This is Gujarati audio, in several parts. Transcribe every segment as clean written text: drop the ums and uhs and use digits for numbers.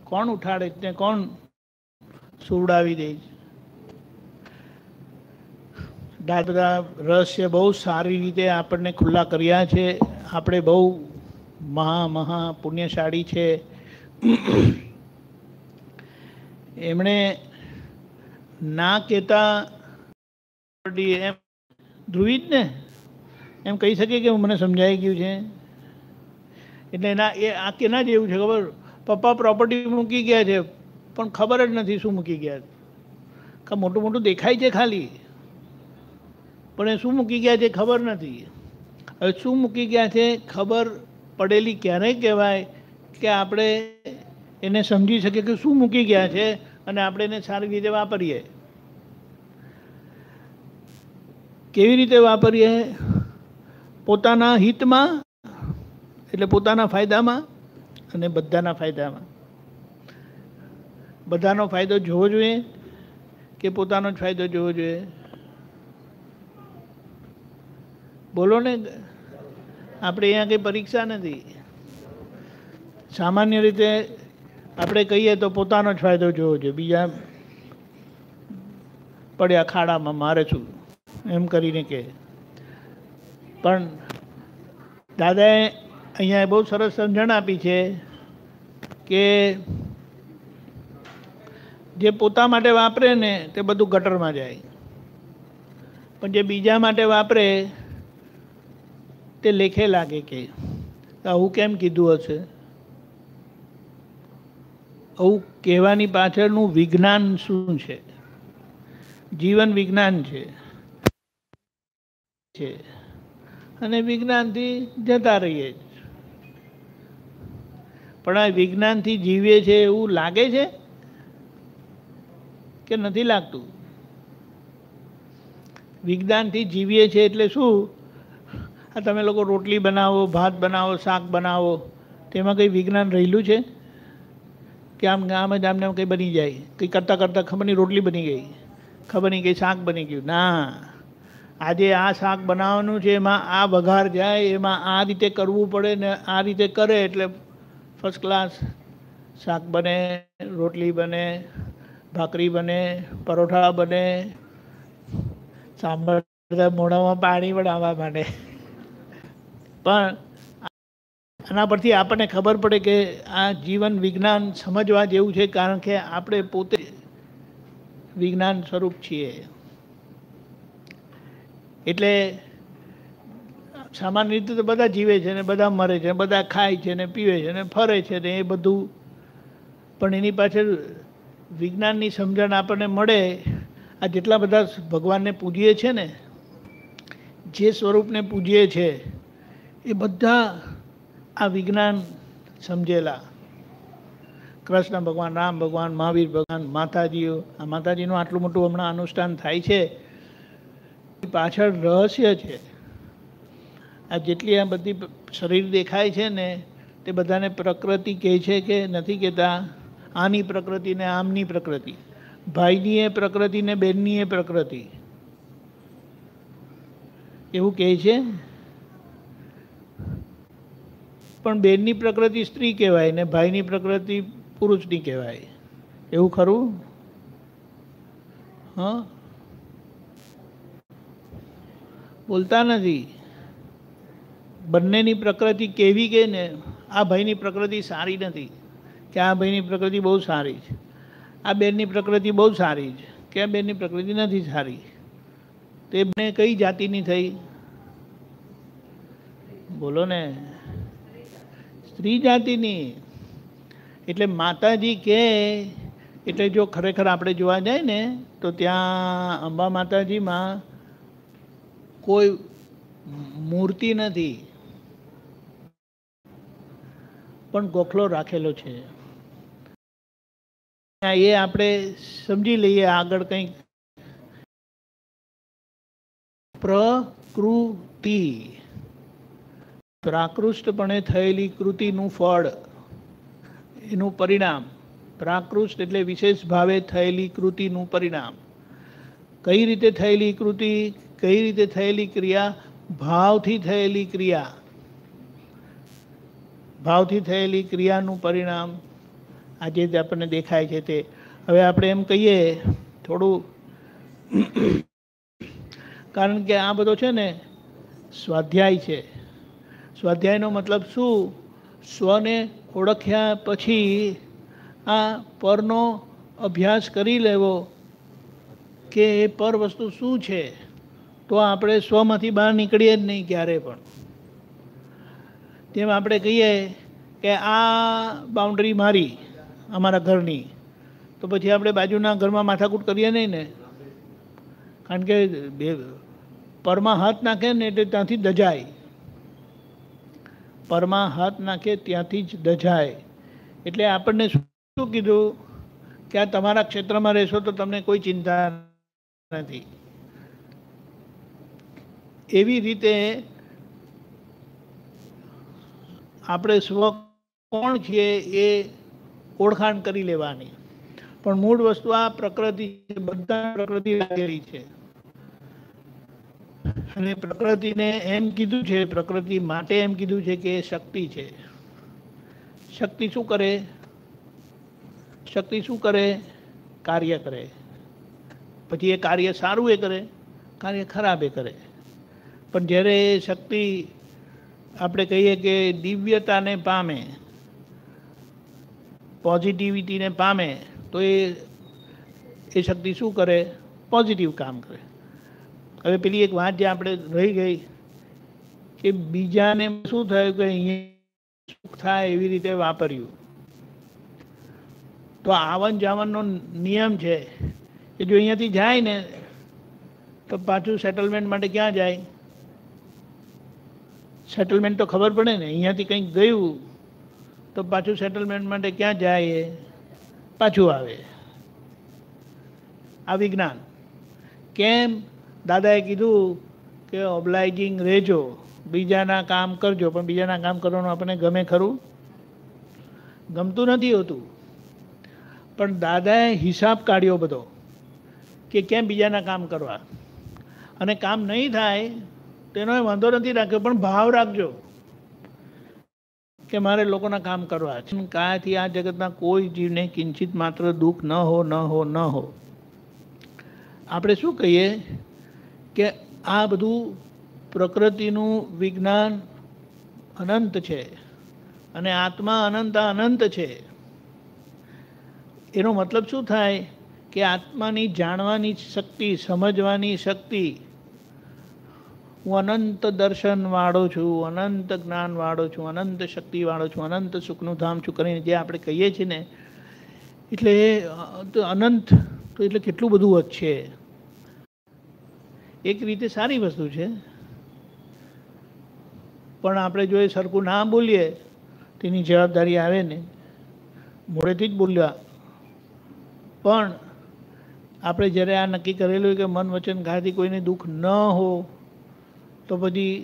કોણ ઉઠાડે છે, કોણ સુવડાવી દે છે? બધા રહસ્ય બહુ સારી રીતે આપણને ખુલ્લા કર્યા છે. આપણે બહુ મહા પુણ્યશાળી છે. એમણે ના કહેતા એમ ધ્રુવી જ ને એમ કહી શકે કે મને સમજાઈ ગયું છે. એટલે એના એ આ કેના જેવું છે ખબર? પપ્પા પ્રોપર્ટી મૂકી ગયા છે પણ ખબર જ નથી શું મૂકી ગયા છે. મોટું મોટું દેખાય છે ખાલી, પણ એ શું મૂકી ગયા છે ખબર નથી. હવે શું મૂકી ગયા છે ખબર પડેલી ક્યારે કહેવાય કે આપણે એને સમજી શકીએ કે શું મૂકી ગયા છે અને આપણે એને સારી રીતે વાપરીએ. કેવી રીતે વાપરીએ? પોતાના હિતમાં, એટલે પોતાના ફાયદામાં અને બધાના ફાયદામાં. બધાનો ફાયદો જોવો જોઈએ કે પોતાનો જ ફાયદો જોવો જોઈએ? બોલો ને. આપણે અહીંયા કંઈ પરીક્ષા નથી. સામાન્ય રીતે આપણે કહીએ તો પોતાનો જ ફાયદો જોવો જોઈએ. બીજા પડ્યા ખાડામાં મારે શું એમ કરીને કહે. પણ દાદાએ અહીંયા બહુ સરસ સમજણ આપી છે કે જે પોતા માટે વાપરે ને તે બધું ગટરમાં જાય, પણ જે બીજા માટે વાપરે તે લેખે લાગે કે આવું કેમ કીધું હશે. આવું કહેવાની પાછળનું વિજ્ઞાન શું છે? જીવન વિજ્ઞાન છે અને વિજ્ઞાનથી જતા રહીએ. પણ આ વિજ્ઞાનથી જીવીએ છે એવું લાગે છે કે નથી લાગતું? વિજ્ઞાનથી જીવીએ છીએ એટલે શું? આ તમે લોકો રોટલી બનાવો, ભાત બનાવો, શાક બનાવો, તેમાં કંઈ વિજ્ઞાન રહેલું છે કે આમ જ આમને કંઈ બની જાય? કંઈ કરતાં કરતાં ખબર નહીં રોટલી બની ગઈ, ખબર નહીં કંઈ શાક બની ગયું. ના, આજે આ શાક બનાવવાનું છે, એમાં આ વઘાર જાય, એમાં આ રીતે કરવું પડે ને આ રીતે કરે એટલે ફર્સ્ટ ક્લાસ શાક બને, રોટલી બને, ભાખરી બને, પરોઠા બને, સાંભળતા મોઢામાં પાણી બનાવવા માંડે. પણ આના પરથી આપણને ખબર પડે કે આ જીવન વિજ્ઞાન સમજવા જેવું છે, કારણ કે આપણે પોતે વિજ્ઞાન સ્વરૂપ છીએ. એટલે સામાન્ય રીતે તો બધા જીવે છે ને બધા મરે છે, બધા ખાય છે ને પીવે છે ને ફરે છે ને એ બધું, પણ એની પાછળ વિજ્ઞાનની સમજણ આપણને મળે. આ જેટલા બધા ભગવાનને પૂજીએ છે ને, જે સ્વરૂપને પૂજીએ છે એ બધા આ વિજ્ઞાન સમજેલા. કૃષ્ણ ભગવાન, રામ ભગવાન, મહાવીર ભગવાન, માતાજીઓ. આ માતાજીનું આટલું મોટું હમણાં અનુષ્ઠાન થાય છે, પાછળ રહસ્ય છે. આ જેટલી આ બધી શરીર દેખાય છે ને તે બધાને પ્રકૃતિ કહે છે કે નથી કહેતા? આની પ્રકૃતિ ને આમની પ્રકૃતિ, ભાઈની એ પ્રકૃતિ ને બહેનની એ પ્રકૃતિ, એવું કહે છે. પણ બહેનની પ્રકૃતિ સ્ત્રી કહેવાય ને ભાઈની પ્રકૃતિ પુરુષની કહેવાય, એવું ખરું? હા, બોલતા નથી. બંનેની પ્રકૃતિ કેવી કે ને આ ભાઈની પ્રકૃતિ સારી નથી કે આ ભાઈની પ્રકૃતિ બહુ સારી છે, આ બેનની પ્રકૃતિ બહુ સારી છે કે આ બેનની પ્રકૃતિ નથી સારી. તે બંને કઈ જાતિની થઈ? બોલો ને. સ્ત્રી જાતિની. એટલે માતાજી કે, એટલે જો ખરેખર આપણે જોવા જાય ને તો ત્યાં અંબા માતાજીમાં કોઈ મૂર્તિ નથી, પણ ગોખલો રાખેલો છે. એ આપણે સમજી લઈએ આગળ કંઈક. પ્રકૃતિ, પ્રાકૃષ્ટપણે થયેલી કૃતિનું ફળ, એનું પરિણામ. પ્રાકૃષ્ટ એટલે વિશેષ ભાવે થયેલી કૃતિનું પરિણામ. કઈ રીતે થયેલી કૃતિ, કઈ રીતે થયેલી ક્રિયા? ભાવથી થયેલી ક્રિયા. ભાવથી થયેલી ક્રિયાનું પરિણામ આજે જ આપણને દેખાય છે તે. હવે આપણે એમ કહીએ થોડું, કારણ કે આ બધો છે ને સ્વાધ્યાય છે. સ્વાધ્યાયનો મતલબ શું? સ્વને ઓળખ્યા પછી આ પરનો અભ્યાસ કરી લેવો કે એ પર વસ્તુ શું છે, તો આપણે સ્વમાંથી બહાર નીકળીએ જ નહીં ક્યારે પણ. તેમ આપણે કહીએ કે આ બાઉન્ડ્રી મારી અમારા ઘરની, તો પછી આપણે બાજુના ઘરમાં માથાકૂટ કરીએ નહીં ને. કારણ કે પરમાં હાથ નાખે ને એટલે ત્યાંથી દજાય. પરમાં હાથ નાખે ત્યાંથી જ દજાય. એટલે આપણને શું કીધું કે આ તમારા ક્ષેત્રમાં રહેશો તો તમને કોઈ ચિંતા નથી. એવી રીતે આપણે સ્વ કોણ છીએ એ ઓળખાણ કરી લેવાની. પણ મૂળ વસ્તુ આ પ્રકૃતિ, બધા પ્રકૃતિ લાગેલી છે. અને પ્રકૃતિને એમ કીધું છે, પ્રકૃતિ માટે એમ કીધું છે કે એ શક્તિ છે. શક્તિ શું કરે? શક્તિ શું કરે? કાર્ય કરે. પછી એ કાર્ય સારું એ કરે, કાર્ય ખરાબ એ કરે. પણ જ્યારે એ શક્તિ આપણે કહીએ કે દિવ્યતાને પામે, પોઝિટિવિટીને પામે, તો એ શક્તિ શું કરે? પોઝિટિવ કામ કરે. હવે પેલી એક વાત જે આપણે રહી ગઈ કે બીજાને શું થયું કે અહીંયા સુખ થાય એવી રીતે વાપર્યું. તો આવન જાવનનો નિયમ છે કે જો અહીંયાથી જાય ને તો પાછું સેટલમેન્ટ માટે ક્યાં જાય? સેટલમેન્ટ તો ખબર પડે ને. અહીંયાથી કંઈક ગયું તો પાછું સેટલમેન્ટ માટે ક્યાં જાય? પાછું આવે. આ વિજ્ઞાન. કેમ? દાદાએ કીધું કે ઓબ્લાઇજિંગ રહેજો, બીજાના કામ કરજો. પણ બીજાના કામ કરવાનું આપણને ગમે ખરું? ગમતું નથી હોતું. પણ દાદાએ હિસાબ કાઢ્યો બધો કે કેમ બીજાના કામ કરવા. અને કામ નહીં થાય તેનો વાંધો નથી રાખ્યો, પણ ભાવ રાખજો કે મારે લોકોના કામ કરવા છે. કાયાથી આ જગતના કોઈ જીવને કિંચિત માત્ર દુઃખ ન હો, ન હો, ન હો. આપણે શું કહીએ કે આ બધું પ્રકૃતિનું વિજ્ઞાન અનંત છે અને આત્મા અનંત અનંત છે. એનો મતલબ શું થાય કે આત્માની જાણવાની શક્તિ, સમજવાની શક્તિ, હું અનંત દર્શન વાળો છું, અનંત જ્ઞાન વાળો છું, અનંત શક્તિ વાળો છું, અનંત સુખનું ધામ છું કરીને જે આપણે કહીએ છીએ ને, એટલે અનંત તો એટલે કેટલું બધું જ છે. એક રીતે સારી વસ્તુ છે, પણ આપણે જો એ સરખું ના બોલીએ તેની જવાબદારી આવે ને. મોડેથી જ બોલ્યા, પણ આપણે જ્યારે આ નક્કી કરેલું હોય કે મન વચન કાયાથી કોઈને દુઃખ ન હો, તો પછી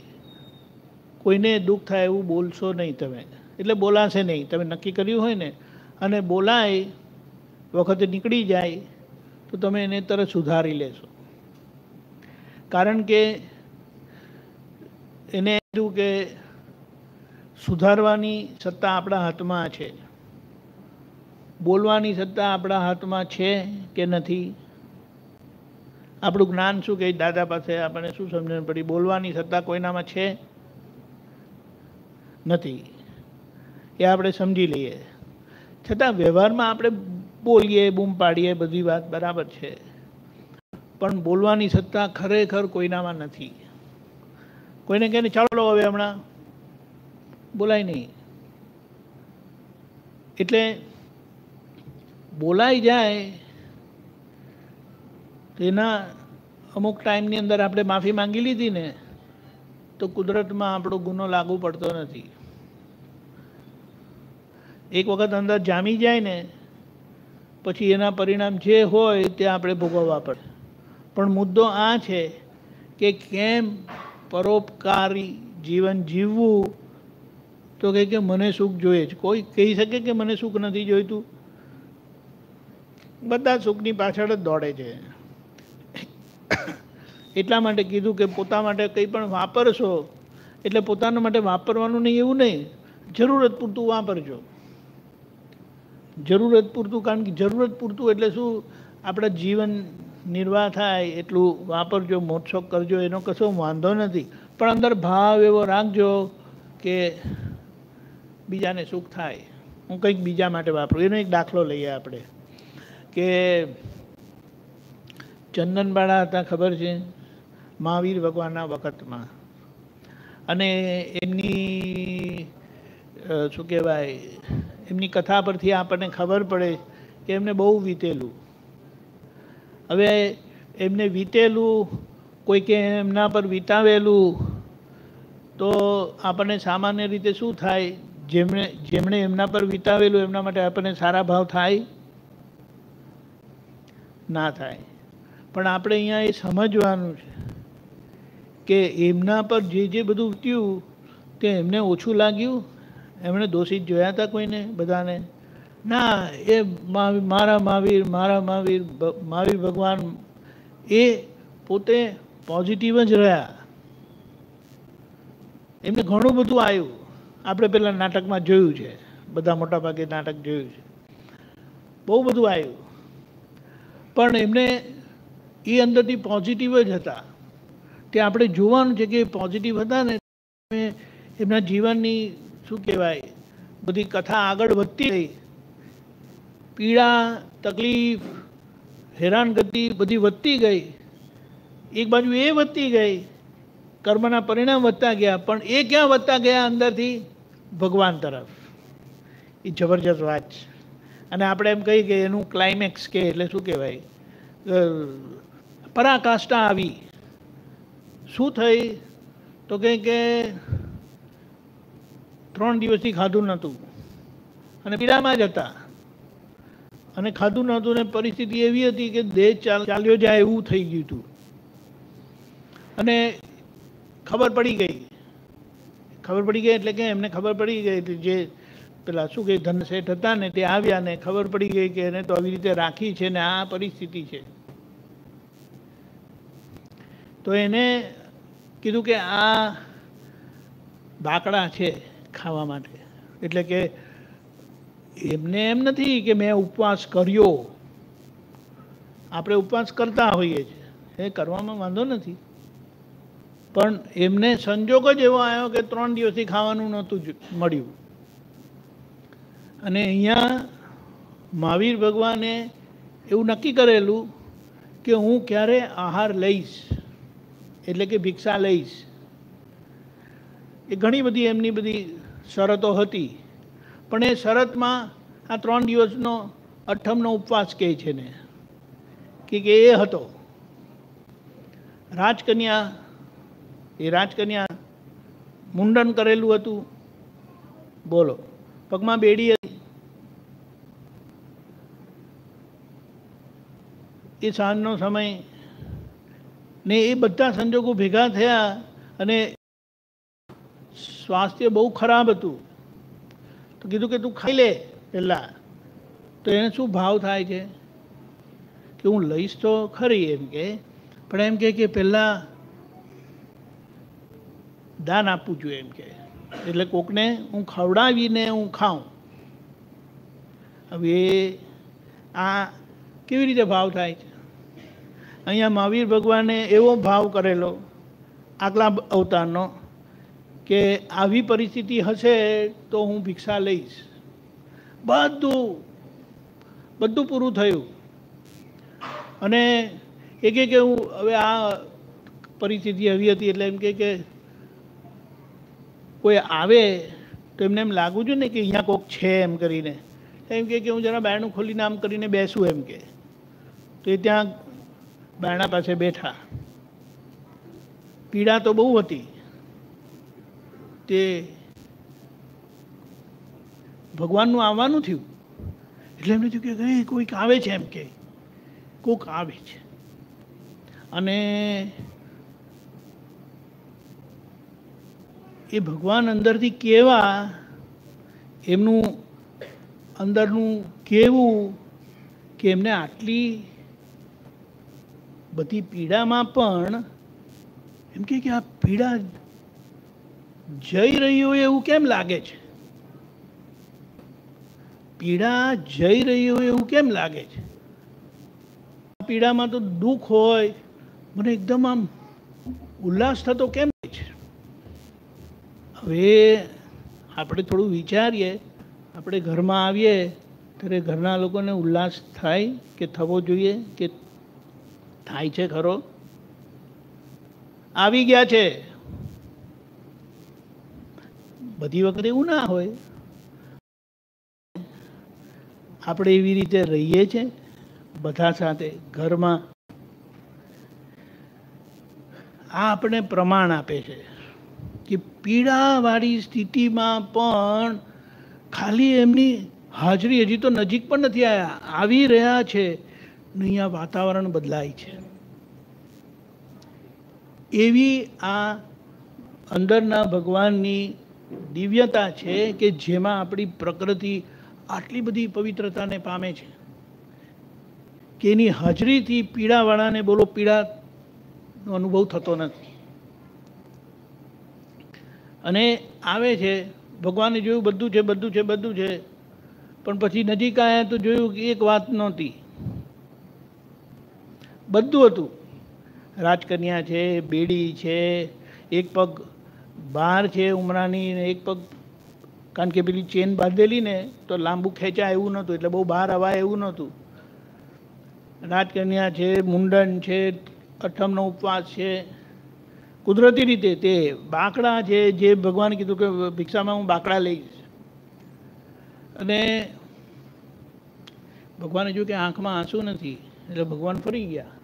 કોઈને દુઃખ થાય એવું બોલશો નહીં તમે. એટલે બોલાશે નહીં. તમે નક્કી કર્યું હોય ને અને બોલાય વખતે નીકળી જાય તો તમે એને તરત સુધારી લેશો. કારણ કે એને કીધું કે સુધારવાની સત્તા આપણા હાથમાં છે. બોલવાની સત્તા આપણા હાથમાં છે કે નથી? આપણું જ્ઞાન શું કહે? દાદા પાસે આપણને શું સમજણ પડી? બોલવાની સત્તા કોઈનામાં છે? નથી. એ આપણે સમજી લઈએ. છતાં વ્યવહારમાં આપણે બોલીએ, બૂમ પાડીએ, બધી વાત બરાબર છે, પણ બોલવાની સત્તા ખરેખર કોઈનામાં નથી. કોઈને કહે ને ચાલો હવે હમણાં, બોલાય નહીં. એટલે બોલાઈ જાય એના અમુક ટાઈમની અંદર આપણે માફી માંગી લીધી ને તો કુદરતમાં આપણો ગુનો લાગુ પડતો નથી. એક વખત અંદર જામી જાય ને પછી એના પરિણામ જે હોય તે આપણે ભોગવવા પડે. પણ મુદ્દો આ છે કે કેમ પરોપકારી જીવન જીવવું? તો કહે કે મને સુખ જોઈએ છે. કોઈ કહી શકે કે મને સુખ નથી જોઈતું? બધા સુખની પાછળ જ દોડે છે. એટલા માટે કીધું કે પોતા માટે કંઈ પણ વાપરશો એટલે પોતાના માટે વાપરવાનું નહીં એવું નહીં, જરૂરત પૂરતું વાપરજો. જરૂરત પૂરતું, કારણ કે જરૂરત પૂરતું એટલે શું, આપણા જીવન નિર્વાહ થાય એટલું વાપરજો, મોજશોખ કરજો, એનો કશો વાંધો નથી. પણ અંદર ભાવ એવો રાખજો કે બીજાને સુખ થાય, હું કંઈક બીજા માટે વાપરું. એનો એક દાખલો લઈએ આપણે કે ચંદનબાળા હતા, ખબર છે, મહાવીર ભગવાનના વખતમાં. અને એમની શું કહેવાય, એમની કથા પરથી આપણને ખબર પડે કે એમને બહુ વીતેલું. હવે એમને વીતેલું કોઈકે એમના પર વીતાવેલું તો આપણને સામાન્ય રીતે શું થાય, જેમણે એમના પર વીતાવેલું એમના માટે આપણને સારા ભાવ થાય? ના થાય. પણ આપણે અહીંયા એ સમજવાનું છે કે એમના પર જે બધું વીત્યું તે એમને ઓછું લાગ્યું? એમણે દોષિત જોયા હતા કોઈને? બધાને ના. એ મારા મહાવીર મહાવીર ભગવાન એ પોતે પોઝિટિવ જ રહ્યા. એમને ઘણું બધું આવ્યું. આપણે પેલા નાટકમાં જોયું છે, બધા મોટાભાગે નાટક જોયું છે, બહુ બધું આવ્યું. પણ એમને એ અંદરથી પોઝિટિવ જ હતા. તે આપણે જોવાનું છે કે પોઝિટિવ હતા ને, એમના જીવનની શું કહેવાય બધી કથા આગળ વધતી ગઈ. પીડા, તકલીફ, હેરાનગતિ બધી વધતી ગઈ. એક બાજુ એ વધતી ગઈ, કર્મના પરિણામ વધતા ગયા, પણ એ ક્યાં વધતા ગયા? અંદરથી ભગવાન તરફ. એ જબરજસ્ત વાત છે. અને આપણે એમ કહીએ કે એનું ક્લાઇમેક્સ કે એટલે શું કહેવાય, પરાકાષ્ઠા આવી. શું થઈ? તો કે 3 દિવસથી ખાધું નહોતું અને પીડામાં જ હતા, અને ખાધું નહોતું ને પરિસ્થિતિ એવી હતી કે દેહ ચાલ્યો જાય એવું થઈ ગયું હતું. અને ખબર પડી ગઈ એટલે કે એમને ખબર પડી ગઈ, જે પેલા શું કે ધન શેઠ હતા ને તે આવ્યા ને ખબર પડી ગઈ કે એને તો આવી રીતે રાખી છે ને આ પરિસ્થિતિ છે. તો એને કીધું કે આ બાકડા છે ખાવા માટે. એટલે કે એમને એમ નથી કે મેં ઉપવાસ કર્યો. આપણે ઉપવાસ કરતા હોઈએ છીએ, એ કરવામાં વાંધો નથી, પણ એમને સંજોગ જ એવો આવ્યો કે 3 દિવસથી ખાવાનું નહોતું મળ્યું. અને અહીંયા મહાવીર ભગવાને એવું નક્કી કરેલું કે હું ક્યારે આહાર લઈશ, એટલે કે ભિક્ષા લઈશ. એ ઘણી બધી એમની બધી શરતો હતી, પણ એ શરતમાં આ 3 દિવસનો અઠમનો ઉપવાસ કહે છે ને કે એ હતો. રાજકન્યા મુંડન કરેલું હતું, બોલો, પગમાં બેડી હતી. એ સાંજનો સમય ને એ બધા સંજોગો ભેગા થયા અને સ્વાસ્થ્ય બહુ ખરાબ હતું. તો કીધું કે તું ખાઈ લે પહેલાં. તો એને શું ભાવ થાય છે કે હું લઈશ તો ખરી એમ કે, પણ એમ કે પહેલાં દાન આપવું જોઈએ એમ કે, એટલે કોકને હું ખવડાવીને હું ખાઉં. હવે આ કેવી રીતે ભાવ થાય છે? અહીંયા મહાવીર ભગવાને એવો ભાવ કરેલો આગલા અવતારનો કે આવી પરિસ્થિતિ હશે તો હું ભિક્ષા લઈશ. બધું પૂરું થયું અને એ કે હું હવે આ પરિસ્થિતિ આવી હતી એટલે એમ કે કોઈ આવે તો એમને એમ લાગવું જોઈએ ને કે અહીંયા કોઈક છે એમ કરીને. એમ કે હું જરા બાયણું ખોલીને આમ કરીને બેસું એમ કે. તો એ ત્યાં બાયણા પાસે બેઠા. પીડા તો બહુ હતી. તે ભગવાનનું આવવાનું થયું એટલે એમને થયું કે કોઈક આવે છે એમ કે, કોઈક આવે છે. અને એ ભગવાન અંદરથી કેવા, એમનું અંદરનું કેવું કે એમને આટલી બધી પીડામાં પણ એમ કે આ પીડા જઈ રહી હોય એવું કેમ લાગે છે? પીડા જઈ રહી હોય એવું કેમ લાગે છે? પીડામાં તો દુઃખ હોય, મને એકદમ આમ ઉલ્લાસ થતો કેમ છે? હવે આપણે થોડું વિચારીએ, આપણે ઘરમાં આવીએ ત્યારે ઘરના લોકોને ઉલ્લાસ થાય કે થવો જોઈએ કે થાય છે ખરો? આવી ગયા છે. બધી વખત એવું ના હોય. આપણે એવી રીતે રહીએ છીએ બધા સાથે ઘરમાં. આ આપણે પ્રમાણ આપે છે કે પીડાવાળી સ્થિતિમાં પણ ખાલી એમની હાજરી, હજી તો નજીક પણ નથી આવ્યા, આવી રહ્યા છે ને અહીંયા વાતાવરણ બદલાય છે. એવી આ અંદરના ભગવાનની દિવ્યતા છે કે જેમાં આપણી પ્રકૃતિ આટલી બધી પવિત્રતાને પામે છે કે એની હાજરીથી પીડાવાળાને બોલો પીડાનો અનુભવ થતો નથી. અને આવે છે, ભગવાને જોયું બધું છે બધું છે બધું છે, પણ પછી નજીક આવ્યા તો જોયું કે એક વાત નહોતી. બધું હતું. રાજકન્યા છે, બેડી છે, એક પગ બહાર છે ઉમરાની, એક પગ, કારણ કે પેલી ચેન બાંધેલી ને તો લાંબુ ખેંચાય એવું નહોતું, એટલે બહુ બહાર અવાય એવું નહોતું. રાજકન્યા છે, મુંડન છે, અઠમનો ઉપવાસ છે, કુદરતી રીતે તે બાકડા છે, જે ભગવાને કીધું કે ભિક્ષામાં હું બાકડા લઈશ. અને ભગવાને જોયું કે આંખમાં આંસુ નથી, એટલે ભગવાન ફરી ગયા.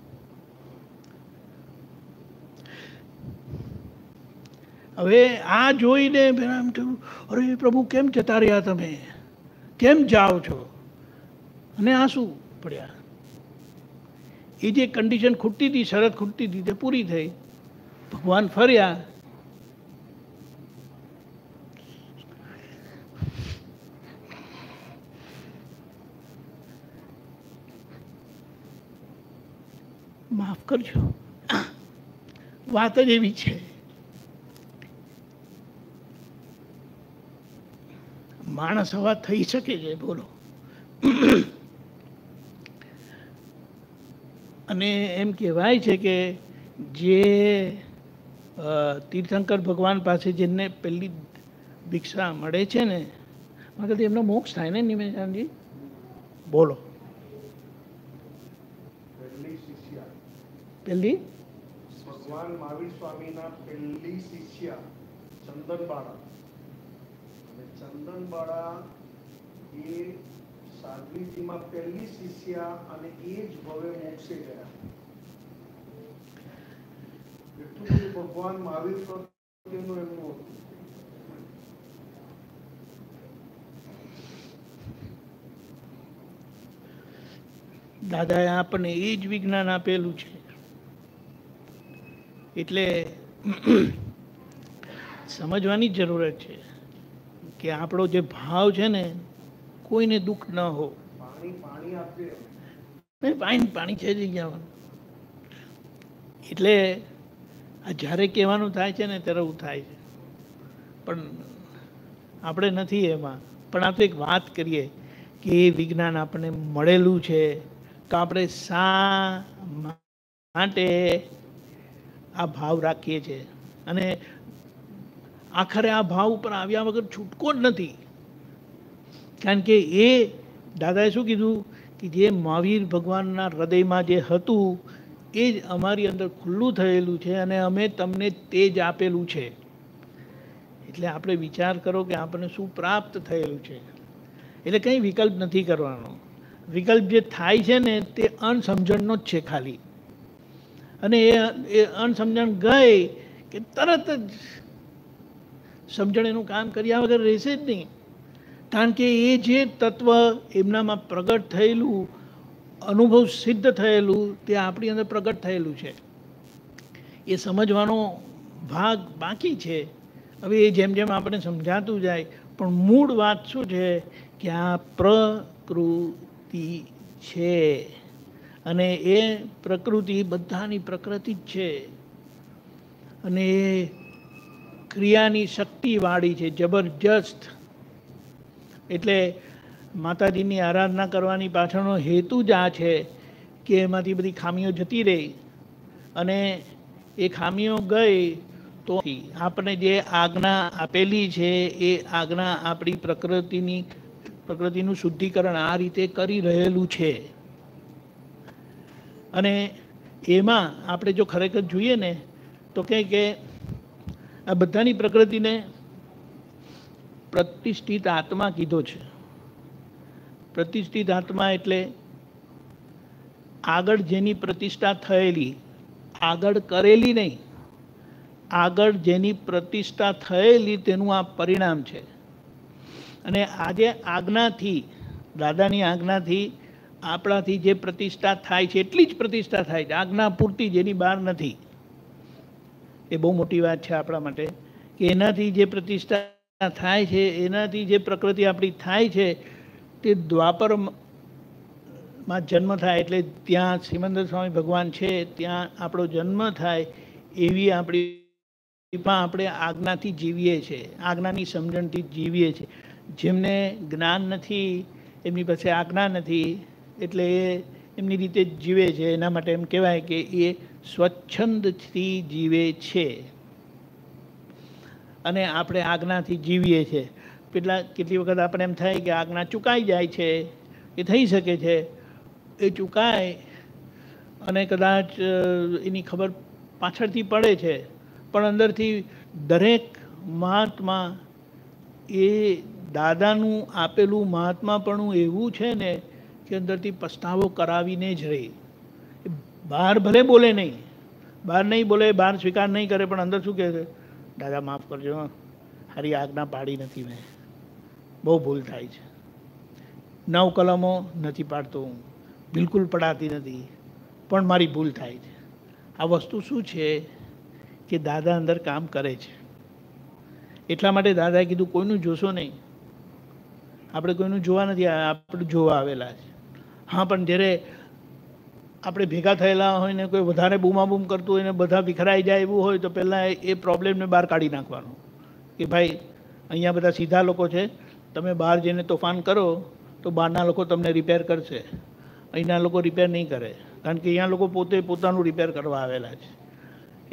હવે આ જોઈને પેલા એમ થયું, અરે પ્રભુ કેમ જતા રહ્યા તમે, કેમ જાઓ છો? અને આંસુ પડ્યા. એ જે કન્ડિશન ખૂટતી હતી, શરત ખૂટતી હતી, તે પૂરી થઈ. ભગવાન ફર્યા. માફ કરજો, વાત જ એવી છે. માણસ હવા થઈ શકે છે, બોલો. અને એમ કહેવાય છે કે જે તીર્થંકર ભગવાન પાસે જેને પહેલી ભિક્ષા મળે છે ને, મતલબ એમનો મોક્ષ થાય ને નિમેશાનજી? બોલો. પહેલી ભગવાન મહાવીર સ્વામીના પહેલી શિષ્યા ચંદનબાળા, અને ચંદનબાળા એ સાધ્વીજીમાં પહેલી શિષ્યા, અને એ જ ભવે મોક્ષે ગયા. એટલું બધું ભગવાન મહાવીર પ્રત્યેનું એમનું હતું. દાદાએ આપણને એ જ વિજ્ઞાન આપેલું છે. એટલે સમજવાની જરૂરત છે કે આપણો જે ભાવ છે ને, કોઈને દુઃખ ન હો. પાણી છે જ ગયા. એટલે આ જ્યારે કહેવાનું થાય છે ને ત્યારે એવું થાય છે, પણ આપણે નથી એમાં. પણ આપણે એક વાત કરીએ કે એ વિજ્ઞાન આપણને મળેલું છે, તો આપણે શા માટે આ ભાવ રાખીએ છીએ? અને આખરે આ ભાવ ઉપર આવ્યા વગર છૂટકો જ નથી. કારણ કે એ દાદાએ શું કીધું કે જે મહાવીર ભગવાનના હૃદયમાં જે હતું એ જ અમારી અંદર ખુલ્લું થયેલું છે, અને અમે તમને તે જ આપેલું છે. એટલે આપણે વિચાર કરો કે આપણને શું પ્રાપ્ત થયેલું છે. એટલે કંઈ વિકલ્પ નથી કરવાનો. વિકલ્પ જે થાય છે ને તે અણસમજણનો જ છે ખાલી. અને એ અણસમજણ ગઈ કે તરત જ સમજણ એનું કામ કર્યા વગર રહેશે જ નહીં. કારણ કે એ જે તત્વ એમનામાં પ્રગટ થયેલું, અનુભવ સિદ્ધ થયેલું, તે આપણી અંદર પ્રગટ થયેલું છે. એ સમજવાનો ભાગ બાકી છે. હવે એ જેમ જેમ આપણે સમજાતું જાય, પણ મૂળ વાત શું છે કે આ પ્રકૃતિ છે, અને એ પ્રકૃતિ બધાની પ્રકૃતિ જ છે, અને એ ક્રિયાની શક્તિવાળી છે, જબરજસ્ત. એટલે માતાજીની આરાધના કરવાની પાછળનો હેતુ જ આ છે કે એમાંથી બધી ખામીઓ જતી રહે, અને એ ખામીઓ ગઈ તો આપણે જે આજ્ઞા આપેલી છે એ આજ્ઞા આપણી પ્રકૃતિનું શુદ્ધિકરણ આ રીતે કરી રહેલું છે. અને એમાં આપણે જો ખરેખર જોઈએ ને તો કે આ બધાની પ્રકૃતિને પ્રતિષ્ઠિત આત્મા કીધો છે. પ્રતિષ્ઠિત આત્મા એટલે આગળ જેની પ્રતિષ્ઠા થયેલી, આગળ કરેલી નહીં, આગળ જેની પ્રતિષ્ઠા થયેલી તેનું આ પરિણામ છે. અને આજે આજ્ઞાથી, દાદાની આજ્ઞાથી આપણાથી જે પ્રતિષ્ઠા થાય છે એટલી જ પ્રતિષ્ઠા થાય છે, આજ્ઞા પૂરતી, જેની બહાર નથી. એ બહુ મોટી વાત છે આપણા માટે કે એનાથી જે પ્રતિષ્ઠા થાય છે, એનાથી જે પ્રકૃતિ આપણી થાય છે, તે દ્વાપરમાં જન્મ થાય એટલે ત્યાં સિમંદર સ્વામી ભગવાન છે ત્યાં આપણો જન્મ થાય એવી આપણે આજ્ઞાથી જીવીએ છીએ, આજ્ઞાની સમજણથી જીવીએ છીએ. જેમને જ્ઞાન નથી, એમની પાસે આજ્ઞા નથી, એટલે એ એમની રીતે જીવે છે. એના માટે એમ કહેવાય કે એ સ્વચ્છંદથી જીવે છે અને આપણે આજ્ઞાથી જીવીએ છીએ. કેટલી વખત આપણે એમ થાય કે આજ્ઞા ચૂકાઈ જાય છે, એ થઈ શકે છે. એ ચૂકાય અને કદાચ એની ખબર પાછળથી પડે છે, પણ અંદરથી દરેક મહાત્મા એ દાદાનું આપેલું મહાત્માપણું એવું છે ને કે અંદરથી પસ્તાવો કરાવીને જ રહે. બહાર ભલે બોલે નહીં, બહાર નહીં બોલે, બહાર સ્વીકાર નહીં કરે, પણ અંદર શું કહે છે? દાદા માફ કરજો, હારી આજ્ઞા પાડી નથી, મેં બહુ ભૂલ થાય છે. 9 કલમો નથી પાડતો હું, બિલકુલ પડાતી નથી, પણ મારી ભૂલ થાય છે. આ વસ્તુ શું છે કે દાદા અંદર કામ કરે છે. એટલા માટે દાદાએ કીધું કોઈનું જોશો નહીં. આપણે કોઈનું જોવા નથી, આપણે જોવા આવેલા છે. હા, પણ જ્યારે આપણે ભેગા થયેલા હોય ને કોઈ વધારે બૂમાબૂમ કરતું હોય ને બધા વિખરાઈ જાય એવું હોય તો પહેલાં એ પ્રોબ્લેમને બહાર કાઢી નાખવાનો કે ભાઈ અહીંયા બધા સીધા લોકો છે, તમે બહાર જઈને તોફાન કરો તો બહારના લોકો તમને રિપેર કરશે, અહીંના લોકો રિપેર નહીં કરે, કારણ કે અહીંયા લોકો પોતે પોતાનું રિપેર કરવા આવેલા છે.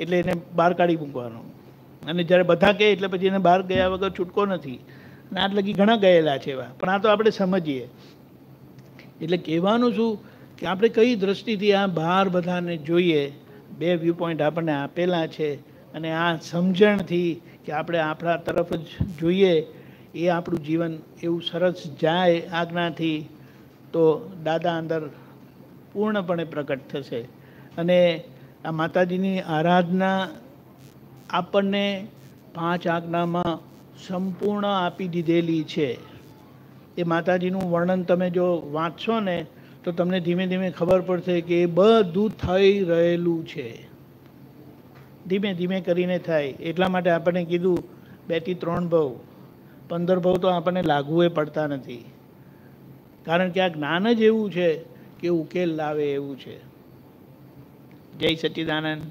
એટલે એને બહાર કાઢી મૂકવાનો. અને જ્યારે બધા કહે એટલે પછી એને બહાર ગયા વગર છૂટકો નથી. અને આટ લગી ઘણા ગયેલા છે એવા, પણ આ તો આપણે સમજીએ. એટલે કહેવાનું શું કે આપણે કઈ દૃષ્ટિથી આ બહાર બધાને જોઈએ. 2 વ્યૂ પોઈન્ટ આપણને આપેલા છે, અને આ સમજણથી કે આપણે આપણા તરફ જ જોઈએ, એ આપણું જીવન એવું સરસ જાય આજ્ઞાથી, તો દાદા અંદર પૂર્ણપણે પ્રકટ થશે. અને આ માતાજીની આરાધના આપણને 5 આજ્ઞામાં સંપૂર્ણ આપી દીધેલી છે. એ માતાજીનું વર્ણન તમે જો વાંચશો ને તો તમને ધીમે ધીમે ખબર પડશે કે એ બધું થઈ રહેલું છે. ધીમે ધીમે કરીને થાય. એટલા માટે આપણને કીધું 2 થી 3 ભાવ, 15 ભાવ તો આપણને લાગવું પડતા નથી, કારણ કે આ જ્ઞાન જ એવું છે કે ઉકેલ લાવે એવું છે. જય સચ્ચિદાનંદ.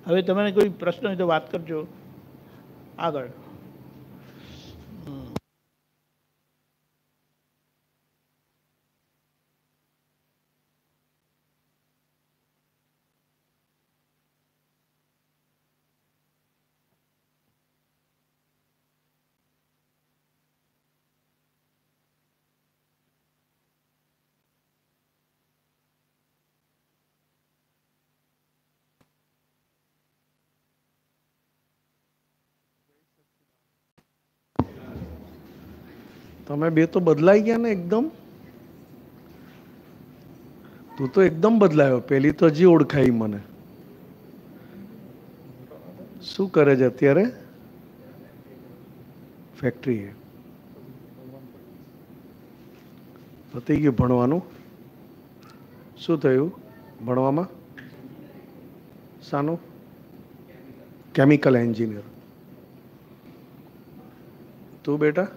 હવે તમારે કોઈ પ્રશ્ન હોય તો વાત કરજો આગળ. તમે બે તો બદલાઈ ગયા ને એકદમ. તું તો એકદમ બદલાયો, પેલી તો હજી ઓળખાઈ મને. શું કરે છે અત્યારે? ફેક્ટરી. પતી ગયું ભણવાનું? શું થયું ભણવામાં? શાનું? Chemical engineer. તું બેટા?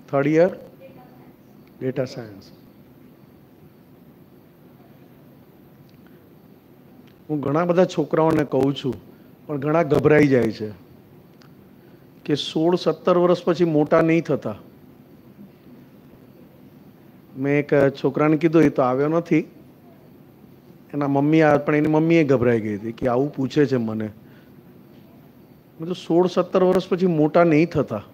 3rd year data science. હું ઘણા બધા છોકરાઓને કહું છું, પણ ઘણા ગભરાઈ જાય છે કે 16-17 વર્ષ પછી મોટા નહીં થતા. મેં એક છોકરાને કીધું, એ તો આવ્યો નથી, એના મમ્મી આવ્યા, પણ એની મમ્મીએ ગભરાઈ ગઈ હતી કે આવું પૂછે છે મને. મેં તો 16-17 વર્ષ પછી મોટા નહીં થતા.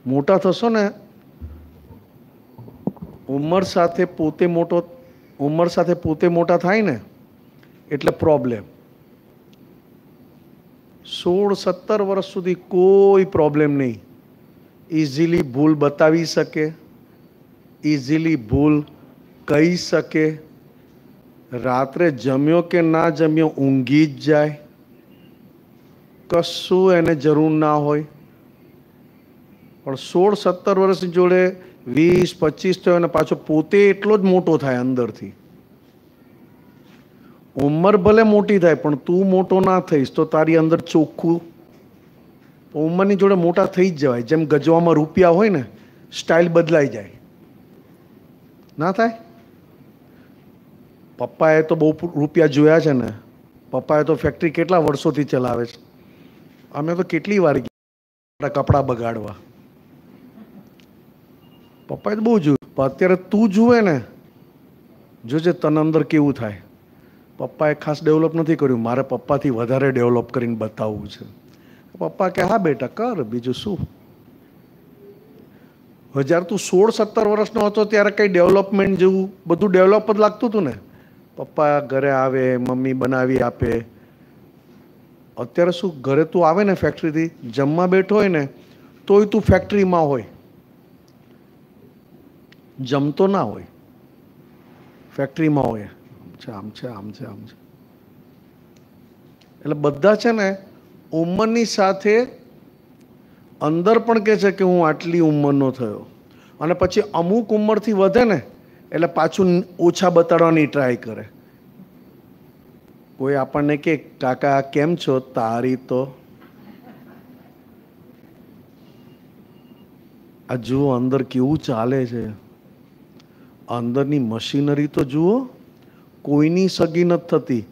મોટા થશો ને, ઉંમર સાથે પોતે મોટા થાય ને એટલે પ્રોબ્લેમ. 16-17 વર્ષ સુધી કોઈ પ્રોબ્લેમ નહીં. ઇઝીલી ભૂલ બતાવી શકે, ઇઝીલી ભૂલ કહી શકે, રાત્રે જમ્યો કે ના જમ્યો ઊંઘી જ જાય, કશું એને જરૂર ના હોય. પણ 16-17 વર્ષની જોડે 20-25 થયો અને પાછો પોતે એટલો જ મોટો થાય અંદરથી. ઉંમર ભલે મોટી થાય પણ તું મોટો ના થઈશ તો તારી અંદર ચોખ્ખું. ઉંમરની જોડે મોટા થઈ જ જવાય. જેમ ગજવામાં રૂપિયા હોય ને, સ્ટાઇલ બદલાઈ જાય. ના થાય? પપ્પાએ તો બહુ રૂપિયા જોયા છે ને. પપ્પાએ તો ફેક્ટરી કેટલા વર્ષોથી ચલાવે છે. અમે તો કેટલી વાર ગયા કપડાં બગાડવા. પપ્પાએ તો બહુ જોયું. પણ અત્યારે તું જુએ ને, જોજે તને અંદર કેવું થાય. પપ્પાએ ખાસ ડેવલપ નથી કર્યું, મારે પપ્પાથી વધારે ડેવલપ કરીને બતાવવું છે. પપ્પા કે હા બેટા કર, બીજું શું. જ્યારે તું 16-17 વર્ષનો હતો ત્યારે કંઈ ડેવલપમેન્ટ જેવું બધું ડેવલપ જ લાગતું હતું ને. પપ્પા ઘરે આવે, મમ્મી બનાવી આપે. અત્યારે શું, ઘરે તું આવે ને ફેક્ટરીથી, જમવા બેઠો હોય ને તોય તું ફેક્ટરીમાં હોય, જમતો ના હોય, ફેક્ટરીમાં હોય. આમ છે. એટલે બધા છે ને ઉંમરની સાથે અંદર પણ કહે છે કે હું આટલી ઉંમરનો થયો, અને પછી અમુક ઉંમરથી વધે ને એટલે પાછું ઓછા બતાડવાની ટ્રાય કરે. કોઈ આપણને કે કાકા કેમ છો, તારી તો આ જુઓ અંદર કેવું ચાલે છે. અંદરની મશીનરી તો જુઓ, કોઈની સગી નથી થતી.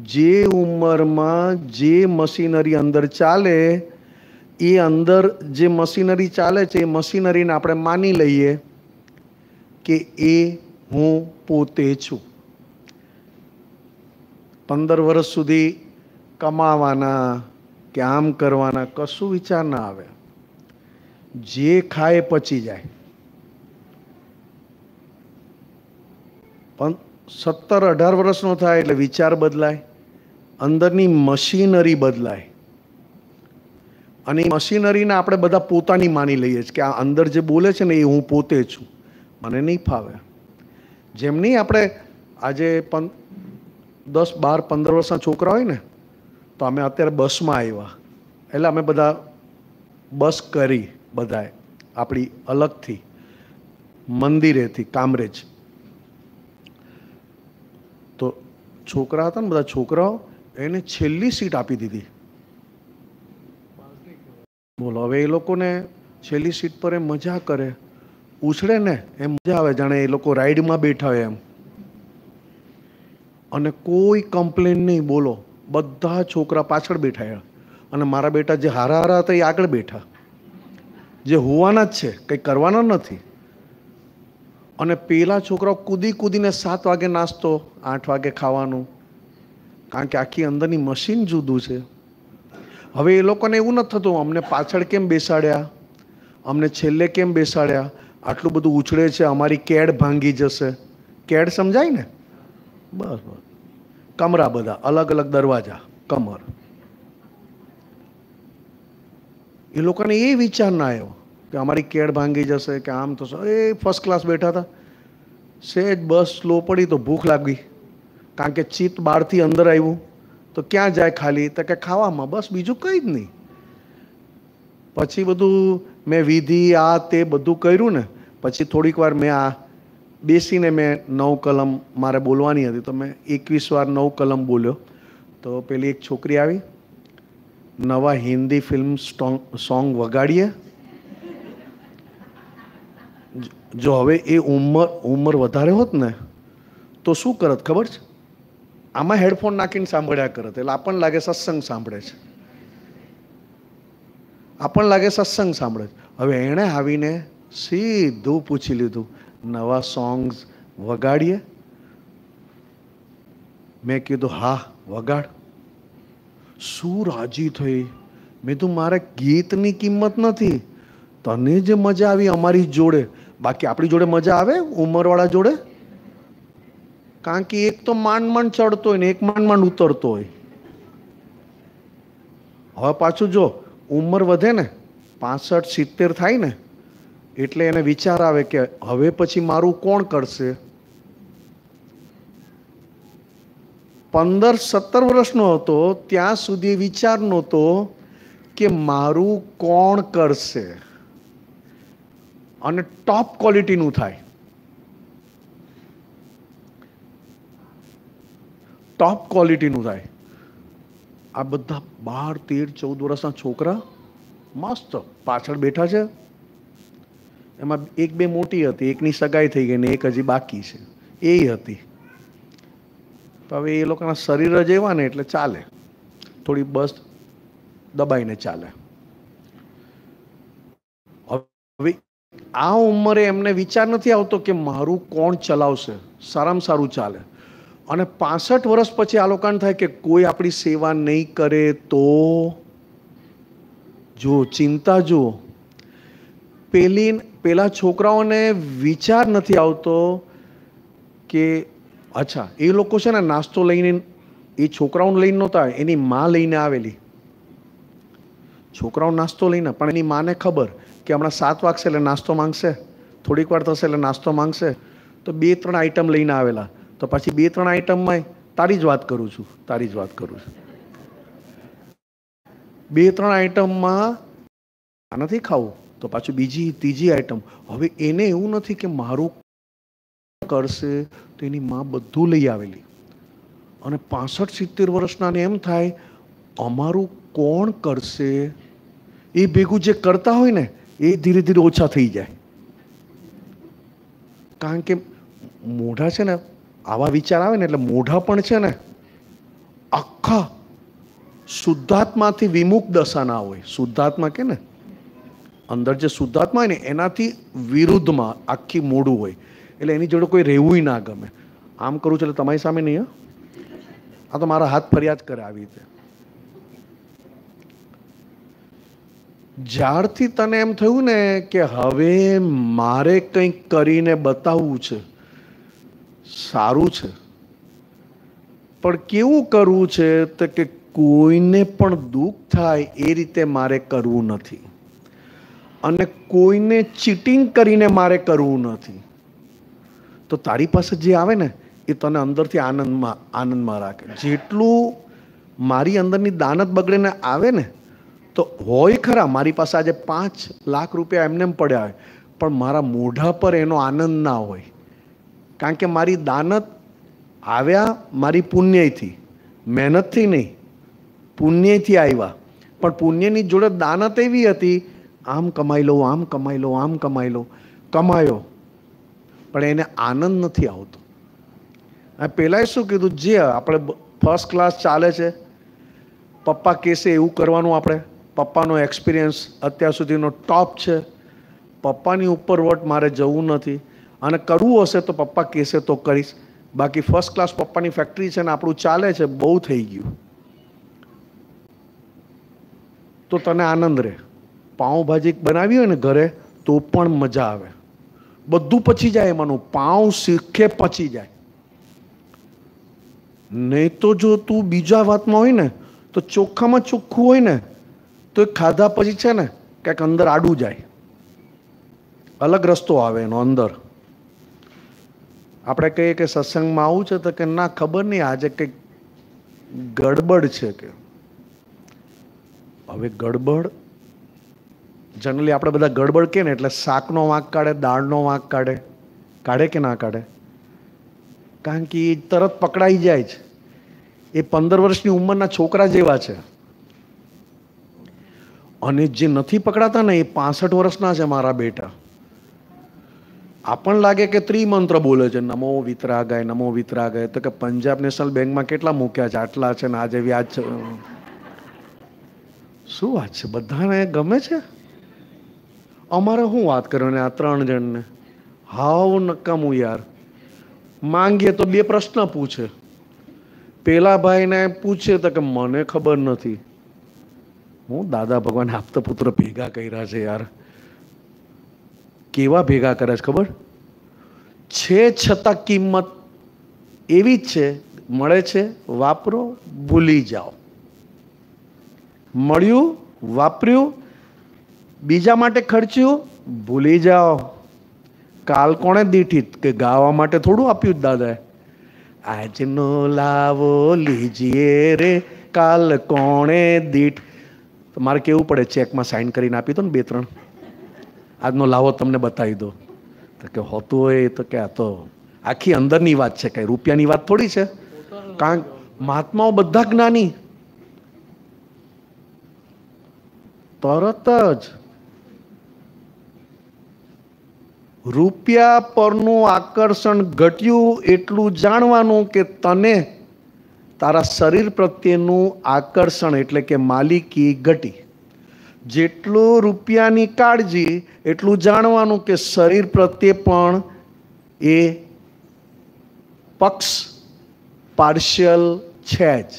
જે ઉંમરમાં જે મશીનરી અંદર ચાલે, એ અંદર જે મશીનરી ચાલે છે એ મશીનરીને આપણે માની લઈએ કે એ હું પોતે છું. 15 વર્ષ સુધી કમાવાના કે આમ કરવાના કશું વિચાર ના આવે. જે ખાય પચી જાય. પણ 17-18 વર્ષનો થાય એટલે વિચાર બદલાય, અંદરની મશીનરી બદલાય. અને એ મશીનરીને આપણે બધા પોતાની માની લઈએ છીએ કે આ અંદર જે બોલે છે ને એ હું પોતે છું. મને નહીં ફાવે. જેમ નહીં આપણે આજે 10, 12, 15 વર્ષના છોકરા હોય ને, તો અમે અત્યારે બસમાં આવ્યા એટલે અમે બધા બસ કરી, બધાએ આપણી અલગથી મંદિરેથી કામરેજ. તો છોકરા હતા ને, બધા છોકરાઓ, એને છેલ્લી સીટ આપી દીધી. બોલો, હવે એ લોકોને છેલ્લી સીટ પર એમ મજા કરે, ઉછળે ને એમ મજા આવે, જાણે એ લોકો રાઈડમાં બેઠા હોય એમ. અને કોઈ કમ્પ્લેન નહીં. બોલો, બધા છોકરા પાછળ બેઠા. અને મારા બેટા જે હારા હારા હતા એ આગળ બેઠા, જે હોવાના જ છે, કંઈ કરવાના નથી. અને પેલા છોકરાઓ કૂદીને 7 વાગે નાસ્તો, 8 વાગે ખાવાનું. કારણ કે આખી અંદરની મશીન જુદું છે. હવે એ લોકોને એવું નથી થતું અમને પાછળ કેમ બેસાડ્યા, અમને છેલ્લે કેમ બેસાડ્યા, આટલું બધું ઉછળે છે, અમારી કેડ ભાંગી જશે. કેડ સમજાય ને? બસ. કમરા બધા અલગ અલગ દરવાજા, કમર. એ લોકોને એ વિચાર ના આવ્યો કે અમારી કેડ ભાંગી જશે કે આમ થશે. એ ફર્સ્ટ ક્લાસ બેઠા હતા. સહેજ બસ સ્લો પડી તો ભૂખ લાગી, કારણ કે ચિત્ત બહારથી અંદર આવ્યું તો ક્યાં જાય ખાલી, તો કે ખાવામાં, બસ બીજું કંઈ જ નહીં. પછી બધું મેં વિધિ આ તે બધું કર્યું ને, પછી થોડીક વાર મેં આ બેસીને મેં 9 કલમ મારે બોલવાની હતી, તો મેં 21 વાર 9 કલમ બોલ્યો. તો પેલી એક છોકરી આવી, નવા હિન્દી ફિલ્મ સોંગ વગાડીએ. જો હવે એ ઉંમર વધારે હોત ને તો શું કરત ખબર છે? આમાં હેડફોન નાખીને સાંભળ્યા કરત, એટલે આપણને લાગે સત્સંગ સાંભળે છે. આપણને લાગે સત્સંગ સાંભળે છે. હવે એણે આવીને સીધું પૂછી લીધું, નવા સોંગ્સ વગાડીએ? મેં કીધું હા વગાડ. શું રાજી થઈ. મેં તું મારે ગીતની કિંમત નથી, તને જે મજા આવી અમારી જોડે, બાકી આપણી જોડે મજા આવે ઉંમરવાળા જોડે? કારણ કે એક તો માંડ માંડ ચડતો હોય ને એક માંડ માંડ ઉતરતો હોય. હવે પાછું જો ઉંમર વધે ને 65-70 થાય ને એટલે એને વિચાર આવે કે હવે પછી મારું કોણ કરશે. 15-17 વર્ષનો હતો ત્યાં સુધી વિચાર નહોતો કે મારું કોણ કરશે, અને ટોપ ક્વોલિટીનું થાય. ટોપ ક્વોલિટીનું થાય. આ બધા 12-13-14 વર્ષના છોકરા મસ્ત પાછળ બેઠા છે. એમાં 1-2 મોટી હતી, એકની સગાઈ થઈ ગઈ ને એક હજી બાકી છે, એ હતી. હવે એ લોકોના શરીર જ એવા ને એટલે ચાલે, થોડી બસ દબાઈને ચાલે. હવે આ ઉંમરે એમને વિચાર નથી આવતો કે મારું કોણ ચલાવશે, સારામાં સારું ચાલે. અને 65 વર્ષ પછી આ લોકોને થાય કે કોઈ આપણી સેવા નહીં કરે તો. જો ચિંતા જુઓ, પેલા છોકરાઓને વિચાર નથી આવતો કે અચ્છા એ લોકો છે ને નાસ્તો લઈને, એ છોકરાઓને લઈને નહોતા, એની માં લઈને આવેલી. છોકરાઓ નાસ્તો લઈને, પણ એની માને ખબર કે હમણાં 7 વાગશે એટલે નાસ્તો માંગશે, થોડીક વાર થશે એટલે નાસ્તો માંગશે, તો 2-3 આઈટમ લઈને આવેલા. તો પછી 2-3 આઈટમમાં તારી જ વાત કરું છું, 2-3 આઈટમમાં નથી ખાવું તો પાછું બીજી ત્રીજી આઈટમ. હવે એને એવું નથી કે મારું કરશે, તો એની માં બધું લઈ આવેલી. અને 65-70 વર્ષનાને એમ થાય અમારું કોણ કરશે. એ ભેગું જે કરતા હોય ને એ ધીરે ધીરે ઓછા થઈ જાય. કારણ કે મોઢા છે ને, આવા વિચાર આવે ને એટલે મોઢા પણ છે ને આખા શુદ્ધાત્માથી વિમુખ દશાના હોય. શુદ્ધાત્મા કે ને અંદર જે શુદ્ધાત્મા હોય ને એનાથી વિરુદ્ધમાં આખી મોઢું હોય, એટલે એની જોડે કોઈ રહેવું ના ગમે. આમ કરું છું એટલે તમારી સામે નહીં, આ તો મારા હાથ ફરિયાદ કરે આવી રીતે. જ્યારથી તને એમ થયું ને કે હવે મારે કંઈક કરીને બતાવવું છે, સારું છે, પણ કેવું કરવું છે તો કે કોઈને પણ દુઃખ થાય એ રીતે મારે કરવું નથી, અને કોઈને ચીટિંગ કરીને મારે કરવું નથી. તો તારી પાસે જે આવે ને એ તને અંદરથી આનંદમાં રાખે. જેટલું મારી અંદરની દાનત બગડીને આવે ને, તો હોય ખરા મારી પાસે આજે 5 લાખ રૂપિયા એમને પડ્યા હોય, પણ મારા મોઢા પર એનો આનંદ ના હોય. કારણ કે મારી દાનત આવ્યા મારી પુણ્યથી, મહેનતથી નહીં, પુણ્યથી આવ્યા. પણ પુણ્યની જોડે દાનત એવી હતી, આમ કમાઈ લો, આમ કમાઈ લો, આમ કમાઈ લો, કમાયો, પણ એને આનંદ નથી આવતો. પહેલાં શું કીધું, જે આપણે ફર્સ્ટ ક્લાસ ચાલે છે, પપ્પા કહેશે એવું કરવાનું. આપણે પપ્પાનો એક્સપિરિયન્સ અત્યાર સુધીનો ટોપ છે, પપ્પાની ઉપર વટ મારે જવું નથી, અને કરવું હશે તો પપ્પા કહેશે તો કરીશ. બાકી ફર્સ્ટ ક્લાસ પપ્પાની ફેક્ટરી છે ને આપણું ચાલે છે, બહુ થઈ ગયું. તો તને આનંદ રહે. પાઉંભાજી બનાવી હોય ને ઘરે તો પણ મજા આવે, બધું પચી જાય એમાંનું, પાઉં શીખે પચી જાય. નહીં તો જો તું બીજા વાતમાં હોય ને તો ચોખ્ખામાં ચોખ્ખું હોય ને તો એ ખાધા પછી છે ને ક્યાંક અંદર આડું જાય, અલગ રસ્તો આવે એનો અંદર. આપણે કહીએ કે સત્સંગમાં આવું છે તો કે ના ખબર નહીં આજે કંઈક ગડબડ છે. કે હવે ગડબડ જનરલી આપણે બધા ગડબડ કે ને એટલે શાકનો વાંક કાઢે, દાળનો વાંક કાઢે, કાઢે કે ના કાઢે? કારણ કે એ તરત પકડાઈ જાય છે. એ 15 વર્ષની ઉંમરના છોકરા જેવા છે, અને જે નથી પકડાતા ને એ 65 વર્ષના છે મારા બેટા. આપણને લાગે કે ત્રિમંત્ર બોલે છે, નમો વિતરાગાય, નમો વિતરાગાય. તો કે પંજાબ નેશનલ બેંકમાં કેટલા મૂક્યા છે, આટલા છે ને આજે વ્યાજ છે. શું વાત છે, બધાને ગમે છે? અમારે શું વાત કરવાની આ 3 જણને? હાવ નકામું યાર. માંગીએ તો 2 પ્રશ્ન પૂછે. પેલા ભાઈને પૂછે તો કે મને ખબર નથી. હું દાદા ભગવાન આપતા પુત્ર ભેગા કર્યા છે યાર. કેવા ભેગા કર્યા છે ખબર છે? છતાં કિંમત એવી જ છે, મળે છે વાપરો, ભૂલી જાઓ. મળ્યું, વાપર્યું, બીજા માટે ખર્ચ્યું, ભૂલી જાઓ. કાલ કોણે દીઠી કે ગાવા માટે થોડું આપ્યું દાદાએ. આજનો લાવો લીજીએ રે, કાલ કોણે દીઠ. તો મારે કેવું પડે, ચેકમાં સાઇન કરીને આપી દો ને 2-3. આજનો લાવો તમને બતાવી દો. તો કે હોતું હોય તો કે આ તો આખી અંદરની વાત છે, કઈ રૂપિયાની વાત થોડી છે. કારણ મહાત્માઓ બધા જ્ઞાની. તરત જ રૂપિયા પરનું આકર્ષણ ઘટ્યું એટલું જાણવાનું કે તને તારા શરીર પ્રત્યેનું આકર્ષણ એટલે કે માલિકી ઘટી. જેટલું રૂપિયાની કાળજી એટલું જાણવાનું કે શરીર પ્રત્યે પણ એ પક્ષ પાર્શિયલ છે જ.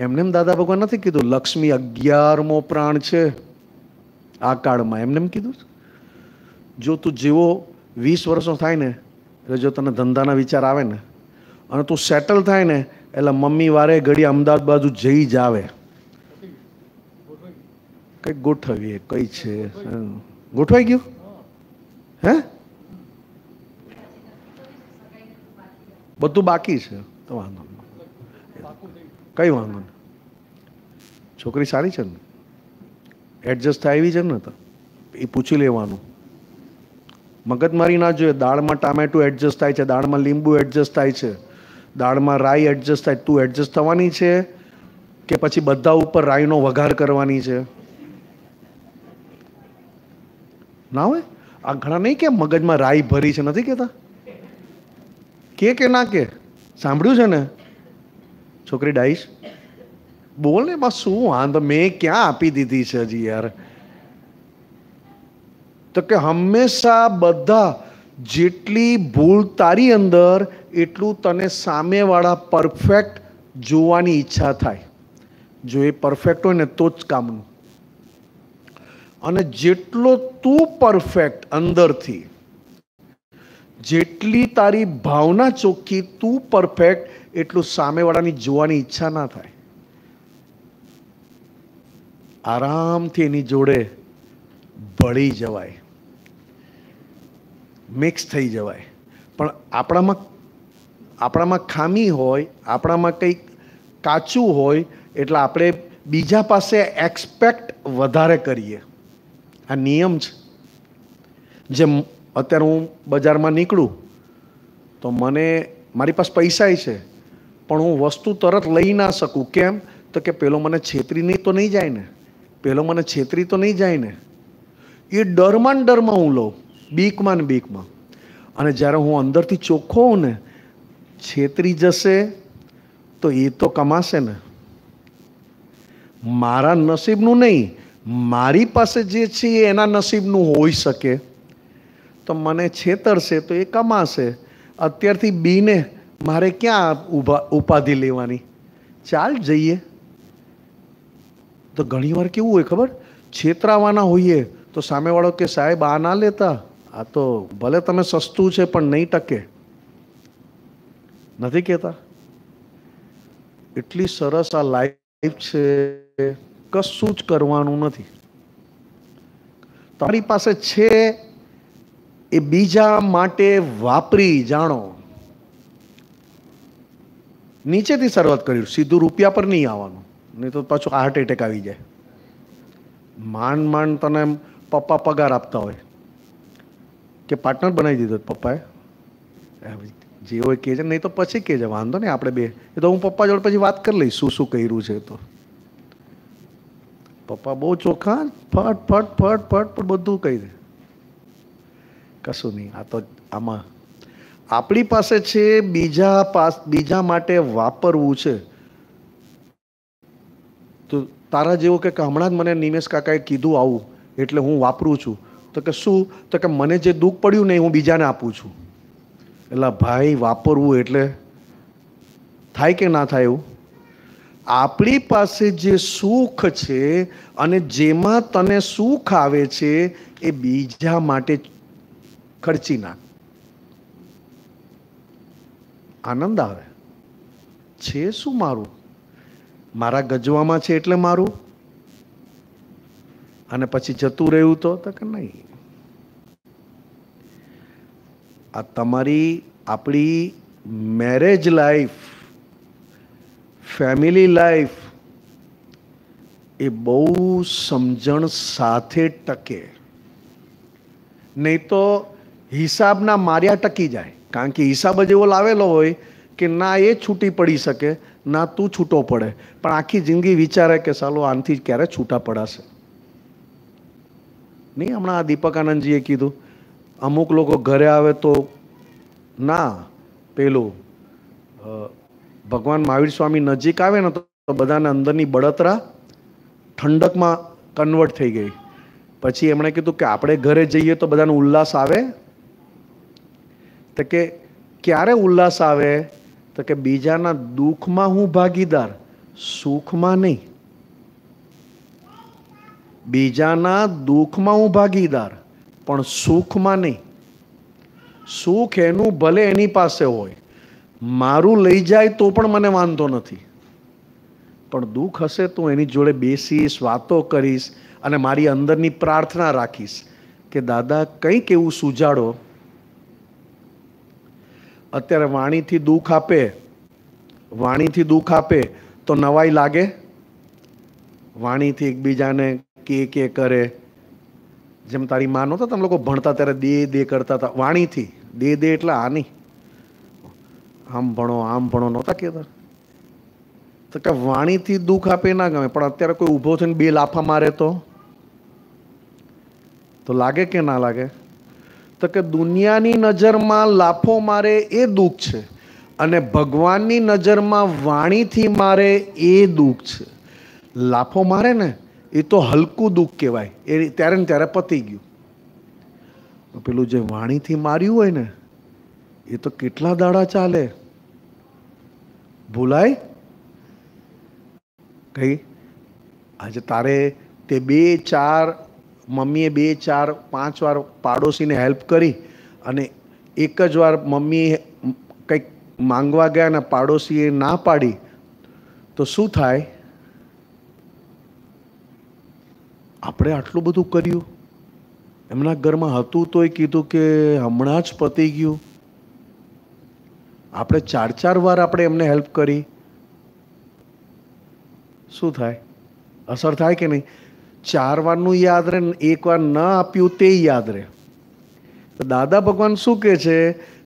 એમને દાદા ભગવાન નથી કીધું લક્ષ્મી 11મો પ્રાણ છે આ કાળમાં, એમને કીધું. જો તું જેવો 20 વર્ષનો થાય ને એટલે જો તને ધંધાના વિચાર આવે ને અને તું સેટલ થાય ને એટલે મમ્મી વારે ઘડી અમદાવાદ બાજુ જઈ જ આવે. કઈ ગોઠવીએ કઈ છે, ગોઠવાઈ ગયું હે? બધું બાકી છે તો વાંધો નહીં, કઈ વાંધો નહીં. છોકરી સારી છે ને, એડજસ્ટ થાય એવી છે ને, તો એ પૂછી લેવાનું. મગજમારી ના જોઈએ. દાળમાં ટામેટું એડજસ્ટ થાય છે, દાળમાં લીંબુ એડજસ્ટ થાય છે, દાળમાં રાઈ એડજસ્ટ થાય. તું એડજસ્ટ થવાની છે કે પછી બધા ઉપર રાઈનો વઘાર કરવાની છે? ના હોય. આ ઘણા નહીં કે મગજમાં રાઈ ભરી છે, નથી કેતા? કે ના કે સાંભળ્યું છે ને? છોકરી ડાઈશ બોલ ને, બસ શું વાંધો, મેં ક્યાં આપી દીધી છે હજી યાર. તો કે હંમેશા બધા જેટલી ભૂલ તારી અંદર એટલું તને સામેવાળા પરફેક્ટ જોવાની ઈચ્છા થાય. જો એ પરફેક્ટ હોય ને તો જ કામનું. અને જેટલો તું પરફેક્ટ અંદરથી, જેટલી તારી ભાવના ચોખ્ખી, તું પરફેક્ટ, એટલું સામેવાળાની જોવાની ઈચ્છા ના થાય. આરામથી એની જોડે ભળી જવાય, મિક્સ થઈ જવાય. પણ આપણામાં ખામી હોય, આપણામાં કંઈક કાચું હોય એટલે આપણે બીજા પાસે એક્સપેક્ટ વધારે કરીએ. આ નિયમ છે. જેમ અત્યારે હું બજારમાં નીકળું તો મારી પાસે પૈસા છે પણ હું વસ્તુ તરત લઈ ના શકું. કેમ? તો કે પેલો મને છેતરી નહીં તો નહીં જાય ને, પેલો મને છેતરી તો નહીં જાય ને. એ ડરમાં હું લઉં, બીકમાં ને બીકમાં. અને જ્યારે હું અંદરથી ચોખ્ખો હોઉં ને, છેતરી જશે તો એ તો કમાશે ને. મારા નસીબનું નહીં, મારી પાસે જે છે એ એના નસીબનું હોઈ શકે. તો મને છેતરશે તો એ કમાશે. અત્યારથી બીને મારે ક્યાં ઉપાધિ લેવાની? ચાલ જઈએ. તો ઘણી વાર કેવું હોય ખબર, છેતરાવાના હોઈએ તો સામેવાળો કે સાહેબ આ ના લેતા, આ તો ભલે તમે સસ્તું છે પણ નહીં ટકે. નથી કહેતા? એટલી સરસ આ લાઈફ છે, કશું જ કરવાનું નથી. તમારી પાસે છે એ બીજા માટે વાપરી જાણો. નીચેથી શરૂઆત કર્યું, સીધું રૂપિયા પર નહીં આવવાનું, નહીં તો પાછું હાર્ટ એટેક આવી જાય. માંડ તને પપ્પા પગાર આપતા હોય કે પાર્ટનર બનાવી દીધો પપ્પાએ, જે હોય કે છે, નહીં તો પછી કે છે વાંધો નહીં આપણે બે, એ તો હું પપ્પા જોડે પછી વાત કરી લઈશ શું શું કર્યું છે. તો પપ્પા બહુ ચોખ્ખા, ફટ બધું કહી દે. કશું નહીં. આ તો આમાં આપણી પાસે છે બીજા માટે વાપરવું છે. તો તારા જેવો કે હમણાં જ મને નિમેશ કાકાએ કીધું આવું એટલે હું વાપરું છું. તો કે શું? તો કે મને જે દુઃખ પડ્યું ને હું બીજાને આપું છું. એટલે ભાઈ વાપરવું એટલે થાય કે ના થાય એવું? આપણી પાસે જે સુખ છે અને જેમાં તને સુખ આવે છે એ બીજા માટે ખર્ચી નાખ. આનંદ આવે છે શું મારું? મારા ગજવામાં છે એટલે મારું, અને પછી જતું રહ્યું તો કે નહીં. આ તમારી આપણી મેરેજ લાઈફ, ફેમિલી લાઈફ એ બહુ સમજણ સાથે ટકે, નહીં તો હિસાબના માર્યા ટકી જાય. કારણ કે હિસાબ જ એવો લાવેલો હોય કે ના એ છૂટી પડી શકે ના તું છૂટો પડે, પણ આખી જિંદગી વિચારે કે સાલો આનથી ક્યારે છૂટા પડાશે. નહીં, હમણાં આ દીપક આનંદજીએ કીધું અમુક લોકો ઘરે આવે તો ના પેલું ભગવાન મહાવીર સ્વામી નજીક આવે ને તો બધાને અંદરની બળતરા ઠંડકમાં કન્વર્ટ થઈ ગઈ. પછી એમણે કીધું કે આપણે ઘરે જઈએ તો બધાને ઉલ્લાસ આવે. તો કે ક્યારે ઉલ્લાસ આવે? તો કે બીજાના દુઃખમાં હું ભાગીદાર, સુખમાં નહીં. બીજાના દુઃખમાં હું ભાગીદાર પણ સુખમાં નહીં. સુખ એનું ભલે એની પાસે હોય, મારું લઈ જાય તો પણ મને વાંધો નથી, પણ દુઃખ હશે તો એની જોડે બેસીશ, વાતો કરીશ અને મારી અંદરની પ્રાર્થના રાખીશ કે દાદા કંઈક એવું સુજાડો. અત્યારે વાણીથી દુઃખ આપે, વાણીથી દુઃખ આપે તો નવાઈ લાગે? વાણીથી એકબીજાને કે કરે. જેમ તારી માં નહોતા તમે લોકો ભણતા ત્યારે દે કરતા હતા, વાણીથી દે એટલે આની આમ ભણો નહોતા કહેતા? તો કે વાણીથી દુઃખ આપે ના ગમે, પણ અત્યારે કોઈ ઊભો થઈને બે લાફા મારે તો લાગે કે ના લાગે? તો કે દુનિયાની નજરમાં લાફો મારે એ દુઃખ છે અને ભગવાનની નજરમાં વાણીથી મારે એ દુઃખ છે. લાફો મારે ને એ તો હલકું દુઃખ કહેવાય, એ ત્યારે ને ત્યારે પતી ગયું. પેલું જે વાણીથી માર્યું હોય ને એ તો કેટલા દાડા ચાલે? ભૂલાય કઈ? આજે તારે તે 2-4 મમ્મીએ 2-4-5 વાર પાડોશીને હેલ્પ કરી અને એક જ વાર મમ્મી કંઈક માંગવા ગયા ને પાડોશીએ ના પાડી તો શું થાય? આપણે આટલું બધું કર્યું, એમના ઘરમાં હતું તોય કીધું કે હમણાં જ પતી ગયું. આપણે 4-4 વાર આપણે એમને હેલ્પ કરી, શું થાય? અસર થાય કે નહીં? 4 વારનું યાદ રહે, 1 વાર ન આપ્યું તે યાદ રહે. તો દાદા ભગવાન શું કહે છે?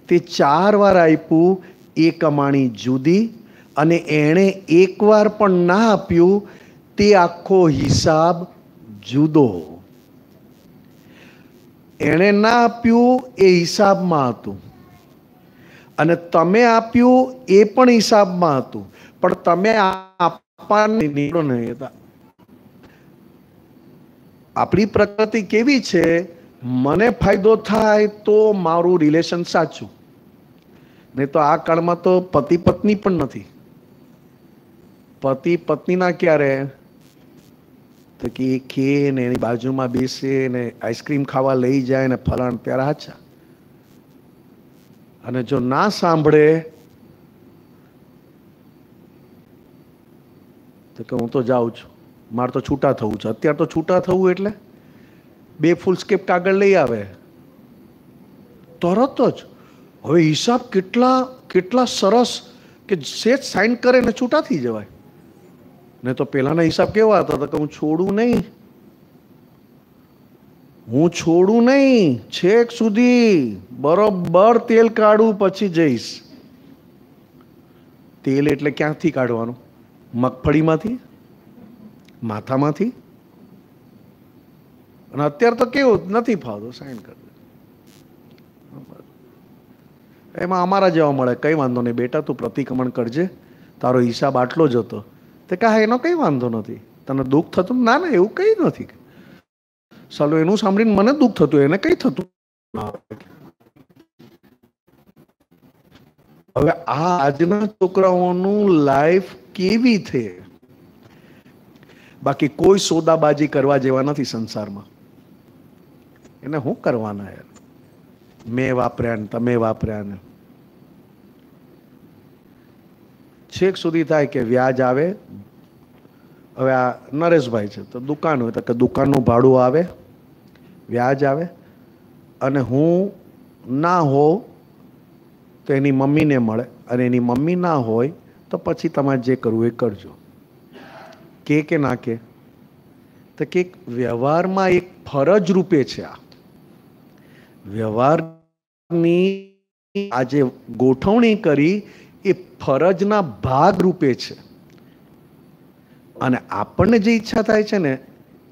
તે 4 વાર આપ્યું એ કમાણી જુદી, અને એણે 1 વાર પણ ના આપ્યું તે આખો હિસાબ જુદો. એણે ના આપ્યું એ હિસાબમાં હતું અને તમે આપ્યું એ પણ હિસાબમાં હતું, પણ તમે આપવાની નીકળો નહીં હતા. આપણી પ્રકૃતિ કેવી છે? મને ફાયદો થાય તો મારું રિલેશન સાચું, નહીં તો આ કાળમાં તો પતિ પત્ની પણ નથી. પતિ પત્નીના ક્યારે? તો કે એ ખે ને એની બાજુમાં બેસે ને આઈસ્ક્રીમ ખાવા લઈ જાય ને ફલાણ ત્યારે હાચા. અને જો ના સાંભળે તો કે હું તો જાઉં છું, મારે તો છૂટા થવું છે. અત્યારે તો છૂટા થવું એટલે 2 ફૂલસ્કેપ કાગળ લઈ આવે તરત જ. હવે હિસાબ કેટલા સરસ કે સેજ સાઇન કરે ને છૂટા થઈ જવાય. ને તો પેલાના હિસાબ કેવા હતા કે હું છોડું નહીં, છેક સુધી બરોબર તેલ કાઢું પછી જઈશ. તેલ એટલે ક્યાંથી કાઢવાનું? મગફળીમાંથી, માથામાંથી. અને અત્યારે તો કેવું નથી ફાવતું, સાઈન કરી દે. એમાં અમારા જેવા મળે, કઈ વાંધો નહીં બેટા, તું પ્રતિક્રમણ કરજે, તારો હિસાબ આટલો જ હતો. તે કહે એનો કઈ વાંધો નથી, તને દુઃખ થતું? ના ના, એવું કંઈ નથી. ચાલો એનું સાંભળીને મને દુઃખ થતું, એને કંઈ થતું. હવે આ આજના છોકરાઓનું લાઈફ કેવી છે? બાકી કોઈ સોદાબાજી કરવા જેવા નથી સંસારમાં. એને શું કરવાના યાર? મેં વાપર્યા ને તમે વાપર્યા ને. છેક સુધી થાય કે વ્યાજ આવે. હવે આ નરેશભાઈ છે તો દુકાન હોય તો કે દુકાનનું ભાડું આવે, વ્યાજ આવે, અને હું ના હોઉં તો એની મમ્મીને મળે, અને એની મમ્મી ના હોય તો પછી તમારે જે કરવું એ કરજો. કે ના કે? તો કે વ્યવહારમાં એક ફરજ રૂપે છે. આ વ્યવહારની આજે ગોઠવણી કરી એ ફરજના ભાગ રૂપે છે. અને આપણને જે ઈચ્છા થાય છે ને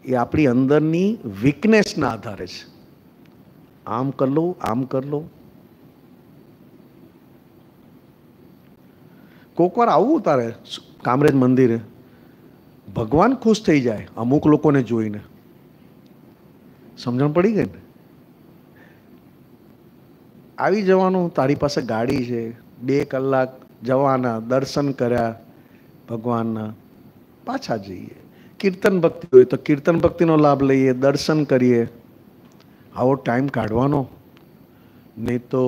એ આપણી અંદરની વીકનેસના આધારે છે. આમ કર લો, આમ કર લો. કોક વાર આવું તારે કામરેજ મંદિરે ભગવાન ખુશ થઈ જાય અમુક લોકોને જોઈને. સમજણ પડી ગઈ ને? આવી જવાનું, તારી પાસે ગાડી છે, 2 કલાક જવાના, દર્શન કર્યા ભગવાનના, પાછા જઈએ. કીર્તન ભક્તિ હોય તો કીર્તન ભક્તિનો લાભ લઈએ, દર્શન કરીએ. આવો ટાઈમ કાઢવાનો. નહીં તો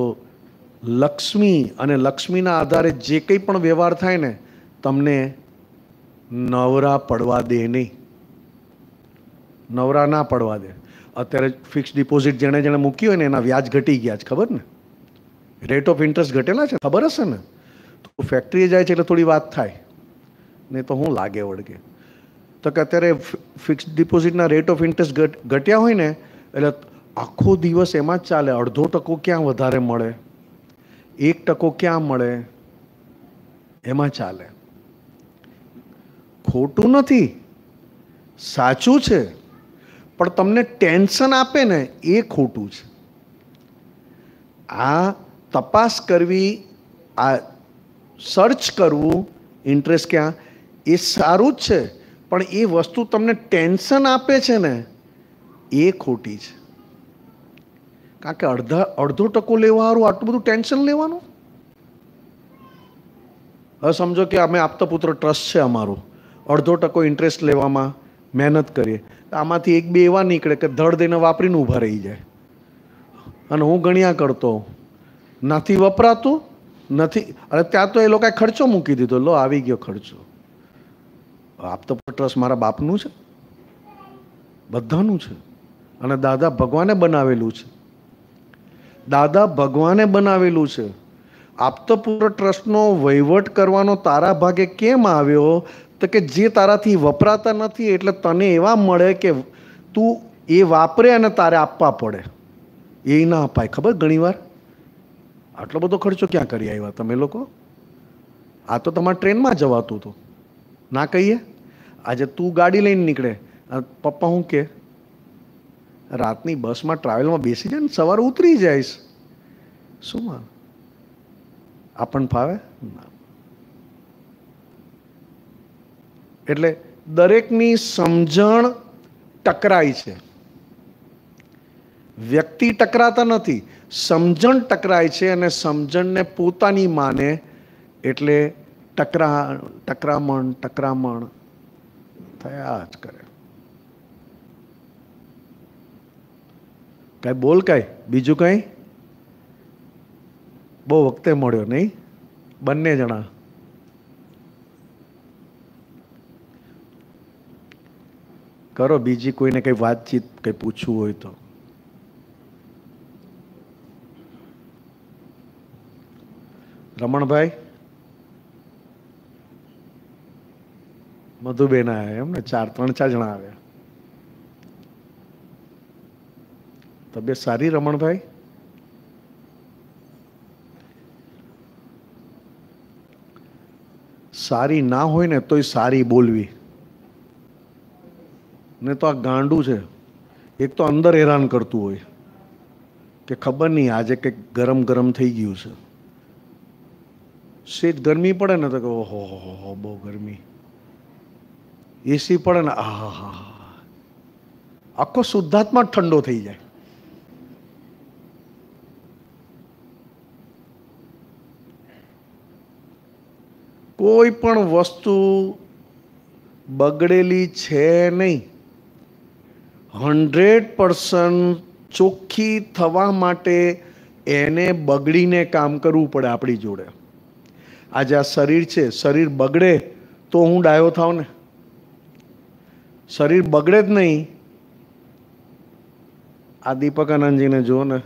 લક્ષ્મી અને લક્ષ્મીના આધારે જે કંઈ પણ વ્યવહાર થાય ને, તમને નવરા પડવા દે નહીં. નવરા ના પડવા દે. અત્યારે ફિક્સ ડિપોઝિટ જેણે જેણે મૂકી હોય ને એના વ્યાજ ઘટી ગયા છે, ખબર ને? રેટ ઓફ ઇન્ટરેસ્ટ ઘટેલા છે, ખબર હશે ને? તો ફેક્ટરીએ જાય છે એટલે થોડી વાત થાય, નહીં તો હું લાગે વળગે. તો કે અત્યારે ફિક્સ ડિપોઝિટના રેટ ઓફ ઇન્ટરેસ્ટ ઘટ્યા હોય ને એટલે આખો દિવસ એમાં જ ચાલે. 0.5% ક્યાં વધારે મળે, 1% ક્યાં મળે, એમાં ચાલે. ખોટું નથી, સાચું છે, પણ તમને ટેન્શન આપે ને એ ખોટું છે. આ તપાસ કરવી, આ સર્ચ કરવું ઇન્ટરેસ્ટ ક્યાં, એ સારું જ છે, પણ એ વસ્તુ તમને ટેન્શન આપે છે ને એ ખોટી છે. કારણ કે 0.5% લેવાનું આટલું બધું ટેન્શન લેવાનું. હવે સમજો કે અમે આપતા પુત્ર ટ્રસ્ટ છે અમારું, 0.5% ઇન્ટરેસ્ટ લેવામાં મહેનત કરીએ, આમાંથી 1-2 એવા નીકળે કે ધડ દઈને વાપરીને ઊભા રહી જાય. અને હું ગણ્યા કરતો નથી વપરાતું નથી. અરે ત્યાં તો એ લોકોએ ખર્ચો મૂકી દીધો, લો આવી ગયો ખર્ચો. આપતા પુત્ર ટ્રસ્ટ મારા બાપનું છે, બધાનું છે. અને દાદા ભગવાને બનાવેલું છે. દાદા ભગવાને બનાવેલું છે. આપતા પુત્ર ટ્રસ્ટનો વહીવટ કરવાનો તારા ભાગે કેમ આવ્યો? તો કે જે તારાથી વપરાતા નથી એટલે તને એવા મળે કે તું એ વાપરે અને તારે આપવા પડે. એ ના અપાય. ખબર ઘણીવાર આટલો બધો ખર્ચો ક્યાં કરી આવ્યા તમે લોકો? આ તો તમારે ટ્રેનમાં જવાતું હતું, ના કહીએ. આજે તું ગાડી લઈને નીકળે, પપ્પા હું કે રાતની બસમાં ટ્રાવેલમાં બેસી જાય ને સવારે ઉતરી જઈશ. શું આપણને ફાવે? એટલે દરેકની સમજણ ટકરાય છે. વ્યક્તિ ટકરાતા નથી, સમજણ ટકરાય છે. અને સમજણને પોતાની માને એટલે ટકરામણ થયા જ કરે. કઈ બોલ, કઈ બીજું કઈ? બહુ વખતે મળ્યો નહીં બંને જણા. કરો બીજી કોઈને કઈ વાતચીત કઈ પૂછવું હોય તો. રમણભાઈ, મધુબેન આવ્યા એમ ને? 3-4 જણા આવ્યા. તબિયત સારી રમણભાઈ? સારી ના હોય ને તોય સારી બોલવી. ને તો આ ગાંડું છે. એક તો અંદર હેરાન કરતું હોય કે ખબર નહીં આજે કંઈક ગરમ ગરમ થઈ ગયું છે. સેજ ગરમી પડે ને તો કે ઓહો બહુ ગરમી. એસી પડે ને આહા, આખો શુદ્ધાત્મા ઠંડો થઈ જાય. કોઈ પણ વસ્તુ બગડેલી છે નહીં. 100% ચોખ્ખી થવા માટે એને બગડીને કામ કરવું પડે આપણી જોડે. આજે આ શરીર છે, શરીર બગડે તો હું ડાયો થાવ ને. શરીર બગડે જ નહીં. આ દીપક આનંદજીને જુઓ ને,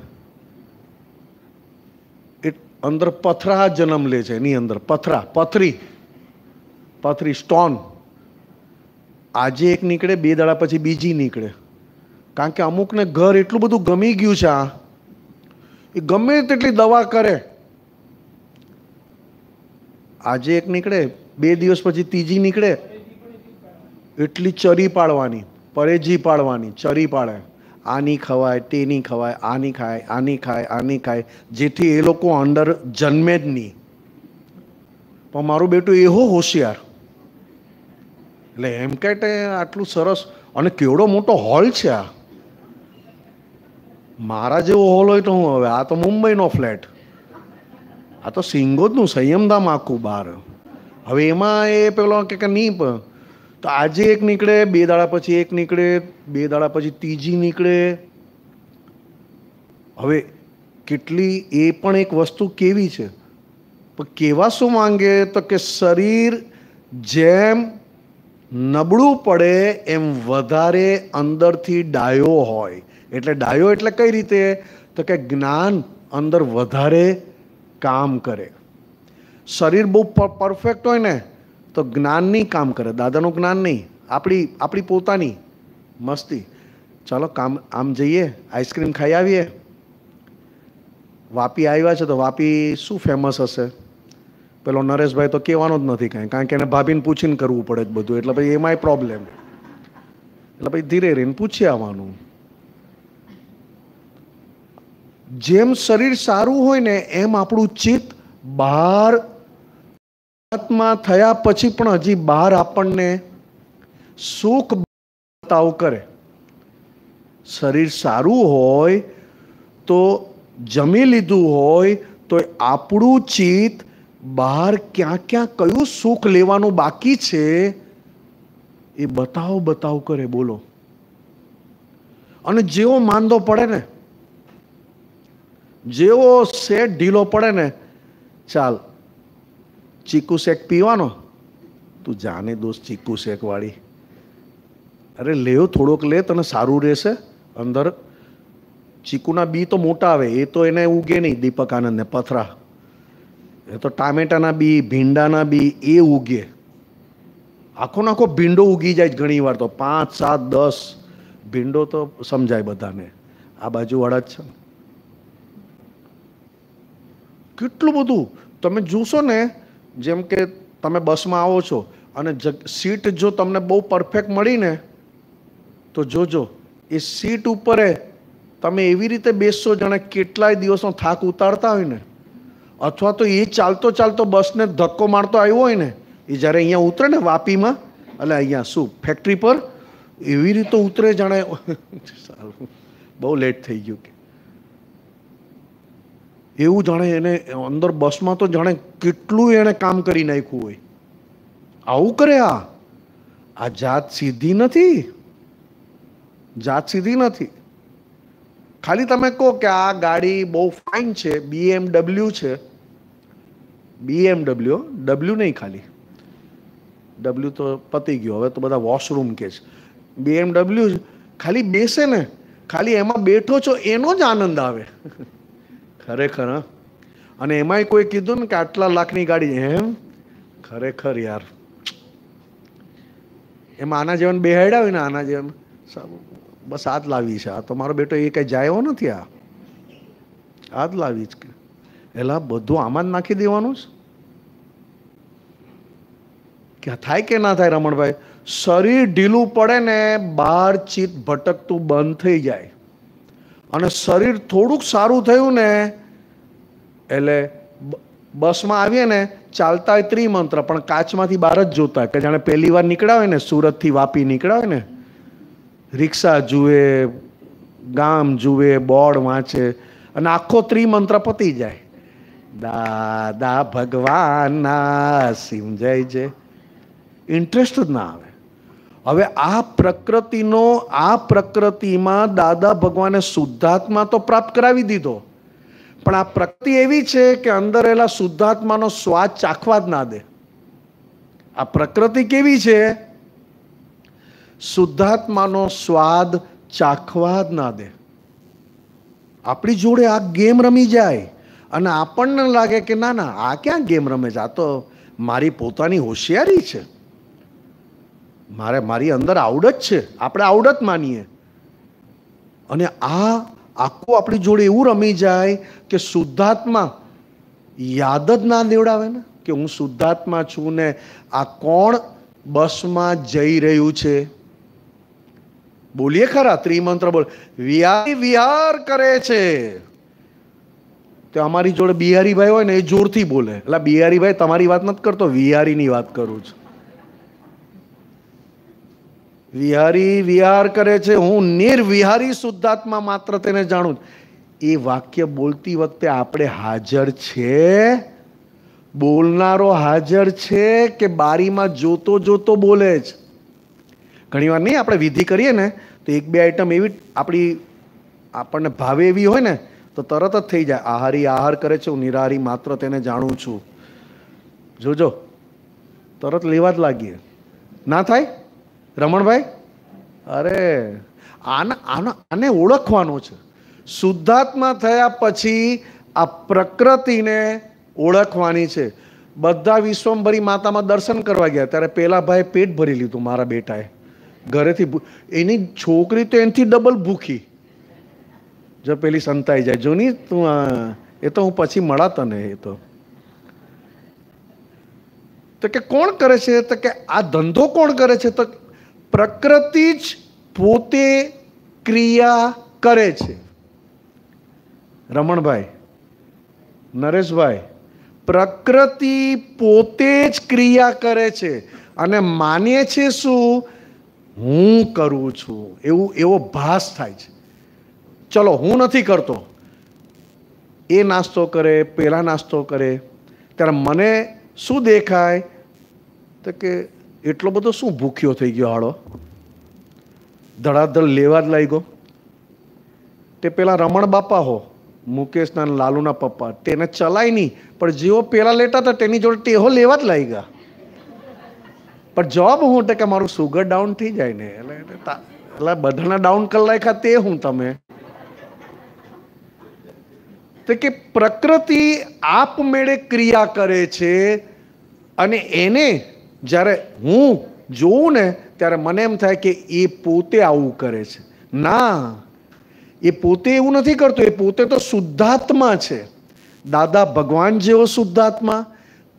અંદર પથરા જન્મ લે છે. એની અંદર પથરી સ્ટોન. આજે એક નીકળે, 2 દાડા પછી બીજી નીકળે. કારણ કે અમુકને ઘર એટલું બધું ગમી ગયું છે, એ ગમે તેટલી દવા કરે. આજે એક નીકળે, 2 દિવસ પછી ત્રીજી નીકળે. એટલી ચરી પાડવાની, પરેજી પાડવાની, ચરી પાડે. આની ખવાય, તેની ખવાય, આની ખાય, આની ખાય, આની ખાય, જેથી એ લોકો અંદર જન્મે જ નહીં. પણ મારું બેટું એવો હોશિયાર, એટલે એમ કે આટલું સરસ. અને કેવડો મોટો હોલ છે આ. મારા જેવો હોલ હોય તો હું હવે, આ તો મુંબઈનો ફ્લેટ, આ તો સિંગોદનું સંયમધામ આખું બહાર. હવે એમાં એ પેલો કે નહીં, તો આજે એક નીકળે, 2 દાડા પછી એક નીકળે, 2 દાડા પછી ત્રીજી નીકળે. હવે કેટલી એ પણ એક વસ્તુ કેવી છે, પણ કેવા શું માંગે તો કે શરીર જેમ નબળું પડે એમ વધારે અંદરથી ડાયો હોય. એટલે ડાયો એટલે કઈ રીતે, તો કે જ્ઞાન અંદર વધારે કામ કરે. શરીર બહુ પરફેક્ટ હોય ને તો જ્ઞાન નહીં કામ કરે. દાદાનું જ્ઞાન નહીં, આપણી પોતાની મસ્તી. ચાલો કામ આમ જઈએ, આઈસ્ક્રીમ ખાઈ આવીએ. વાપી આવ્યા છે તો વાપી શું ફેમસ હશે? પેલો નરેશભાઈ તો કહેવાનો જ નથી કાંઈ, કારણ કે એને ભાભીને પૂછીને કરવું પડે જ બધું. એટલે પછી એમાંય પ્રોબ્લેમ. એટલે પછી ધીરે રહીને પૂછી આવવાનું. જેમ શરીર સારું હોય ને એમ આપણું ચિત્ત બહાર આત્મા થયા પછી પણ હજી બહાર આપણને સુખ બતાવ કરે. શરીર સારું હોય તો જમી લીધું હોય તો આપણું ચિત્ત બહાર ક્યાં ક્યાં કયું સુખ લેવાનું બાકી છે એ બતાવ કરે. બોલો. અને જેવો માંદો પડે ને, જેવો સેટ ઢીલો પડે ને, ચાલ ચીકુ શેક પીવાનો. તું જાને દોસ્ત ચીકુ શેક વાળી, અરે લેવ થોડોક લે, તને સારું રહેશે. અંદર ચીકુના બી તો મોટા આવે, એ તો એને ઉગે નહીં. દીપક આનંદને પથરા, એ તો ટામેટાના બી, ભીંડાના બી એ ઉગે. આખો નાખો ભીંડો ઉગી જાય ઘણી વાર તો 5, 7, 10 ભીંડો તો સમજાય બધાને. આ બાજુવાળા જ છે. કેટલું બધું તમે જોશો ને. જેમ કે તમે બસમાં આવો છો અને સીટ જો તમને બહુ પરફેક્ટ મળી ને તો જોજો એ સીટ ઉપર તમે એવી રીતે બેસશો જાણે કેટલાય દિવસનો થાક ઉતારતા હોય ને. અથવા તો એ ચાલતો ચાલતો બસને ધક્કો મારતો આવ્યો હોય ને, એ જ્યારે અહીંયા ઉતરે ને વાપીમાં, એટલે અહીંયા શું ફેક્ટરી પર એવી રીતે ઉતરે જાણે બહુ લેટ થઈ ગયું કે એવું. જાણે એને અંદર બસમાં તો જાણે કેટલું એને કામ કરી નાખ્યું હોય. આવું કરે. આ જાત સીધી નથી. જાત સીધી નથી. ખાલી તમે કહો કે આ ગાડી બહુ ફાઇન છે, BMW છે, BMW, W નહીં, ખાલી W તો પતી ગયો, હવે તો બધા વોશરૂમ કે છે. BMW ખાલી બેસે ને, ખાલી એમાં બેઠો છો એનો જ આનંદ આવે ખરેખર. અને એમાંય કોઈ કીધું ને કે આટલા લાખની ગાડી, એમ ખરેખર યાર. એમાં આના જેવાને બેહાડ્યા હોય ને, આના જેવાને બસ આ જ લાવી છે. આ તો મારો બેટો એ કઈ જાય એવો નથી. આ જ લાવી જ કે એલા બધું આમાં જ નાખી દેવાનું છે. થાય કે ના થાય રમણભાઈ? શરીર ઢીલું પડે ને, બહાર ચિત્ત ભટકતું બંધ થઈ જાય. અને શરીર થોડુંક સારું થયું ને એટલે બસમાં આવીએ ને ચાલતા હોય ત્રિમંત્ર, પણ કાચમાંથી બહાર જ જોતા કે જાણે પહેલી વાર નીકળ્યા હોય ને, સુરતથી વાપી નીકળ્યા હોય ને, રિક્ષા જુએ, ગામ જુએ, બોર્ડ વાંચે અને આખો ત્રિમંત્ર પતી જાય. દાદા ભગવાનના સિમ જય જય. ઇન્ટરેસ્ટ જ ના આવે. હવે આ પ્રકૃતિનો, આ પ્રકૃતિમાં દાદા ભગવાને શુદ્ધાત્મા તો પ્રાપ્ત કરાવી દીધો, પણ આ પ્રકૃતિ એવી છે કે અંદર રહેલા શુદ્ધાત્માનો સ્વાદ ચાખવા જ ના દે. આ પ્રકૃતિ કેવી છે? શુદ્ધાત્માનો સ્વાદ ચાખવા જ ના દે. આપણી જોડે આ ગેમ રમી જાય અને આપણને લાગે કે ના ના, આ ક્યાં ગેમ રમે છે, આ તો મારી પોતાની હોશિયારી છે, મારી અંદર આવડત છે, આપણે આવડત માનીએ. અને આ આખું આપણી જોડે એવું રમી જાય કે શુદ્ધાત્મા યાદ જ ના દેવડાવે ને કે હું શુદ્ધાત્મા છું ને આ કોણ બસમાં જઈ રહ્યું છે. બોલીએ ખરા ત્રિમંત્ર બોલ, વિહારી વિહાર કરે છે. તો અમારી જોડે બિહારીભાઈ હોય ને એ જોરથી બોલે, એટલે બિહારીભાઈ તમારી વાત નથી કરતો, વિહારીની વાત કરું છું. વિહારી વિહાર કરે છે, હું નિર્વિહારી શુદ્ધાત્મા માત્ર તેને જાણું. એ વાક્ય બોલતી વખતે આપણે હાજર છે? બોલનારો હાજર છે કે બારીમાં જોતો જોતો બોલે છે? ઘણી વાર નહીં આપણે વિધિ કરીએ ને તો એક બે આઈટમ એવી આપણને ભાવે એવી હોય ને તો તરત જ થઈ જાય. આહારી આહાર કરે છે, હું નિરાહારી માત્ર તેને જાણું છું. જોજો તરત લેવા જ લાગીએ. ના થાય રમણભાઈ? અરે આને ઓળખવાનો છે. શુદ્ધાત્મા થયા પછી આ પ્રકૃતિને ઓળખવાની છે. બધા વિશ્વંભરી માતામાં દર્શન કરવા ગયા ત્યારે પેલા ભાઈ પેટ ભરી લીધું મારા બેટાએ ઘરેથી. એની છોકરી તો એનાથી ડબલ ભૂખી. જો પેલી સંતાઈ જાય, જો નહીં તું, એ તો હું પછી મળા તને. એ તો કે કોણ કરે છે? તો કે આ ધંધો કોણ કરે છે? તો પ્રકૃતિ જ પોતે ક્રિયા કરે છે. રમણભાઈ, નરેશભાઈ, પ્રકૃતિ પોતે જ ક્રિયા કરે છે અને માનીએ છે શું? હું કરું છું એવો ભાસ થાય છે. ચલો હું નથી કરતો, એ નાસ્તો કરે, પેલા નાસ્તો કરે, ત્યારે મને શું દેખાય? તો કે એટલો બધો શું ભૂખ્યો થઈ ગયો હાડો, ધડાધડ લેવા જ લાગ્યો. તે પેલા રમણ બાપા હો, મુકેશના લાલુના પપ્પા, તેને ચલાય નહીં, પણ જેવો પેલા લેતા હતા તેની જોડે ટેહો લેવા જ લાગ્યા. પણ જવાબ હું કે મારું સુગર ડાઉન થઈ જાય ને, એટલે બધાના ડાઉન કરી નાખ્યા. તે હું તમે તો કે પ્રકૃતિ આપમેળે ક્રિયા કરે છે અને એને જ્યારે હું જોઉં ને ત્યારે મને એમ થાય કે એ પોતે આવું કરે છે. ના, એ પોતે એવું નથી કરતો, એ પોતે તો શુદ્ધાત્મા છે. દાદા ભગવાન જેવો શુદ્ધાત્મા,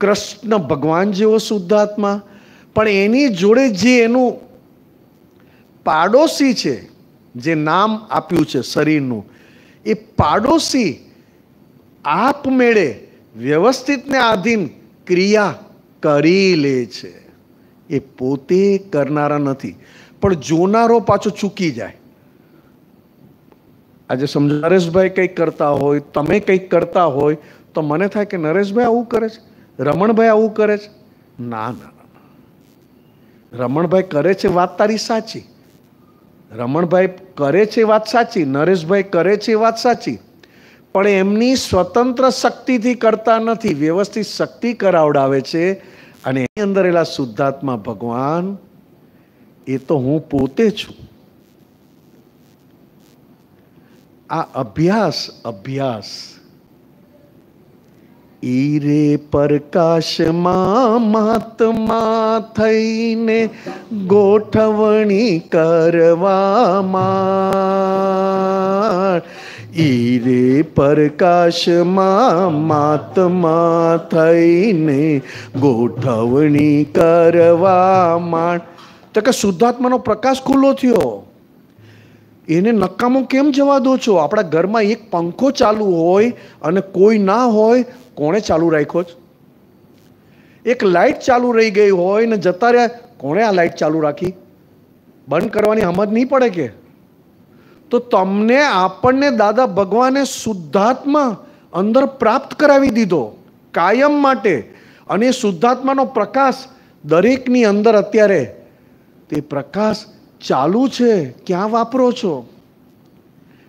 કૃષ્ણ ભગવાન જેવો શુદ્ધાત્મા, પણ એની જોડે જે એનું પાડોશી છે, જે નામ આપ્યું છે શરીરનું, એ પાડોશી આપમેળે વ્યવસ્થિતને આધીન ક્રિયા કરી લે છે. એ પોતે કરનારા નથી, પણ જોનારો પાછો ચૂકી જાય. આજે સમજો નરેશભાઈ કંઈક કરતા હોય, તમે કંઈક કરતા હોય તો મને થાય કે નરેશભાઈ આવું કરે છે, રમણભાઈ આવું કરે છે. ના ના, રમણભાઈ કરે છે વાત તારી સાચી, રમણભાઈ કરે છે વાત સાચી, નરેશભાઈ કરે છે વાત સાચી, પણ એમની સ્વતંત્ર શક્તિથી કરતા નથી, વ્યવસ્થિત શક્તિ કરાવડાવે છે. અને એની અંદર એલા શુદ્ધાત્મા ભગવાન, એ તો હું પોતે છું. આ અભ્યાસ ઈરે પ્રકાશમાં મહાત્મા થઈને ગોઠવણી કરવામાં, ઈરે પ્રકાશમાં મહાત્મા થઈને ગોઠવણી કરવામાં. તો કે શુદ્ધાત્માનો પ્રકાશ ખુલ્લો થયો, એને નકામો કેમ જવા દો છો? આપણા ઘરમાં એક પંખો ચાલુ હોય અને કોઈ ના હોય, કોણે ચાલુ રાખ્યો છે? એક લાઇટ ચાલુ રહી ગઈ હોય ને જતા રહ્યા, કોણે આ લાઇટ ચાલુ રાખી? બંધ કરવાની સમજ નહીં પડે કે? તો તમને આપણને દાદા ભગવાને શુદ્ધાત્મા અંદર પ્રાપ્ત કરાવી દીધો કાયમ માટે. અને શુદ્ધાત્માનો પ્રકાશ દરેકની અંદર અત્યારે તે પ્રકાશ ચાલુ છે. ક્યાં વાપરો છો?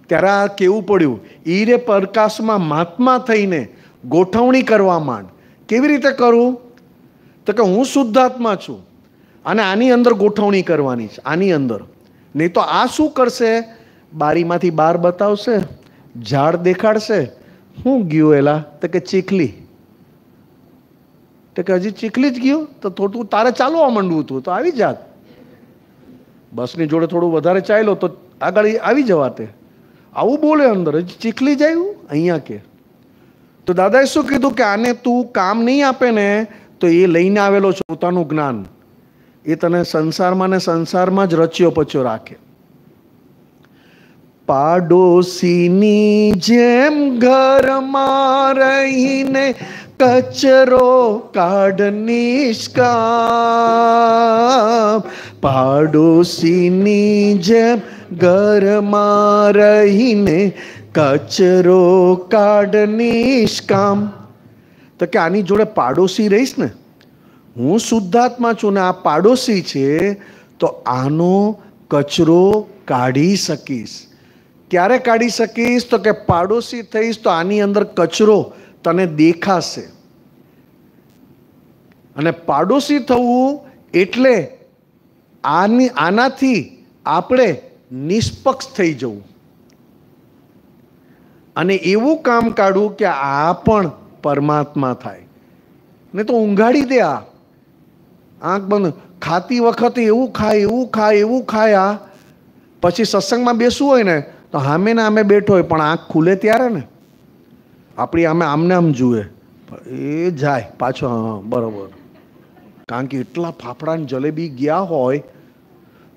ત્યારે આ કેવું પડ્યું, ઈરે પ્રકાશમાં મહાત્મા થઈને ગોઠવણી કરવા માંડ. કેવી રીતે કરું? તો કે હું શુદ્ધાત્મા છું અને આની અંદર ગોઠવણી કરવાની છે, આની અંદર. નહીં તો આ શું કરશે? બારીમાંથી બહાર બતાવશે, ઝાડ દેખાડશે. હું ગયું એલા? તો કે ચીખલી. તો કે હજી ચીખલી જ ગયું? તો થોડું તારે ચાલવા માંડવું હતું તો આવી જાત. બસની જોડે થોડું વધારે ચાલ્યો તો આગળ આવી જવાતે. આવું બોલે અંદર, હજી ચીખલી જાય અહીંયા કે. તો દાદાએ શું કીધું કે આને તું કામ નહીં આપે ને તો એ લઈને આવેલો છે પોતાનું જ્ઞાન, એ તને સંસારમાં ને સંસારમાં જ રચ્યો પચ્યો રાખે. પાડોશીની જેમ ઘરમાં રહીને કચરો કાઢ નિષ્કામ. પાડોશીની જેમ ઘરમાં રહીને કચરો કાઢ નિષ્કામ. તો કે આની જોડે પાડોશી રહીશ ને, હું શુદ્ધાત્મા છું ને આ પાડોશી છે, તો આનો કચરો કાઢી શકીશ. ક્યારે કાઢી શકીશ? તો કે પાડોશી થઈશ તો આની અંદર કચરો તને દેખાશે. અને પાડોશી થવું એટલે આનાથી આપણે નિષ્પક્ષ થઈ જવું અને એવું કામ કાઢવું કે આ પણ પરમાત્મા થાય. ને તો ઊંઘાડી દે. આ આંખ બંધ ખાતી વખતે એવું ખાય, એવું ખાય, એવું ખાયા. પછી સત્સંગમાં બેસવું હોય ને તો સામે ને આમે બેઠો હોય પણ આંખ ખુલે ત્યારે ને આપણી આમે આમને આમ જુએ, એ જાય પાછો. હા બરોબર. કારણ કે એટલા ફાફડા જલેબી ગયા હોય,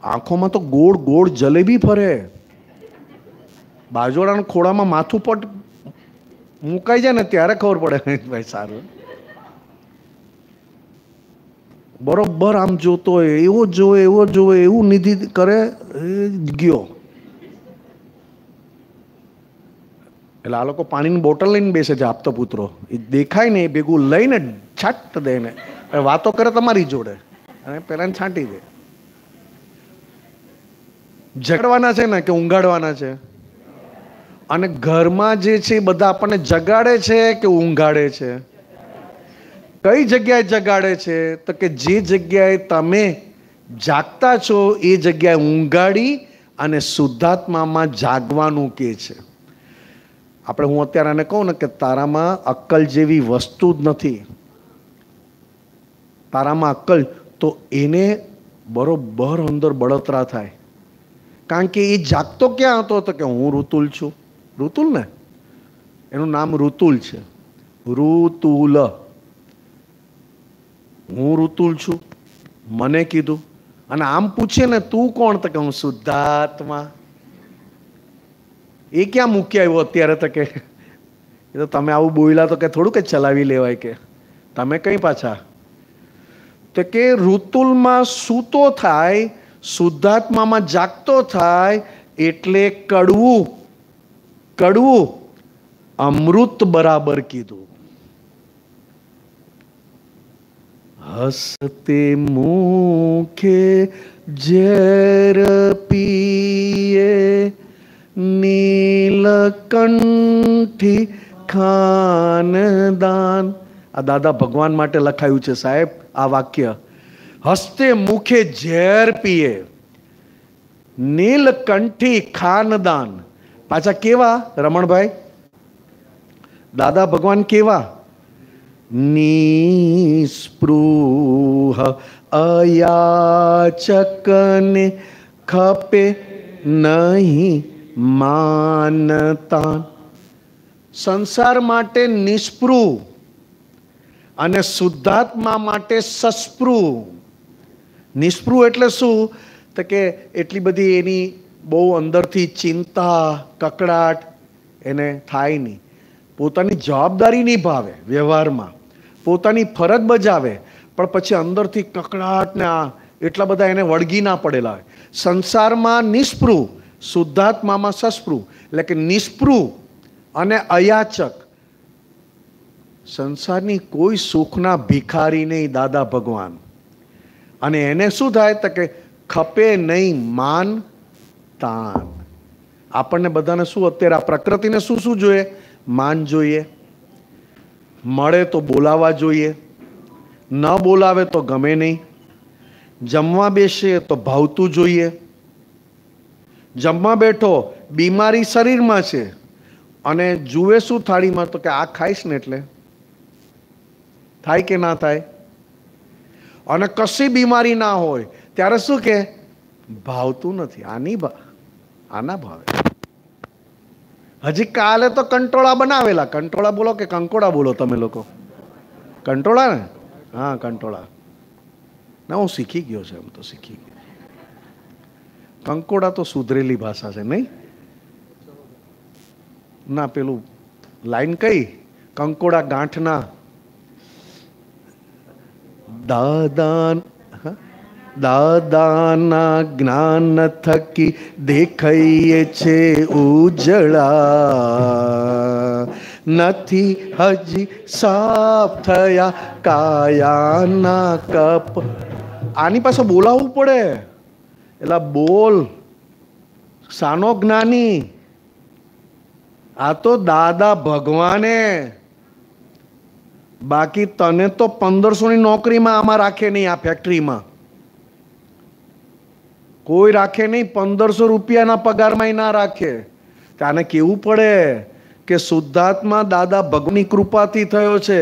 આંખોમાં તો ગોળ ગોળ જલેબી ફરે. બાજુવાળાના ખોળામાં માથું પટ મુકાઈ જાય ને ત્યારે ખબર પડે ભાઈ સારું. બરોબર આમ જોતો હોય, એવો જોવે એવો જોવે, એવું નિધિ કરે, ગયો. એટલે આ લોકો પાણીની બોટલ લઈને બેસે છે આપતો પુત્રો, એ દેખાય ને એ ભેગું લઈને છાટ દે ને વાતો કરે તમારી જોડે અને પેલા છાંટી દે. જગાડવાના છે ને કે ઊંઘાડવાના છે? અને ઘરમાં જે છે એ બધા આપણને જગાડે છે કે ઊંઘાડે છે? કઈ જગ્યાએ જગાડે છે? તો કે જે જગ્યાએ તમે જાગતા છો એ જગ્યાએ ઊંઘાડી અને શુદ્ધાત્મામાં જાગવાનું કે છે. આપણે હું અત્યારે આને કહું ને કે તારામાં અક્કલ જેવી વસ્તુ જ નથી, તારામાં અક્કલ, તો એને બરોબર અંદર બળતરા થાય. કારણ કે એ જાગતો ક્યાં હતો? તો કે હું ઋતુલ છું. ઋતુલ ને એનું નામ ઋતુલ છે, ઋતુલ. હું ઋતુલ છું, મને કીધું. અને આમ પૂછે ને તું કોણ? તો કે હું શુદ્ધાત્મા. એ ક્યાં મૂકી આવ્યો અત્યારે? તો કે એ તો તમે આવું બોલ્યા તો કે થોડું કે ચલાવી લેવાય કે તમે કઈ પાછા. તો કે ઋતુલમાં સૂતો થાય, શુદ્ધાત્મામાં જાગતો થાય એટલે કડવું કડવું અમૃત બરાબર કીધું. હસતે મુખે ઝેર પીએ નીલકંઠી ખાનદાન. આ દાદા ભગવાન માટે લખાયું છે સાહેબ આ વાક્ય. હસ્તે મુખે ઝેર પીએ નીલકંઠી ખાનદાન. પાછા કેવા રમણભાઈ? દાદા ભગવાન કેવા? નિસ્પૃહ અયાચકને ખપે નહીં માનતા. સંસાર માટે નિસ્પૃહ અને શુદ્ધાત્મા માટે સસ્પૃહ. નિસ્પૃહ એટલે શું? તો કે એટલી બધી એની બહુ અંદરથી ચિંતા કકડાટ એને થાય નહીં, પોતાની જવાબદારી નિભાવે વ્યવહારમાં, પોતાની ફરજ બજાવે, પણ પછી અંદરથી કકડાટ ને આ એટલા બધા એને વળગી ના પડેલા હોય. સંસારમાં નિસ્પૃહ, શુદ્ધાત્મામાં સસ્પૃહ, એટલે કે નિસ્પૃહ અને અયાચક. સંસારની કોઈ સુખના ભિખારી નહીં દાદા ભગવાન. અને એને શું થાય તો કે ખપે નહીં માન તાન. આપણને બધાને શું અત્યારે આ પ્રકૃતિને શું શું જોઈએ? માન જોઈએ, મળે તો બોલાવા જોઈએ, ન બોલાવે તો ગમે નહીં, જમવા બેસીએ તો ભાવતું જોઈએ. જમવા બેઠો બીમારી શરીરમાં છે અને જુએ શું થાળીમાં તો કે આ ખાઈશ ને એટલે થાય કે ના થાય. અને કશી બીમારી ના હોય ત્યારે શું કે ભાવતું નથી, આના ભાવે. હજી કાલે તો કંટોળા બનાવેલા. કંટોળા બોલો કે કંકોડા બોલો તમે લોકો? કંટોળા ને? હા, કંટોળા. ના, હું શીખી ગયો છે, એમ તો શીખી ગયો. કંકોડા તો સુધરેલી ભાષા છે નહીં? ના, પેલું લાઈન કઈ? કંકોડા ગાંઠના દાદાના જ્ઞાન થકી દેખાઈએ છે ઉજળા, નથી હજી સાફ થયા કાયાના કપ. આની પાસે બોલાવવું પડે. એટલે બોલ સાનો જ્ઞાની. આ તો દાદા ભગવાને. બાકી તને તો 1500ની નોકરીમાં આમાં રાખે નહીં. આ ફેક્ટરીમાં કોઈ રાખે નહીં. 1500 રૂપિયાના પગારમાં ના રાખે. આને કેવું પડે કે શુદ્ધાત્મા દાદા ભગવાનની કૃપાથી થયો છે.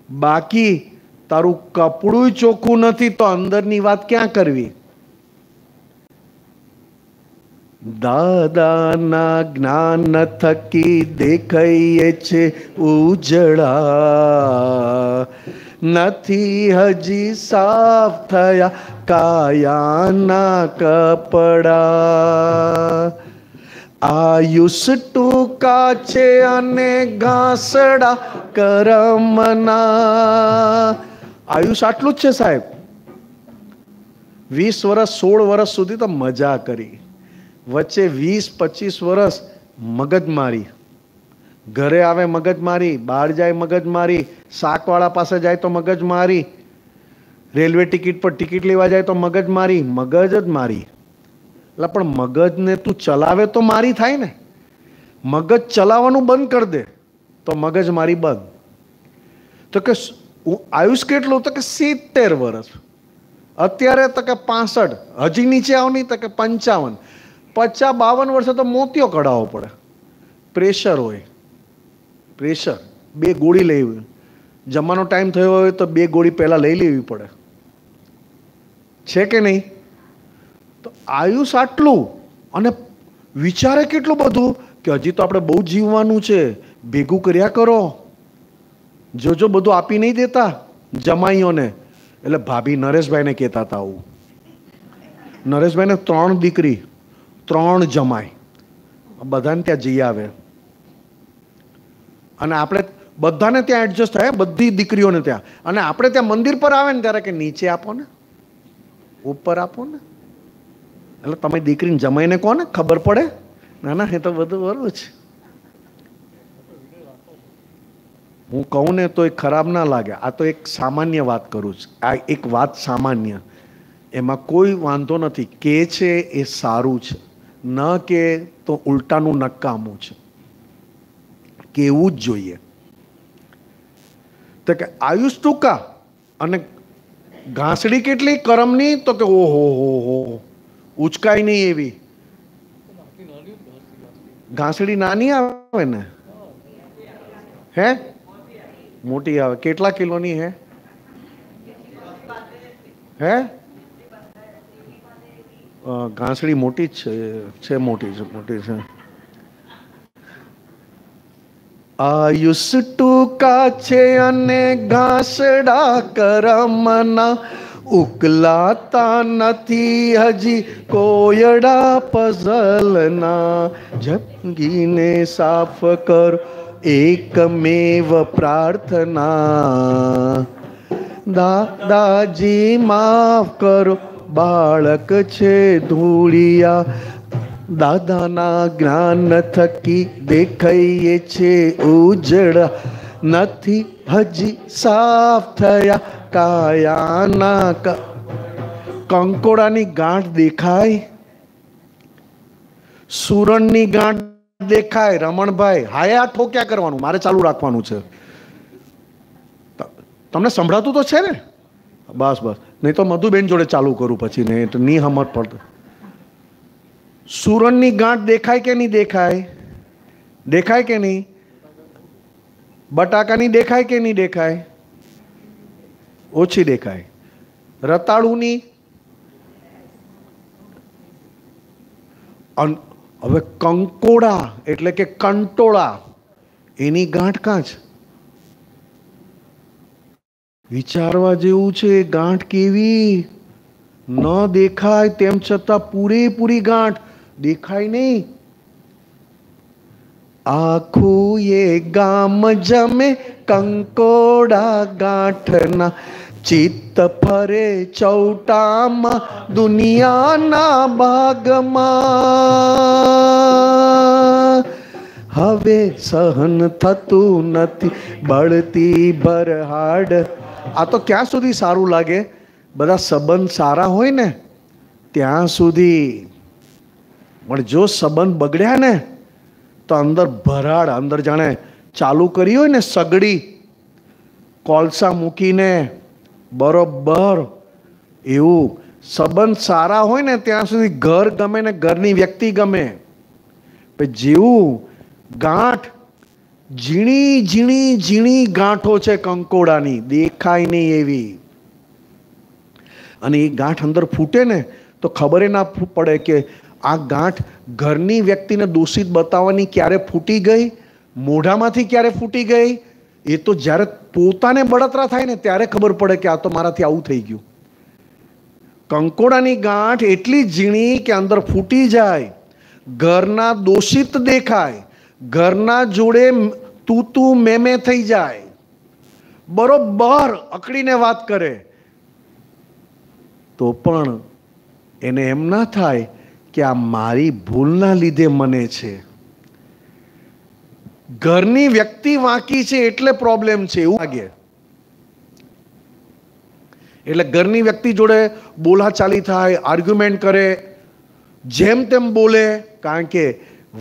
બાકી તારું કપડું ચોખ્ખું નથી તો અંદરની વાત ક્યાં કરવી? દાદાના જ્ઞાન થકી દેખાઈએ છે ઉજળા, નથી હજી સાફ થયા કાયાના કપડા. આયુષ ટૂંકા છે અને ઘાસડા કરમના. આયુષ આટલું જ છે સાહેબ. 20 વર્ષ 16 વર્ષ સુધી તો મજા કરી, વચ્ચે 20-25 વર્ષ મગજમારી. ઘરે આવે મગજમારી, બહાર જાય મગજમારી, શાકવાળા પાસે જાય તો મગજમારી, રેલવે ટિકિટ પર ટિકિટ લેવા જાય તો મગજમારી. મગજ જ મારી. એટલે પણ મગજને તું ચલાવે તો મારી થાય ને. મગજ ચલાવવાનું બંધ કરી દે તો મગજ મારી બંધ. તો કે આયુષ કેટલું? તો કે 70 વર્ષ. અત્યારે તો કે 65. હજી નીચે આવ નહીં તો કે 55. 50-52 વર્ષે તો મોતિયો કઢાવવો પડે. પ્રેશર હોય, પ્રેશર. 2 ગોળી લેવી. જમવાનો ટાઈમ થયો હોય તો 2 ગોળી પહેલાં લઈ લેવી પડે છે કે નહીં? તો આયુષ આટલું અને વિચારે કેટલું બધું કે હજી તો આપણે બહુ જીવવાનું છે, ભેગું કર્યા કરો. જો બધું આપી નહીં દેતા જમાઈઓને. એટલે ભાભી નરેશભાઈને કહેતા હતા આવું. નરેશભાઈને 3 દીકરી 3 જમાઈ, બધાને ત્યાં જઈ આવે. અને આપણે બધાને ત્યાં એડજસ્ટ થાય, બધી દીકરીઓને ત્યાં. અને આપણે ત્યાં મંદિર પર આવે ને ત્યારે કે નીચે આપો ને, ઉપર આપો ને. એટલે તમે દીકરીને જમાઈને કહો ને, ખબર પડે. ના, એ તો બધું બરોબર છે. હું કહું ને તો એ ખરાબ ના લાગે. આ તો એક સામાન્ય વાત કરું છું. આ એક વાત સામાન્ય, એમાં કોઈ વાંધો નથી. કે છે એ સારું છે, ન કે તો ઉલટાનું નકામું છે. કેવું જ જોઈએ. તો કે આયુષ ટૂંકા અને ઘાસડી કેટલી કરમની? તો કે ઓહો હો, ઉચકાય નહીં એવી. ઘાસડી નાની આવે ને? હે, મોટી આવે. કેટલા કિલોની હે? હે, ઘાસડી મોટી જ છે. મોટી છે. આયુષ ટૂંકા છે અને ઘાસડા કરમના, ઉકલાતા નથી હજી કોયડા પઝલના. જિંદગીને સાફ કરો એકમેવ પ્રાર્થના, દાદાજી માફ કરો, બાળક છે ધૂળિયા, દાદાના જ્ઞાન થકી દેખાઈએ છે ઉજળા, નથી હજી સાફ થયા કાયાના કંકોડાની ગાંઠ દેખાય, સુરણની ગાંઠ દેખાય. રમણભાઈ હાયા ઠોક્યા કરવાનું, મારે ચાલુ રાખવાનું છે. તમને સંભળાતું તો છે ને? બસ બસ, નહીં તો મધુબેન જોડે ચાલુ કરું પછી, ને નહીં સમજ પડતો. સુરણની ગાંઠ દેખાય કે નહીં દેખાય? દેખાય કે નહીં? બટાકાની દેખાય કે નહીં દેખાય? ઓછી દેખાય. રતાળુની? હવે કંકોડા એટલે કે કંટોળા, એની ગાંઠ કાં છે? વિચારવા જેવું છે. ગાંઠ કેવી? ન દેખાય તેમ છતાં પૂરેપૂરી ગાંઠ દેખાય નહીં. આખું એ ગામ જમે કંકોડા ગાંઠના, ચિત્ત ફરે ચૌટામાં દુનિયાના ભાગમાં. હવે સહન થતું નથી બળતી ભરહાડ. આ તો ક્યાં સુધી સારું લાગે? બધા સંબંધ સારા હોય ને ત્યાં સુધી. પણ જો સંબંધ બગડ્યા ને તો અંદર ભરાડ, અંદર જાણે ચાલુ કરી હોય ને સગડી, કોલસા મૂકીને બરોબર એવું. સંબંધ સારા હોય ને ત્યાં સુધી ઘર ગમે ને ઘરની વ્યક્તિ ગમે. જેવું ગાંઠ, ઝીણી ઝીણી ઝીણી ગાંઠો છે કંકોડાની, દેખાય નહીં એવી. અને એ ગાંઠ અંદર ફૂટે ને તો ખબર ના પડે કે આ ગાંઠ ઘરની વ્યક્તિને દોષિત બતાવવાની ક્યારે ફૂટી ગઈ, મોઢામાંથી ક્યારે ફૂટી ગઈ. એ તો જ્યારે પોતાને બળતરા થાય ને ત્યારે ખબર પડે કે આ તો મારાથી આવું થઈ ગયું. કંકોડાની ગાંઠ એટલી ઝીણી કે અંદર ફૂટી જાય, ઘરના દોષિત દેખાય, ઘરના જોડે તું તું મેમે થઈ જાય, બરોબર અકડીને વાત કરે, તો પણ એને એમ ના થાય કે આ મારી ભૂલના લીધે મને છે. ઘરની વ્યક્તિ વાંકી છે એટલે પ્રોબ્લેમ છે એવું લાગે. એટલે ઘરની વ્યક્તિ જોડે બોલાચાલી થાય, આર્ગ્યુમેન્ટ કરે, જેમ તેમ બોલે, કારણ કે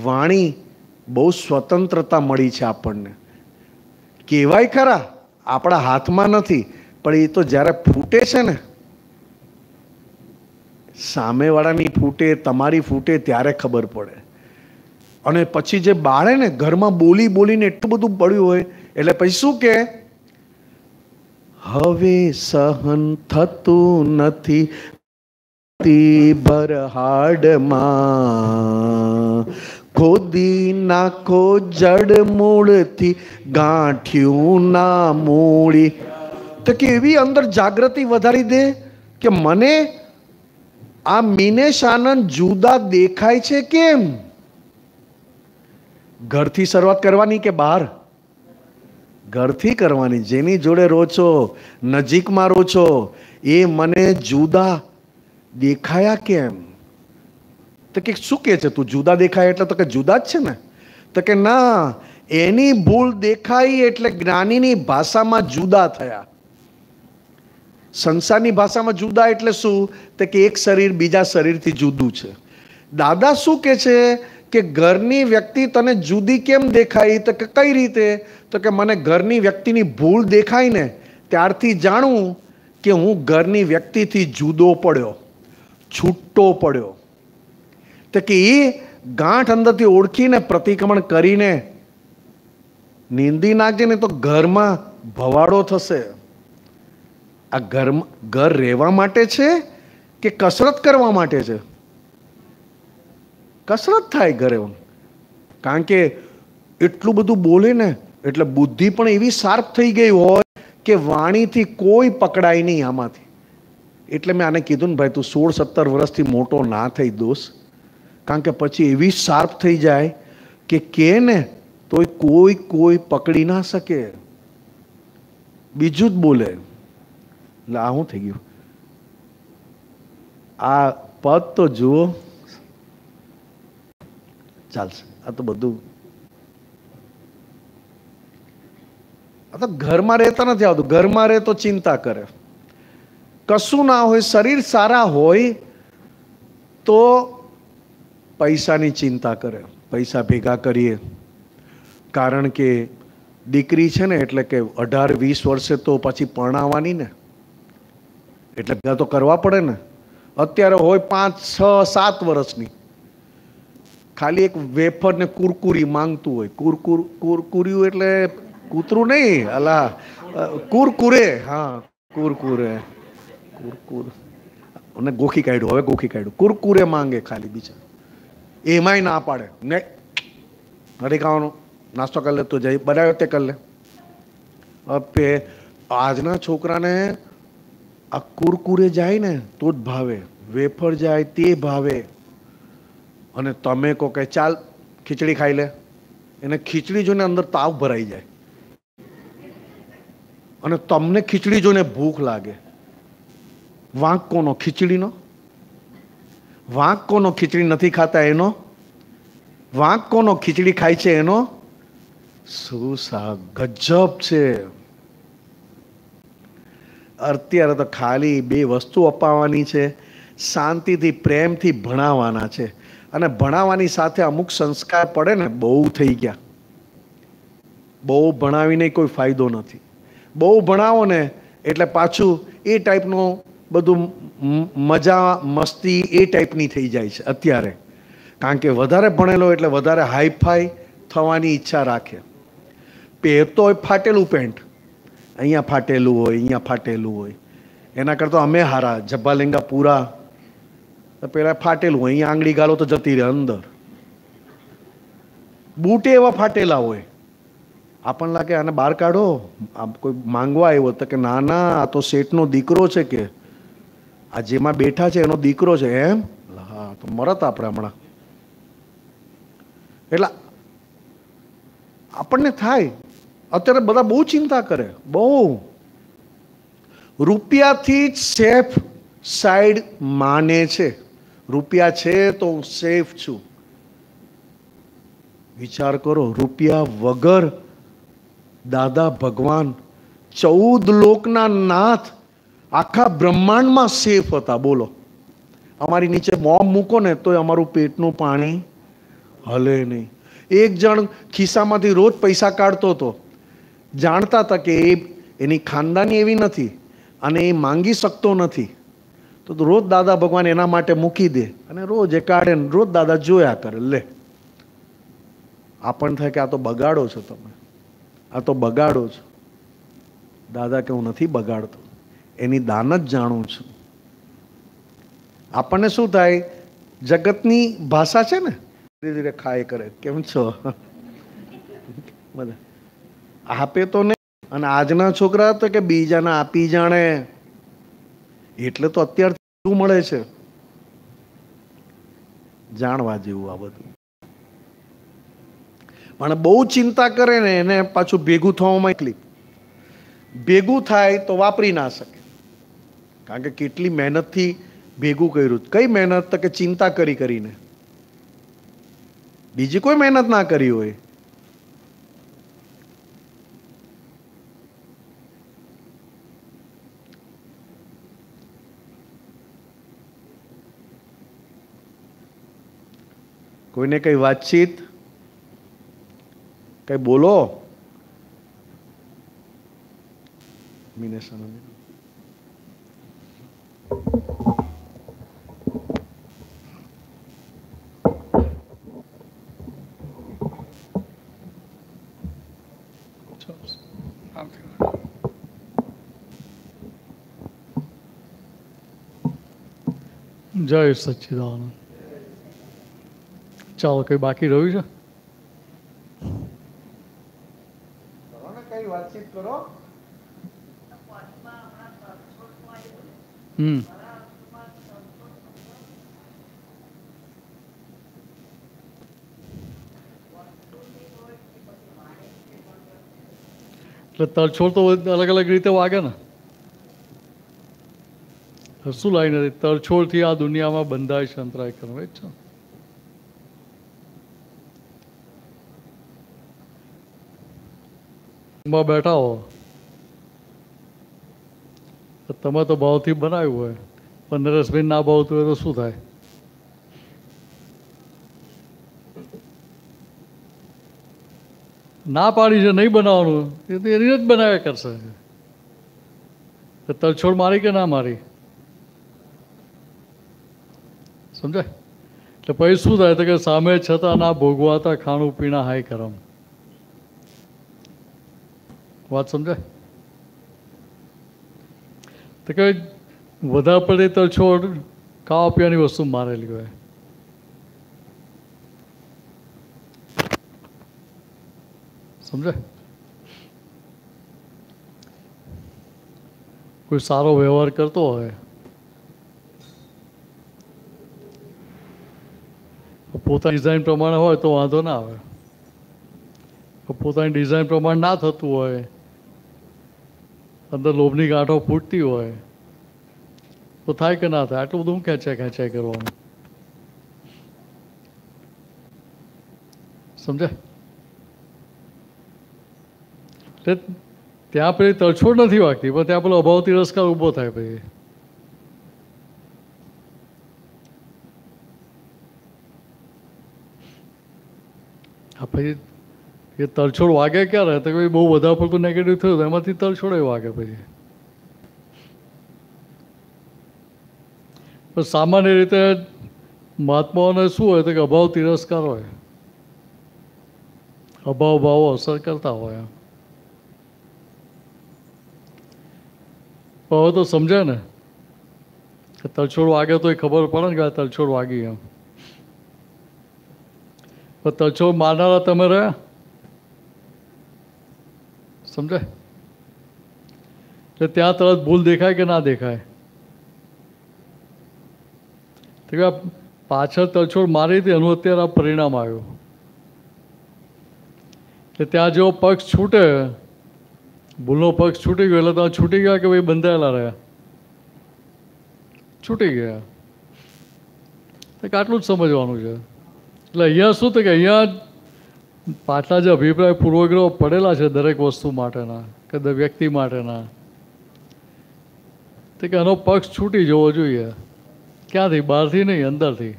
વાણી બહુ સ્વતંત્રતા મળી છે આપણને. કહેવાય ખરા આપણા હાથમાં નથી, પણ એ તો જ્યારે ફૂટે છે ને, સામેવાળાની ફૂટે, તમારી ફૂટે ત્યારે ખબર પડે. અને પછી જે બાળે ને ઘરમાં બોલી બોલીને એટલું બધું પડ્યું હોય, એટલે પછી શું કે હવે સહન થતું નથી ભરહાડમાં, ખોદી નાખો જડ મૂળથી ગાંઠ્યું ના મૂળી. તો કે એવી અંદર જાગૃતિ વધારી દે કે મને આ મિનેશ આનંદ જુદા દેખાય છે કેમ? ઘરથી શરૂઆત કરવાની કે બહાર? ઘરથી કરવાની. જેની જોડે રહો છો, નજીકમાં રહો છો, એ મને જુદા દેખાયા કેમ? તો કે શું કે છે તું જુદા દેખાય એટલે? તો કે જુદા જ છે ને. તો કે ના, એની ભૂલ દેખાઈ એટલે જ્ઞાનીની ભાષામાં જુદા થયા. સંસારની ભાષામાં જુદા એટલે શું? તો કે એક શરીર બીજા શરીરથી જુદું છે. દાદા શું કે છે કે ઘરની વ્યક્તિ તને જુદી કેમ દેખાઈ? તો કે કઈ રીતે? તો કે મને ઘરની વ્યક્તિની ભૂલ દેખાય ને ત્યારથી જાણવું કે હું ઘરની વ્યક્તિથી જુદો પડ્યો, છૂટો પડ્યો. તો કે એ ગાંઠ અંદરથી ઓળખીને પ્રતિક્રમણ કરીને નિંદી નાખજે ને તો ઘરમાં ભવાડો થશે. આ ઘર રહેવા માટે છે કે કસરત કરવા માટે છે? કસરત થાય ઘરે. કારણ કે એટલું બધું બોલે ને એટલે બુદ્ધિ પણ એવી શાર્પ થઈ ગઈ હોય કે વાણીથી કોઈ પકડાય નહીં આમાંથી. એટલે મેં આને કીધું ને ભાઈ તું 16-17 વર્ષથી મોટો ના થઈ દોસ્ત. કારણ કે પછી એવી શાર્પ થઈ જાય કે ને તોય કોઈ પકડી ના શકે, બીજું જ બોલે. એટલે આ શું થઈ ગયું? આ પદ તો જુઓ, ચાલશે. આ તો બધું આ તો ઘરમાં રહેતા નથી આવતું. ઘરમાં રહે તો ચિંતા કરે, કશું ના હોય, શરીર સારા હોય તો પૈસાની ચિંતા કરે, પૈસા ભેગા કરીએ. કારણ કે દીકરી છે ને, એટલે કે 18-20 વર્ષે તો પછી પરણાવવાની ને, એટલે ભેગા તો કરવા પડે ને. અત્યારે હોય 5, 6, 7 વર્ષની, ખાલી એક વેફર ને કુરકુરી માંગતું હોય. કુરકુર્યું એટલે કૂતરું નહીં, અલા કુરકુરે. હા, કુરકુરે, કુરકુર અને ગોખી કાઢ્યું. હવે ગોખી કાઢ્યું. કુરકુરે માંગે ખાલી, બીજા એમાંય ના પાડે. ને નથી ખાવાનું, નાસ્તો કરી લે, તું જઈ બનાવ્યો તે કરી લે. હવે આજના છોકરાને આ કુરકુરે જાય ને તો જ ભાવે, વેફર જાય તે ભાવે. અને તમે કહો કે ચાલ ખીચડી ખાઈ લે, એને ખીચડી જોઈને અંદર તાવ ભરાઈ જાય. અને તમને ખીચડી જોઈને ભૂખ લાગે. વાંક કોનો? ખીચડીનો. વાંક કોનો? ખીચડી નથી ખાતા એનો. વાંક કોનો? ખીચડી ખાય છે એનો. શું સા ગજબ છે! અત્યારે તો ખાલી 2 વસ્તુ અપાવવાની છે, શાંતિથી પ્રેમથી ભણાવવાના છે. અને ભણાવવાની સાથે અમુક સંસ્કાર પડે ને, બહુ થઈ ગયા. બહુ ભણાવીને કોઈ ફાયદો નથી. બહુ ભણાવો ને એટલે પાછું એ ટાઈપનું બધું મજા મસ્તી એ ટાઈપની થઈ જાય છે અત્યારે. કારણ કે વધારે ભણેલો એટલે વધારે હાઈફાઈ થવાની ઈચ્છા રાખે. પહેરતો હોય ફાટેલું પેન્ટ, અહીંયા ફાટેલું હોય, અહીંયા ફાટેલું હોય. એના કરતાં અમે હારા, જબ્બા લેંગા પૂરા. પેલા ફાટેલું હોય, અહીંયા આંગળી ગાળો તો જતી રહે અંદર. બૂટે એવા ફાટેલા હોય, આપણને લાગે આને બહાર કાઢો. કોઈ માંગવા આવ્યો તો કે ના ના, આ તો શેઠનો દીકરો છે, કે આ જેમાં બેઠા છે એનો દીકરો છે. એમ? હા, તો મરત આપણે હમણાં. એટલે આપણને થાય. અત્યારે બધા બહુ ચિંતા કરે, બહુ. રૂપિયાથી જ સેફ સાઈડ માને છે. રૂપિયા છે તો હું સેફ છું. વિચાર કરો, રૂપિયા વગર દાદા ભગવાન 14 લોકના નાથ આખા બ્રહ્માંડમાં સેફ હતા. બોલો, અમારી નીચે બોમ્બ મૂકો ને તો અમારું પેટનું પાણી હલે નહીં. એક જણ ખિસ્સામાંથી રોજ પૈસા કાઢતો હતો. જાણતા હતા કે એની ખાનદાની એવી નથી અને એ માંગી શકતો નથી, તો રોજ દાદા ભગવાન એના માટે મૂકી દે અને રોજ એ કાઢે ને રોજ દાદા જોયા કરે. લે, આપણને થાય કે આ તો બગાડો છો તમે, આ તો બગાડો છો. દાદા કે હું નથી બગાડતો, એની દાન જ જાણું છું. આપણને શું થાય? જગતની ભાષા છે ને, ધીરે ધીરે ખાય કરે. કેમ છો? બધા આપે તો નહીં. અને આજના છોકરા તો કે બીજાને આપી જાણે. એટલે તો અત્યારથી શું મળે છે, જાણવા જેવું આ બધું. પણ બહુ ચિંતા કરે ને એને પાછું ભેગું થવામાં તકલીફ. ભેગું થાય તો વાપરી ના શકે. કારણ કે કેટલી મહેનતથી ભેગું કર્યું. કઈ મહેનત? તો કે ચિંતા કરી કરીને. બીજી કોઈ મહેનત ના કરી હોય. કોઈને કઈ વાતચીત, કઈ બોલો. જય સચ્ચિદાનંદ. ચાલો, કઈ બાકી રહ્યું છે? કઈ વાતચીત કરો. એટલે તરછોડ તો અલગ અલગ રીતે વાગે ને. શું લાઈન હતી? તરછોડથી આ દુનિયામાં બંધાય છે અંતરાય કર્મ, એ જ છે. માં બેઠા હો તમે તો ભાવથી બનાવ્યું હોય, પણ નરેશભાઈ ના ભાવતું હોય તો શું થાય? ના પાડી છે નહીં બનાવવાનું, એ તો એની જ બનાવ્યા કરશે. તરછોડ મારી કે ના મારી, સમજાય? એટલે પછી શું થાય તો કે સામે છતાં ના ભોગવાતા ખાણું પીણા હાય કરમ. વાત સમજાય? તો કે વધારે પડતી તરછોડ ખાવા પીવાની વસ્તુ મારેલી હોય. સમજાય? કોઈ સારો વ્યવહાર કરતો હોય, પોતાની ડિઝાઇન પ્રમાણે હોય તો વાંધો ના આવે. પોતાની ડિઝાઇન પ્રમાણે ના થતું હોય, અંદર લોભની ગાંઠો ફૂટતી હોય તો થાય કે ના થાય? આટલું બધું ખેંચાય કરવાનું. સમજાય? એટલે ત્યાં પેલી તરછોડ નથી વાગતી, પણ ત્યાં પેલો અભાવ તિરસ્કાર ઊભો થાય. પછી પછી એ તરછોડ વાગે ક્યારે? તો બહુ વધારે પડતું નેગેટિવ થયું તો એમાંથી તરછોડ વાગે. પછી પણ સામાન્ય રીતે મહાત્માઓને શું હોય તો કે અભાવ તિરસ્કાર હોય, અભાવ ભાવો અસર કરતા હોય. હવે તો સમજાય ને કે તરછોડ વાગે તો એ ખબર પડે ને કે આ તરછોડ વાગી એમ. પણ તરછોડ મારનારા તમે રહ્યા, સમજાય? એટલે ત્યાં તરત ભૂલ દેખાય કે ના દેખાય? તો કે પાછળ તરછોડ મારી હતી એનું અત્યારે આ પરિણામ આવ્યું. એટલે ત્યાં જેવો પક્ષ છૂટે, ભૂલનો પક્ષ છૂટી ગયો એટલે તમે છૂટી ગયા કે ભાઈ બંધાયેલા રહ્યા? છૂટી ગયા. તો આટલું જ સમજવાનું છે. એટલે અહીંયા શું થાય કે અહીંયા પાછલા જે અભિપ્રાય પૂર્વગ્રહો પડેલા છે દરેક વસ્તુ માટેના કે વ્યક્તિ માટેના, તો કે એનો પક્ષ છૂટી જવો જોઈએ. ક્યાંથી? બહારથી નહીં, અંદરથી.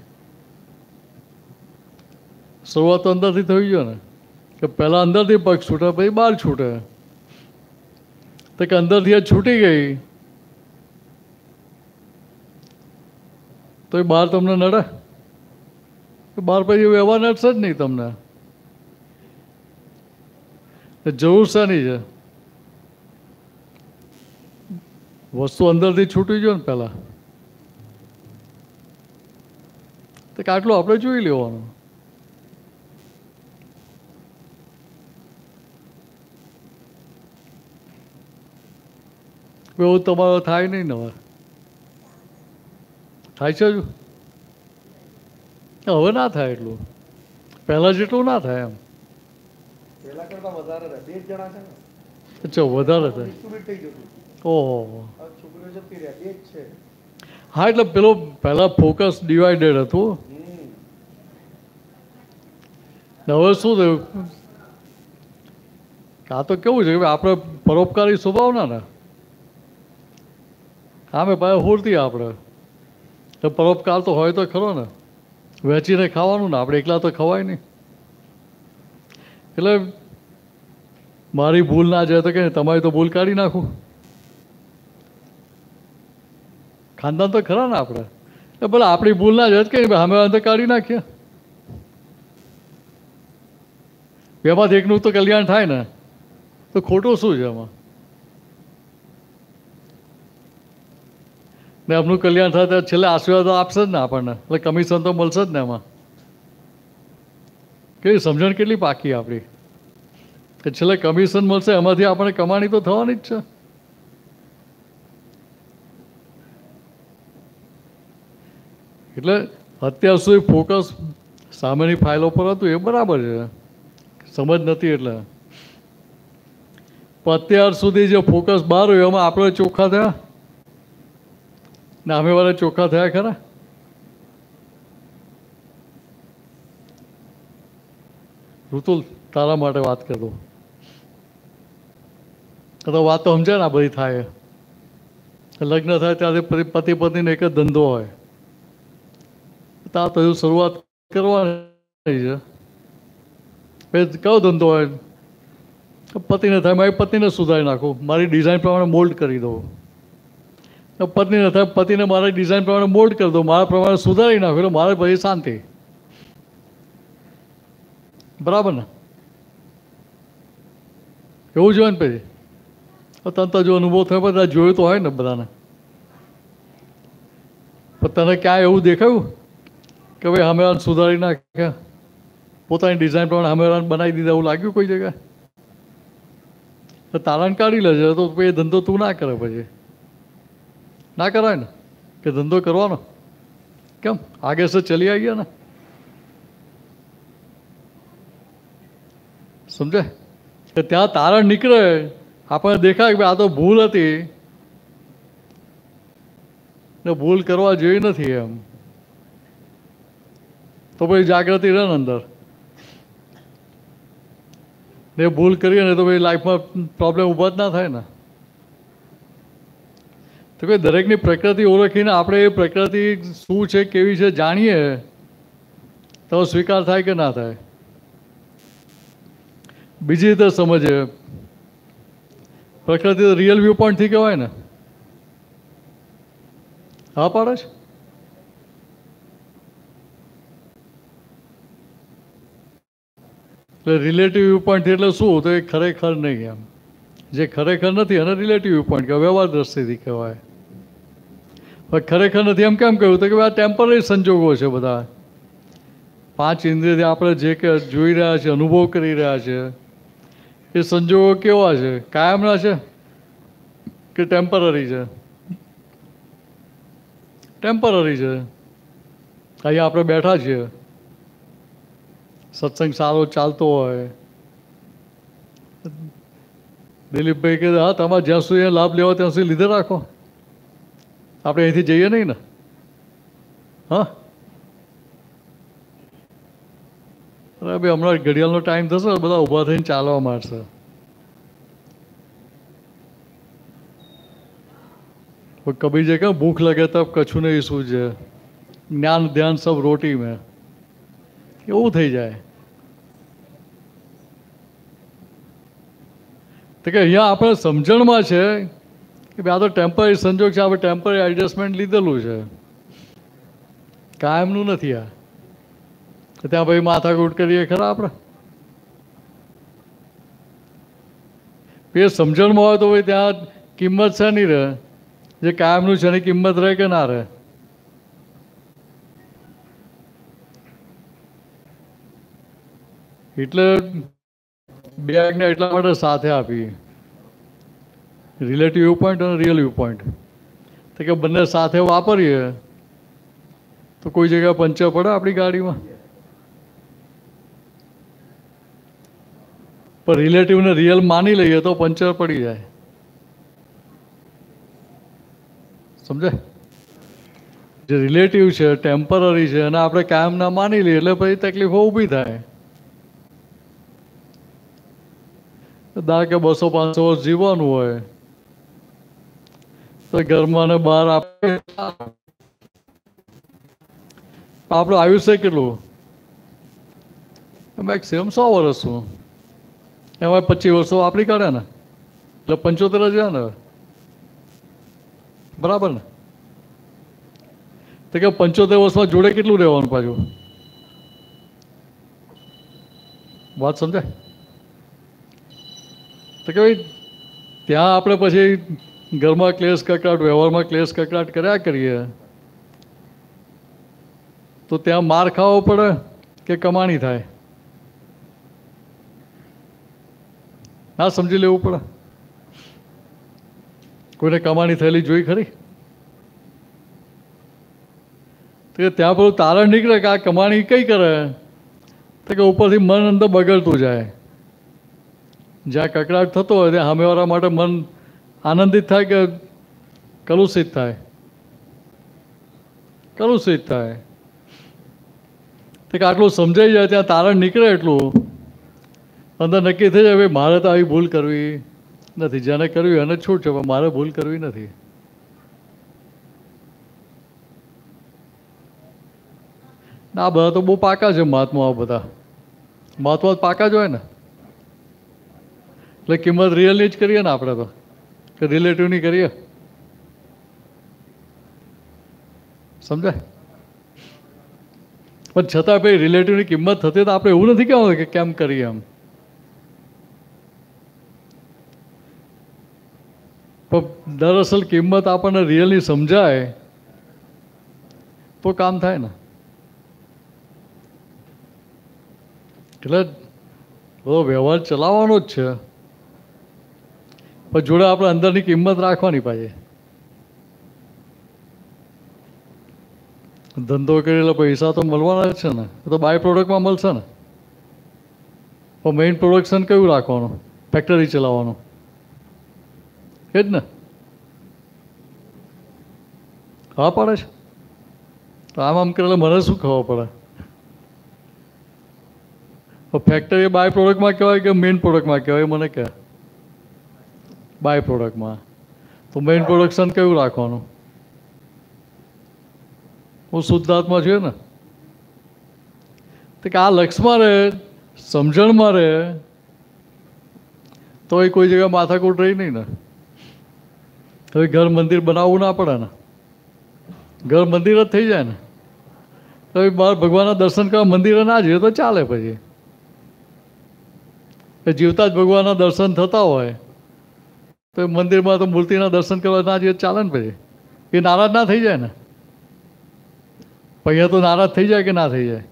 શરૂઆત તો અંદરથી થવી જોઈએ ને, કે પહેલાં અંદરથી પક્ષ છૂટે પછી બહાર છૂટે. તો કે અંદરથી જ છૂટી ગઈ તો એ બહાર તમને નડે? બહાર પછી વ્યવહાર નડશે જ નહીં તમને. જરૂર શાની છે? વસ્તુ અંદરથી છૂટી ગયો ને પહેલા. તો કે આટલું આપણે જોઈ લેવાનું. એવું તમારો થાય નહીં ને? થાય છે હજુ? હવે ના થાય એટલું, પહેલા જેટલું ના થાય એમ. પહેલા કરતા વધારે રહે. 2 જણા છે ને, અચ્છા વધારે થાય. ડિસ્ટ્રીબ્યુટ થઈ ગયું. ઓહો. છોકરીઓ જતી રહ્યા, 2 જ છે. હા એટલે પેલો પહેલા ફોકસ ડિવાઇડેડ હતું. હવે શું થયું? આ તો કેવું છે કે આપણે પરોપકારી સ્વભાવના ને, આમે પાસે હોરતી આપણે તો પરોપકાર તો હોય તો ખરો ને, વહેંચીને ખાવાનું ને, આપણે એકલા તો ખવાય નહીં. એટલે મારી ભૂલ ના જાય તો કે તમારી તો ભૂલ કાઢી નાખું. ખાનદાન તો ખરા ને આપણે, એટલે ભલે આપણી ભૂલ ના જાય કે અમે અંતે કાઢી નાખીએ. બેમાંથી એકનું તો કલ્યાણ થાય ને, તો ખોટું શું છે એમાં? ને આપનું કલ્યાણ થાય ત્યારે છેલ્લે આશીર્વાદ આપશે જ ને આપણને, એટલે કમિશન તો મળશે જ ને એમાં. કેવી સમજણ કેટલી પાકી આપણી કે છેલ્લે કમિશન મળશે, એમાંથી આપણે કમાણી તો થવાની જ છે. એટલે અત્યાર સુધી ફોકસ સામેની ફાઇલો પર હતું એ બરાબર છે, સમજ નથી એટલે. પણ અત્યાર સુધી જે ફોકસ બહાર હોય એમાં આપણે ચોખ્ખા થયા ને સામેવાળા ચોખ્ખા થયા ખરા? ઋતુલ, તારા માટે વાત કરું તો વાત તો સમજાય ને આ બધી થાય. લગ્ન થાય ત્યારે પતિ પત્નીને એક જ ધંધો હોય, ત્યાં તો એવું શરૂઆત કરવાની છે. પછી કયો ધંધો હોય? પતિને થાય મારી પત્નીને સુધારી નાખું, મારી ડિઝાઇન પ્રમાણે મોલ્ડ કરી દઉં. પત્નીને થાય પતિને મારી ડિઝાઇન પ્રમાણે મોલ્ડ કરી દઉં, મારા પ્રમાણે સુધારી નાખું, એટલે મારે પછી શાંતિ. બરાબર ને? એવું જોઈએ ને પછી તને તો જો અનુભવ થયો બધા જોયું તો હોય ને બધાને. પણ તને ક્યાંય એવું દેખાયું કે ભાઈ હમેવાન સુધારી નાખ્યા, પોતાની ડિઝાઇન પ્રમાણે હમેવાન બનાવી દીધા એવું લાગ્યું કોઈ જગ્યાએ? તો તારાને કાઢી લેજે તો પછી એ ધંધો તું ના કરે, પછી ના કરાય ને કે ધંધો કરવાનો. કેમ આગે સે ચલી આવી ગયા ને, સમજે? કે ત્યાં તારણ નીકળે, આપણને દેખાય કે આ તો ભૂલ હતી ને ભૂલ કરવા જેવી નથી એમ, તો પછી જાગૃતિ રહે ને અંદર. ને ભૂલ કરીએ ને તો પછી લાઈફમાં પ્રોબ્લેમ ઊભા જ ના થાય ને. તો કે દરેકની પ્રકૃતિ ઓળખીને આપણે એ પ્રકૃતિ શું છે કેવી છે જાણીએ તો સ્વીકાર થાય કે ના થાય. બીજી રીતે સમજે, પ્રકૃતિ તો રિયલ વ્યૂ પોઈન્ટથી કહેવાય ને. હા પાડે છે? એટલે રિલેટિવ વ્યૂ પોઈન્ટ એટલે શું? તો એ ખરેખર નહીં એમ. જે ખરેખર નથી અને રિલેટિવ વ્યૂ પોઈન્ટ કહેવાય, વ્યવહાર દ્રષ્ટિથી કહેવાય. હવે ખરેખર નથી એમ કેમ કહ્યું? તો કે આ ટેમ્પરરી સંજોગો છે બધા. 5 ઇન્દ્રિયથી આપણે જે કે જોઈ રહ્યા છે, અનુભવ કરી રહ્યા છે, એ સંજોગો કેવા છે? કાયમના છે કે ટેમ્પરરી છે? ટેમ્પરરી છે. અહીંયા આપણે બેઠા છીએ, સત્સંગ સારો ચાલતો હોય, દિલીપભાઈ કહે હા તમારે જ્યાં સુધી લાભ લેવા ત્યાં સુધી લીધે રાખો, આપણે અહીંથી જઈએ નહીં ને. હા અરે ભાઈ હમણાં ઘડિયાળનો ટાઈમ થશે, બધા ઊભા થઈને ચાલવા માંડશે. કબીર જે કહે ભૂખ લગે તબ કછું નહીં સૂજે, જ્ઞાન ધ્યાન સબ રોટી મેં, એવું થઈ જાય. તો કે અહીંયા આપણે સમજણમાં છે કે ભાઈ આ તો ટેમ્પરરી સંજોગ છે, આપણે ટેમ્પરરી એડજસ્ટમેન્ટ લીધેલું છે, કાયમનું નથી. આ ત્યાં ભાઈ માથાકૂટ કરીએ ખરા આપણે? એ સમજણમાં હોય તો ભાઈ ત્યાં કિંમત છે નહીં રહે. જે કાયમનું છે એની કિંમત રહે કે ના રહે? એટલે બે આજ્ઞા એટલા માટે સાથે આપી, રિલેટિવ વ્યૂ પોઈન્ટ અને રિયલ વ્યૂ પોઈન્ટ. તો કે બંને સાથે વાપરીએ તો કોઈ જગ્યાએ પંચર પડે આપણી ગાડીમાં? પણ રિલેટિવ ને રિયલ માની લઈએ તો પંચર પડી જાય. સમજે? જે રિલેટિવ છે, ટેમ્પરરી છે, અને આપણે કાયમ ના માની લઈએ એટલે પછી તકલીફો ઊભી થાય. દા કે 200-500 વર્ષ જીવવાનું હોય તો ઘરમાં ને બહાર આપણું આયુષ્ય કેટલું? મેક્સિમમ 100 વર્ષનું. એમાં 25 વર્ષો વાપરી કાઢે ને એટલે 75 જ ને. બરાબર ને? તો કે 75 વર્ષમાં જોડે કેટલું રહેવાનું પાછું? વાત સમજાય? તો કે ભાઈ ત્યાં આપણે પછી ઘરમાં ક્લેશ કકડાટ, વ્યવહારમાં ક્લેશ કકડાટ કર્યા કરીએ તો ત્યાં માર ખાવો પડે કે કમાણી થાય? ના સમજી લેવું પડે. કોઈને કમાણી થયેલી જોઈ ખરી? તો કે ત્યાં પેલું તારણ નીકળે કે આ કમાણી કઈ કરે? તો કે ઉપરથી મન અંદર બગડતું જાય. જ્યાં કકડાટ થતો હોય ત્યાં સામેવાળા માટે મન આનંદિત થાય કે કલુષિત થાય? કલુષિત થાય. તો કે આટલું સમજાઈ જાય ત્યાં તારણ નીકળે એટલું અંદર નક્કી થઈ જાય, ભાઈ મારે તો આવી ભૂલ કરવી નથી. જેને કરવી એને છૂટ છે, પણ મારે ભૂલ કરવી નથી. આ બધા તો બહુ પાકા છે મહાત્માઓ. બધા મહાત્મા પાકા જ હોય ને, એટલે કિંમત રિયલની જ કરીએ ને આપણે તો, કે રિલેટિવની કરીએ? સમજાય? પણ છતાં ભાઈ રિલેટિવની કિંમત થતી તો આપણે એવું નથી કહેવાનું કે કેમ કરીએ એમ. પણ દરઅસલ કિંમત આપણને રિયલની સમજાય તો કામ થાય ને. એટલે બધો વ્યવહાર ચલાવવાનો જ છે, પણ જોડે આપણે અંદરની કિંમત રાખવાની પાછી. ધંધો કરેલા પૈસા તો મળવાના જ છે ને, એ તો બાય પ્રોડક્ટમાં મળશે ને. પણ મેઇન પ્રોડક્શન કયું રાખવાનું? ફેક્ટરી ચલાવવાનું એ જ ને. ખબર પડે છે? તો આમ કરેલા મને શું ખબર પડે? ફેક્ટરી બાય પ્રોડક્ટમાં કહેવાય કે મેઇન પ્રોડક્ટમાં કહેવાય? મને કહે. બાય પ્રોડક્ટમાં. તો મેઇન પ્રોડક્શન કયું રાખવાનું? હું શુદ્ધાત્મા છું ને. તો કે આ લક્ષમાં રહે, સમજણમાં રહે, તો એ કોઈ જગ્યાએ માથાકૂટ રહી નહીં ને. હવે ઘર મંદિર બનાવવું ના પડે ને, ઘર મંદિર જ થઈ જાય ને. તો બહાર ભગવાનના દર્શન કરવા મંદિરે ના જઈએ તો ચાલે. પછી જીવતા જ ભગવાનના દર્શન થતા હોય તો મંદિરમાં તો મૂર્તિના દર્શન કરવા ના જઈએ ચાલે ને. પછી એ નારાજ ના થઈ જાય ને. અહીંયા તો નારાજ થઈ જાય કે ના થઈ જાય?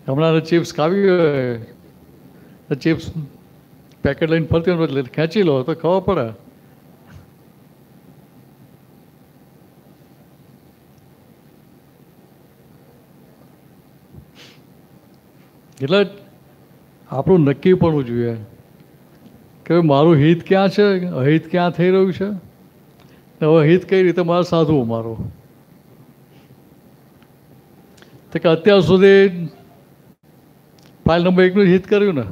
હમણાં ચિપ્સ ખાવી હોય, ચિપ્સ પેકેટ લઈને ફરતી હોય એટલે ખેંચી લો તો ખબર પડે. એટલે આપણું નક્કી પડવું જોઈએ કે મારું હિત ક્યાં છે, અહિત ક્યાં થઈ રહ્યું છે. હવે હિત કઈ રીતે મારે સાધવું મારું? તો કે અત્યાર સુધી ફાઇલ નંબર 1 નું જ હિત કર્યું ને,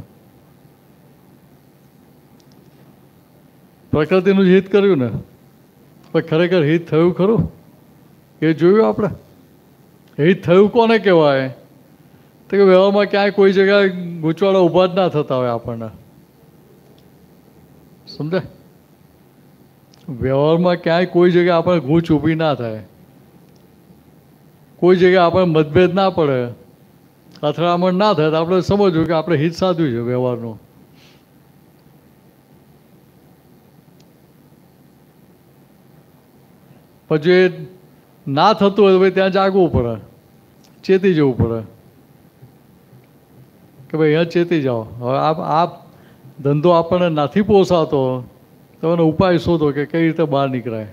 પ્રકૃતિનું જ હિત કર્યું ને. પણ ખરેખર હિત થયું ખરું એ જોયું આપણે? હિત થયું કોને કહેવાય? તો કે વ્યવહારમાં ક્યાંય કોઈ જગ્યાએ ગૂંચવાડા ઊભા જ ના થતા હોય આપણને. સમજાય? વ્યવહારમાં ક્યાંય કોઈ જગ્યાએ આપણે ગૂંચ ઊભી ના થાય, કોઈ જગ્યાએ આપણે મતભેદ ના પડે, અથડામણ ના થાય, તો આપણે સમજવું કે આપણે હિત સાધ્યું છે વ્યવહારનું. પછી ના થતું હોય તો ભાઈ ત્યાં જાગવું પડે, ચેતી જવું પડે કે ભાઈ અહીંયા ચેતી જાઓ. હવે આ ધંધો આપણને નથી પોસાતો તો એનો ઉપાય શોધો કે કઈ રીતે બહાર નીકળાય.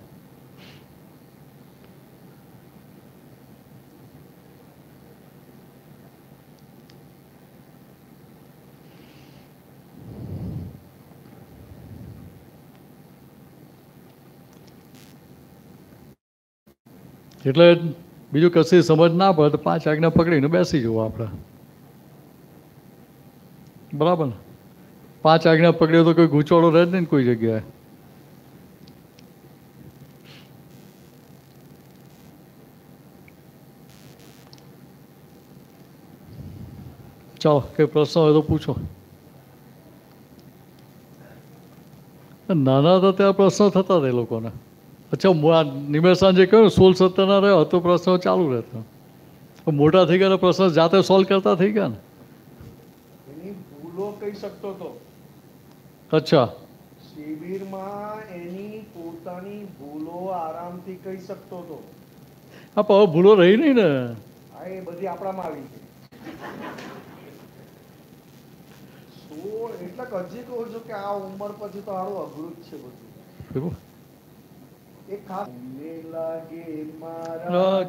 એટલે બીજું કશી સમજ ના પડે તો 5 આજ્ઞા પકડીને બેસી જવું આપણે. બરાબર ને? 5 આજ્ઞા પકડ્યો તો કોઈ ગૂંચવાડો રહે જ નહીં કોઈ જગ્યાએ. ચાલો કઈ પ્રશ્ન હોય તો પૂછો. નાના હતા ત્યાં પ્રશ્નો થતા હતા એ લોકોને. અચ્છા, નિમેષાન જે કહ્યું 16-17 રહ્યો તો પ્રશ્નો ચાલુ રહેતા. મોટા થઈ ગયા પ્રશ્ન જાતે સોલ્વ કરતા થઈ ગયા ને. એની ભૂલો કહી શકતો હતો. અચ્છા, શિબિરમાં એની પોતાની ભૂલો આરામથી કહી શકતો હતો. હા પણ હવે ભૂલો રહી નહીં ને. હા, એ બધી આપણામાં આવી ગઈ. એટલે હજી કહું છું કે આ ઉંમર પછી તો સારું અઘરું જ છે બધું.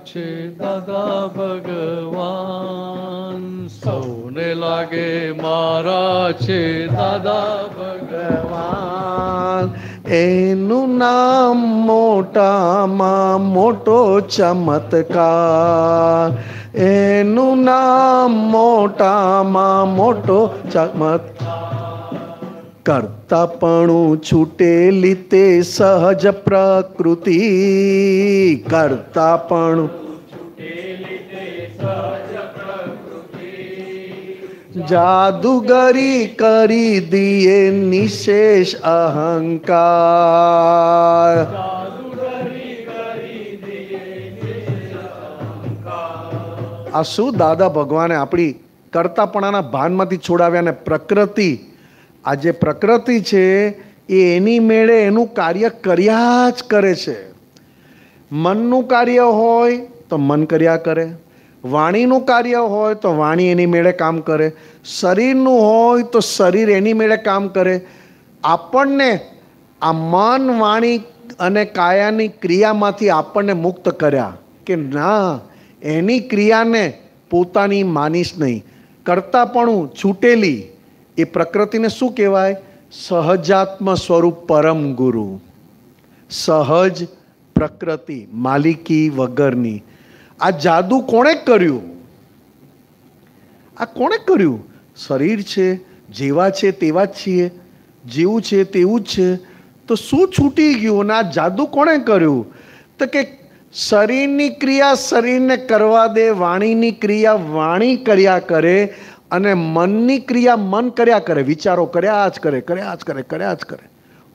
છે દાદા ભગવાન, સૌને લાગે મારા છે દાદા ભગવાન. એનું નામ મોટામાં મોટો ચમત્કાર, એનું નામ મોટામાં મોટો ચમત્કાર. કરતાપણું છૂટેલી તે સહજ પ્રકૃતિ, કરતાપણું જાદુગરી કરી દિયે નિશેષ અહંકાર. આ શું દાદા ભગવાને આપણી કરતાપણાના ભાનમાંથી છોડાવ્યા ને પ્રકૃતિ, આ જે પ્રકૃતિ છે એ એની મેળે એનું કાર્ય કર્યા જ કરે છે. મનનું કાર્ય હોય તો મન કર્યા કરે, વાણીનું કાર્ય હોય તો વાણી એની મેળે કામ કરે, શરીરનું હોય તો શરીર એની મેળે કામ કરે. આપણને આ મન, વાણી અને કાયાની ક્રિયામાંથી આપણને મુક્ત કર્યા કે ના, એની ક્રિયાને પોતાની માનીશ નહીં. કરતાપણું છૂટેલી એ પ્રકૃતિને શું કહેવાય? સહજાત્મ સ્વરૂપ પરમ ગુરુ. સહજ પ્રકૃતિ, માલિકી વગરની. આ જાદુ કોણે કર્યું? આ કોણે કર્યું? શરીર છે, જેવા છે તેવા જ છીએ, જેવું છે તેવું જ છે. તો શું છૂટી ગયું? અને આ જાદુ કોણે કર્યું? તો કે શરીરની ક્રિયા શરીરને કરવા દે, વાણીની ક્રિયા વાણી કર્યા કરે, અને મનની ક્રિયા મન કર્યા કરે, વિચારો કર્યા જ કરે, કર્યા જ કરે, કર્યા જ કરે.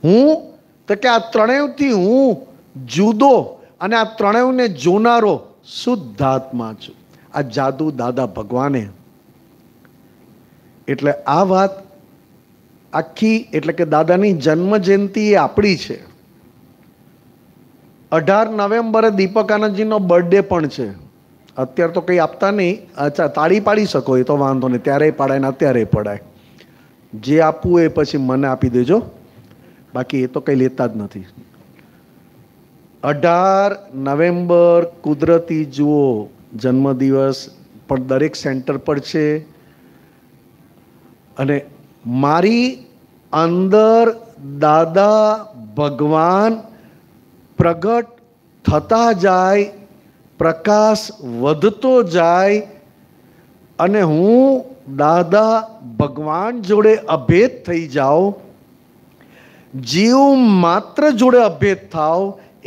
હું તો કે આ ત્રણેયથી હું જુદો અને આ ત્રણેયને જોનારો શુદ્ધાત્મા છું. આ જાદુ દાદા ભગવાને. એટલે આ વાત આખી, એટલે કે દાદાની જન્મ જયંતિ એ આપણી છે. 18 નવેમ્બરે દીપક આનંદજીનો બર્થડે પણ છે. અત્યારે તો કંઈ આપતા નહીં. અચ્છા, તાળી પાડી શકો એ તો વાંધો નહીં, ત્યારે પડાય ને અત્યારે પડાય. જે આપવું એ પછી મને આપી દેજો, બાકી એ તો કંઈ લેતા જ નથી. 18 નવેમ્બર કુદરતી જુઓ જન્મદિવસ પણ દરેક સેન્ટર પર છે. અને મારી અંદર દાદા ભગવાન પ્રગટ થતા જાય, પ્રકાશ વધતો જાય, અને હું દાદા ભગવાન જોડે અભેદ થઈ જાઉં, જીવ માત્ર જોડે અભેદ થાવ,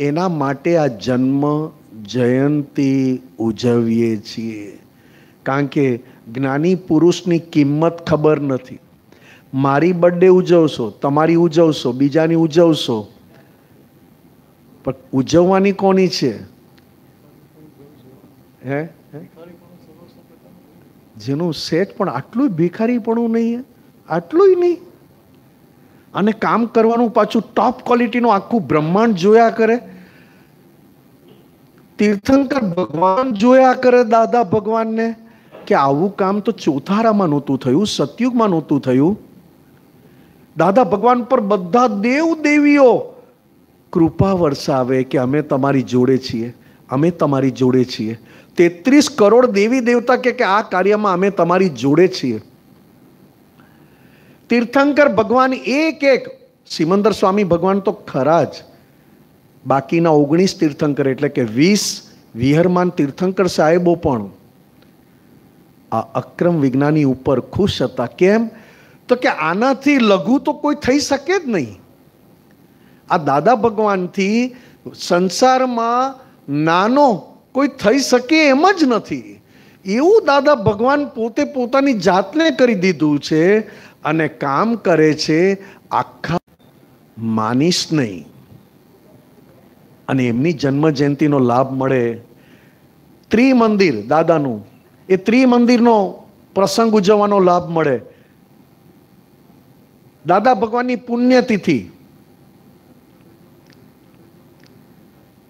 એના માટે આ જન્મ જયંતિ ઉજવીએ છીએ. કારણ કે જ્ઞાની પુરુષની કિંમત ખબર નથી. મારી બર્થડે ઉજવશો, તમારી ઉજવશો, બીજાની ઉજવશો, પણ ઉજવવાની કોની છે? હે જેનું સેટ પણ આટલું ભિખારીપણું નહીં, આટલું નહીં, અને કામ કરવાનું પાછું ટોપ ક્વોલિટીનું આખું બ્રહ્માંડ જોયા કરે. તીર્થંકર ભગવાન જોયા કરે દાદા ભગવાનને કે આવું કામ તો ચોથારામાં નહોતું થયું, સતયુગમાં નહોતું થયું. દાદા ભગવાન પર બધા દેવ દેવીઓ કૃપા વરસાવે કે અમે તમારી જોડે છીએ, અમે તમારી જોડે છીએ. 33 કરોડ દેવી દેવતા કે આ કાર્યમાં અમે તમારી જોડે છીએ. તીર્થંકર ભગવાન એક એક, સિમંદર સ્વામી ભગવાન તો ખરા જ, બાકીના 19 તીર્થંકર એટલે કે 20 વિહરમાન તીર્થંકર સાહેબો પણ આ અક્રમ વિજ્ઞાની ઉપર ખુશ હતા. કેમ? તો કે આનાથી લઘુ તો કોઈ થઈ શકે જ નહીં. આ દાદા ભગવાનથી સંસારમાં નાનો કોઈ થઈ શકે એમ જ નથી. એવું દાદા ભગવાન પોતે પોતાની જાતને કરી દીધું છે અને કામ કરે છે. આખા માનીશ નહીં. અને એમની જન્મ જયંતિનો લાભ મળે. ત્રિમંદિર દાદાનું, એ ત્રિમંદિરનો પ્રસંગ ઉજવવાનો લાભ મળે. દાદા ભગવાનની પુણ્યતિથિ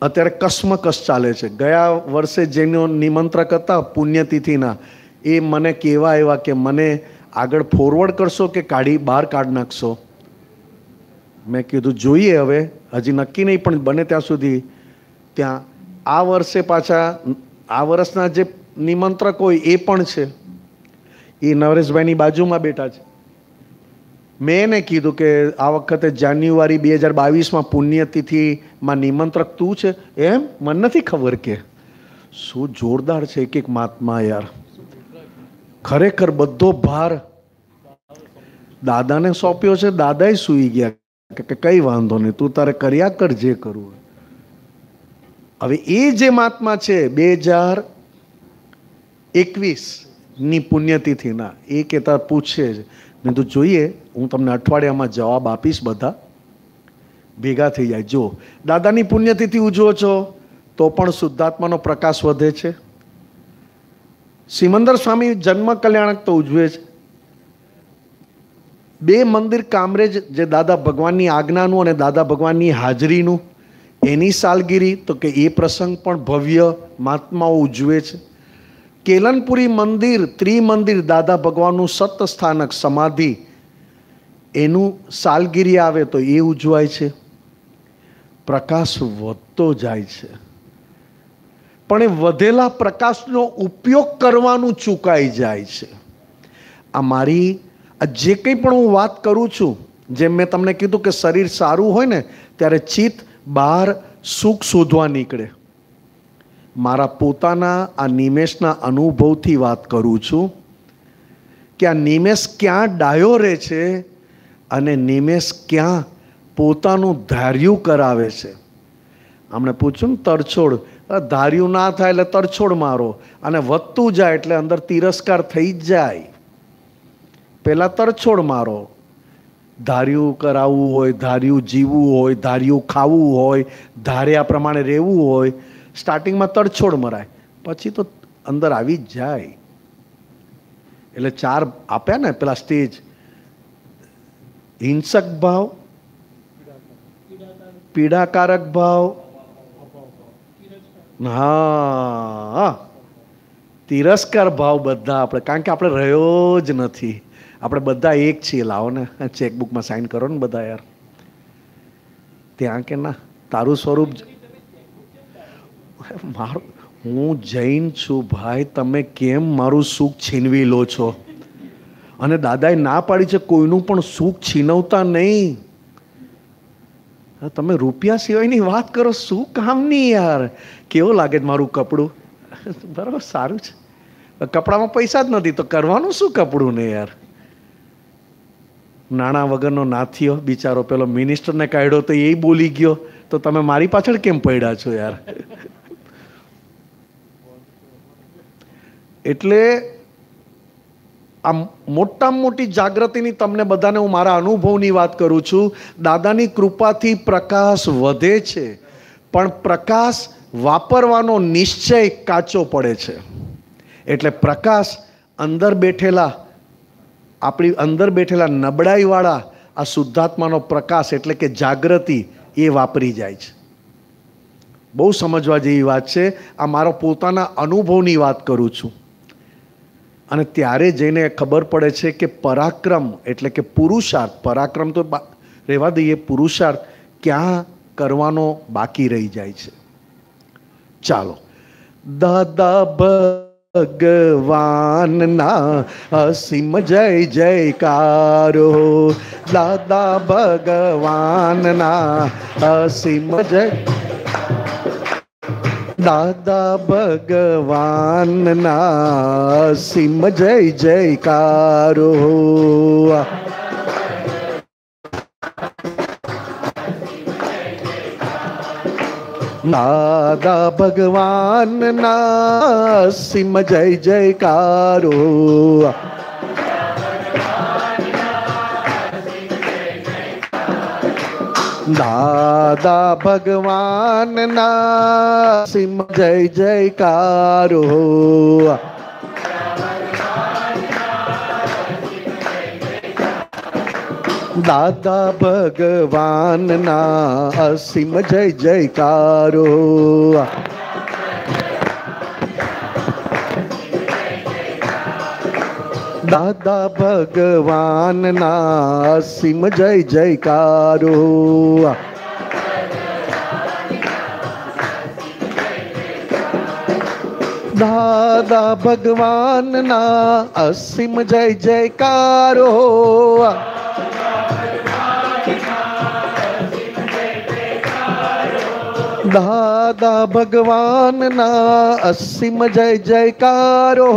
અત્યારે કસમકસ ચાલે છે. ગયા વર્ષે જેનો નિમંત્રક હતા પુણ્યતિથિના, એ મને કહેવા આવ્યા કે મને આગળ ફોરવર્ડ કરશો કે બહાર કાઢી નાખશો? મેં કીધું જોઈએ, હવે હજી નક્કી નહીં, પણ બને ત્યાં સુધી ત્યાં આ વર્ષે પાછા આ વર્ષના જે નિમંત્રક હોય એ પણ છે, એ નરેશભાઈની બાજુમાં બેઠા છે. મેં એને કીધું કે આ વખતે જાન્યુઆરી 2022માં પુણ્યતિથિમાં નિમંત્રક તું છે. એમ મને નથી ખબર. કે શું જોરદાર છે એક એક મહાત્મા યાર. ખરેખર બધો ભાર દાદાને સોંપ્યો છે. દાદાએ સૂઈ ગયા કે કઈ વાંધો નહીં, તું તારે કર્યા કર જે કરવું. હવે એ જે મહાત્મા છે 2021ની પુણ્યતિથિના, એ કહેતા પૂછે છે. મેં તો જોઈએ, હું તમને અઠવાડિયામાં જવાબ આપીશ, બધા ભેગા થઈ જાય. જો દાદાની પુણ્યતિથિ ઉજવો છો તો પણ શુદ્ધાત્માનો પ્રકાશ વધે છે. સિમંદર સ્વામી જન્મ કલ્યાણક તો ઉજવે છે. 2 મંદિર કામરેજ, જે દાદા ભગવાનની આજ્ઞાનું અને દાદા ભગવાનની હાજરીનું, એની સાલગીરી, તો કે એ પ્રસંગ પણ ભવ્ય મહાત્માઓ ઉજવે છે. કેલનપુરી મંદિર, ત્રિમંદિર, દાદા ભગવાનનું સત સ્થાનક સમાધિ, એનું સાલગીરી આવે તો એ ઉજવાય છે. પ્રકાશ વધતો જાય છે, પણ એ વધેલા પ્રકાશનો ઉપયોગ કરવાનું ચૂકાઈ જાય છે. આ મારી જે કંઈ પણ હું વાત કરું છું, જેમ મેં તમને કીધું કે શરીર સારું હોય ને ત્યારે ચિત્ત બહાર સુખ શોધવા નીકળે. મારા પોતાના આ નિમેષના અનુભવથી વાત કરું છું કે આ નિમેષ ક્યાં ડાયો રહે છે અને નિમેષ ક્યાં પોતાનું ધાર્યું કરાવે છે. આમણે પૂછ્યું ને તરછોડ, ધાર્યું ના થાય એટલે તરછોડ મારો, અને વધતું જાય એટલે અંદર તિરસ્કાર થઈ જ જાય. પહેલાં તરછોડ મારો. ધાર્યું કરાવવું હોય, ધાર્યું જીવવું હોય, ધાર્યું ખાવું હોય, ધાર્યા પ્રમાણે રહેવું હોય, સ્ટાર્ટિંગમાં તરછોડ મરાય, પછી તો અંદર આવી જ જાય. એટલે 4 આપ્યા ને પેલા સ્ટેજ: હિંસક ભાવ, પીડાકારક ભાવ, હા, તિરસ્કાર ભાવ. બધા આપણે, કારણ કે આપણે રહ્યો જ નથી, આપણે બધા એક છીએ. લાવો ને ચેકબુકમાં સાઇન કરો ને બધા યાર. ત્યાં કે ના, તારું સ્વરૂપ મારું, હું જૈન છું ભાઈ, તમે કેમ મારું સુખ છીનવી લો છો? અને દાદાએ ના પાડી છે કોઈનું પણ સુખ છીનવતા નહીં. તમે રૂપિયા સિવાયની વાત કરો, શું કામની યાર? કેવું લાગે મારું કપડું? બરાબર, સારું છે. કપડામાં પૈસા જ નથી તો કરવાનું શું કપડું ને યાર? નાણાં વગરનો નાથીઓ બિચારો પેલો મિનિસ્ટરને કાઢ્યો તો એ બોલી ગયો, તો તમે મારી પાછળ કેમ પડ્યા છો યાર? એટલે આ મોટામાં મોટી જાગૃતિની તમને બધાને હું મારા અનુભવની વાત કરું છું. દાદાની કૃપાથી પ્રકાશ વધે છે, પણ પ્રકાશ વાપરવાનો નિશ્ચય કાચો પડે છે. એટલે પ્રકાશ અંદર બેઠેલા, આપણી અંદર બેઠેલા નબળાઈવાળા આ શુદ્ધાત્માનો પ્રકાશ એટલે કે જાગૃતિ એ વાપરી જાય છે. બહુ સમજવા જેવી વાત છે. આ મારો પોતાના અનુભવની વાત કરું છું. અને ત્યારે જઈને ખબર પડે છે કે પરાક્રમ એટલે કે પુરુષાર્થ, પરાક્રમ તો રહેવા દઈએ, પુરુષાર્થ ક્યાં કરવાનો બાકી રહી જાય છે. ચાલો, દાદા ભગવાનના અસીમ જય જયકારો, દાદા ભગવાનના અસીમ જય, દાદા ભગવાનના અસીમ જય જયકારો. દાદા ભગવાનના અસીમ જય જયકારો. દાદા ભગવાનના અસીમ જય જયકારો. દાદા ભગવાનના અસીમ જય જયકારો. દાદા ભગવાનના અસીમ જય જયકારો. દાદા ભગવાનના અસીમ જય જયકારો. દાદા ભગવાનના અસીમ જય જયકારો.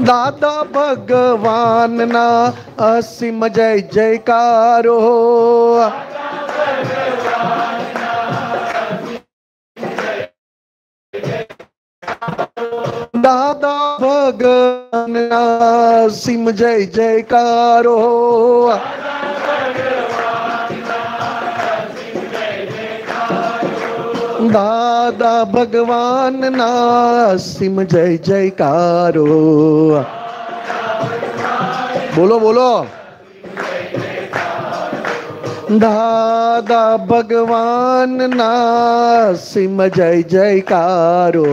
દાદા ભગવાનના અસીમ જય જયકારો. દાદા ભગવાનના અસીમ જય જયકારો. દાદા ભગવાનના અસીમ જય જયકારો. બોલો બોલો. દાદા ભગવાનના અસીમ જય જયકારો.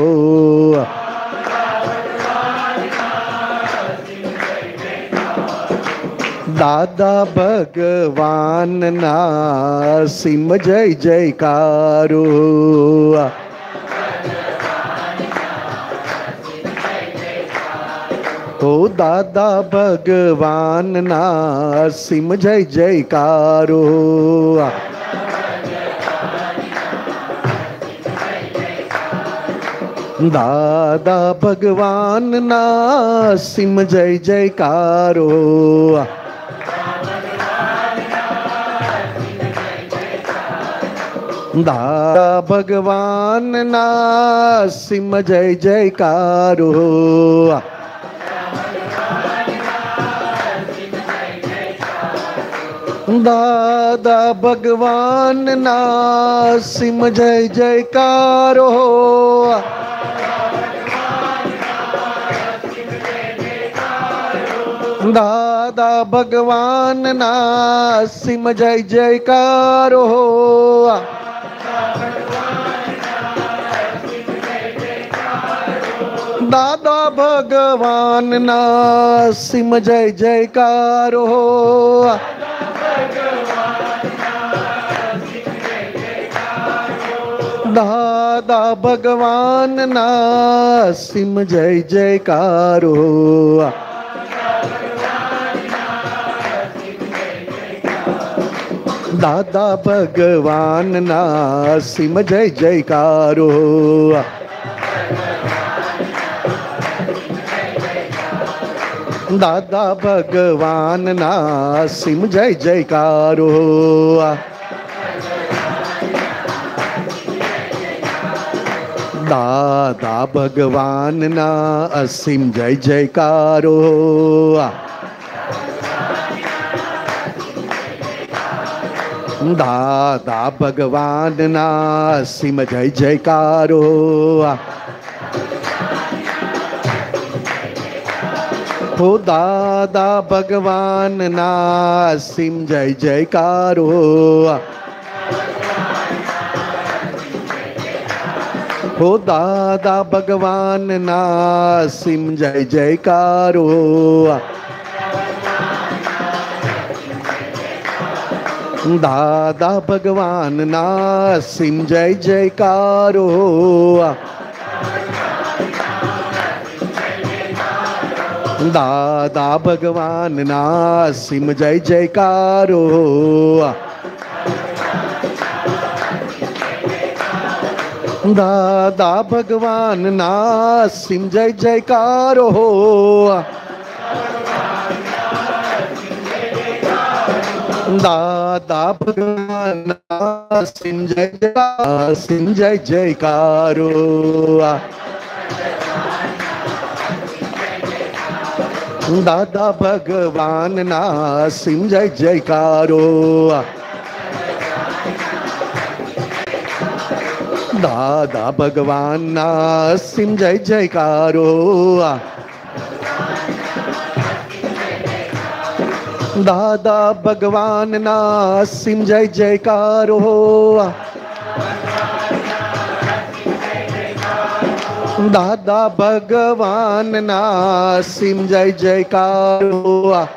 દાદા ભગવાનના અસીમ જય જયકારો. ઓ દાદા ભગવાનના અસીમ જય જયકારો. દાદા ભગવાનના અસીમ જય જયકારો. દાદા ભગવાનના અસીમ જય જયકારો. દાદા ભગવાનના અસીમ જય જયકારો. દાદા ભગવાનના અસીમ જય જયકારો. દાદા ભગવાનના અસીમ જય જયકારો. દાદા ભગવાનના અસીમ જય જયકારો. દાદા ભગવાનના અસીમ જય જયકારો. દાદા ભગવાનના અસીમ જય જયકારો. દાદા ભગવાનના અસીમ જય જયકારો. દાદા ભગવાનના અસીમ જય જયકારો. હો દાદા ભગવાનના અસીમ જય જયકારો. હો દાદા ભગવાનના અસીમ જય જયકારો. દાદા ભગવાનના અસીમ જય જયકારો. દાદા ભગવાનના અસીમ જય જયકારો. દાદા ભગવાનના અસીમ જય જયકારો. દાદા ભગવાનના અસીમ જય અસીમ જય જયકારો. દાદા ભગવાનના અસીમ જય જયકારો. દાદા ભગવાનના અસીમ જય જયકારો. દાદા ભગવાનના અસીમ જય જયકારો. દાદા ભગવાનના સીમ જય જયકારો.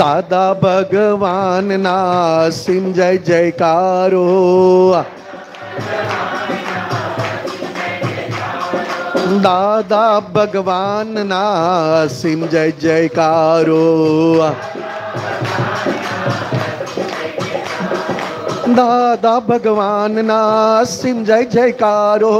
દાદા ભગવાનના સીમ જય જયકારો. દાદા ભગવાનના સીમ જય જયકારો. દાદા ભગવાનના સીમ જય જયકારો.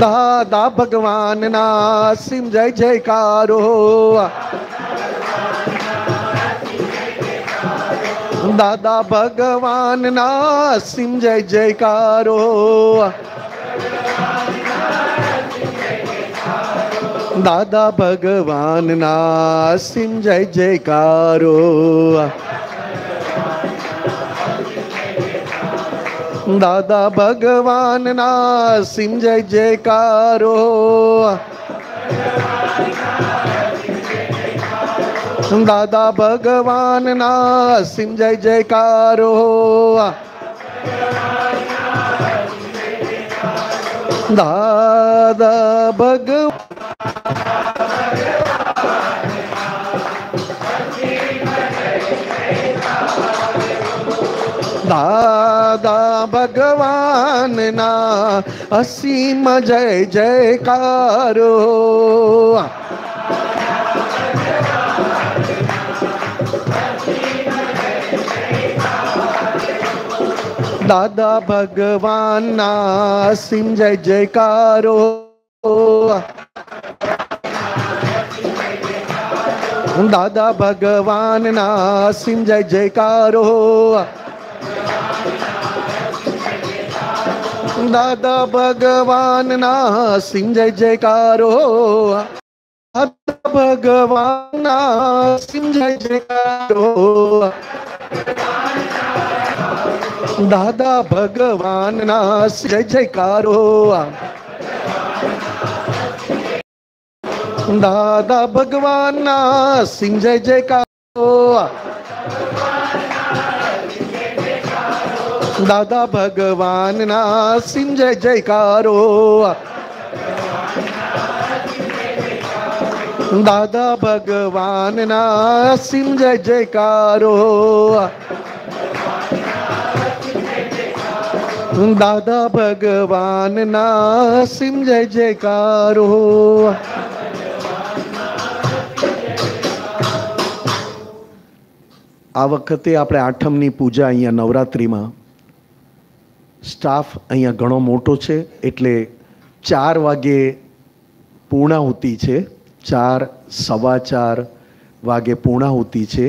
દાદા ભગવાનના સીમ જય જયકારો. દાદા ભગવાનના સીમ જય જયકારો. દાદા ભગવાનના સીમ જય જયકારો. દાદા ભગવાનના સીમ જય જયકારો. દાદા ભગવાનના સીમ જય જયકારો. દાદા ભગવાન દાદા ભગવાનના અસીમ જય જયકારો. દાદા ભગવાનના સીમ જય જયકારો. દાદા ભગવાનના સીમ જય જયકારો. દાદા ભગવાનના સીમ જય જયકારો. દાદા ભગવાનના સીમ જય જયકારો. દાદા ભગવાનના જય જયકારો. દાદા ભગવાનના સીમ જય જયકારો. દાદા ભગવાનના સીમ જય જયકારો. દાદા ભગવાનના સીમ જય જયકારો. દાદા ભગવાનના સીમ જય જયકારો. આ વખતે આપણે આઠમની પૂજા અહીંયા નવરાત્રિમાં સ્ટાફ અહીંયા ઘણો મોટો છે એટલે 4 વાગે પૂર્ણાહુતિ છે. 4, 4:15 વાગે પૂર્ણાહુતિ છે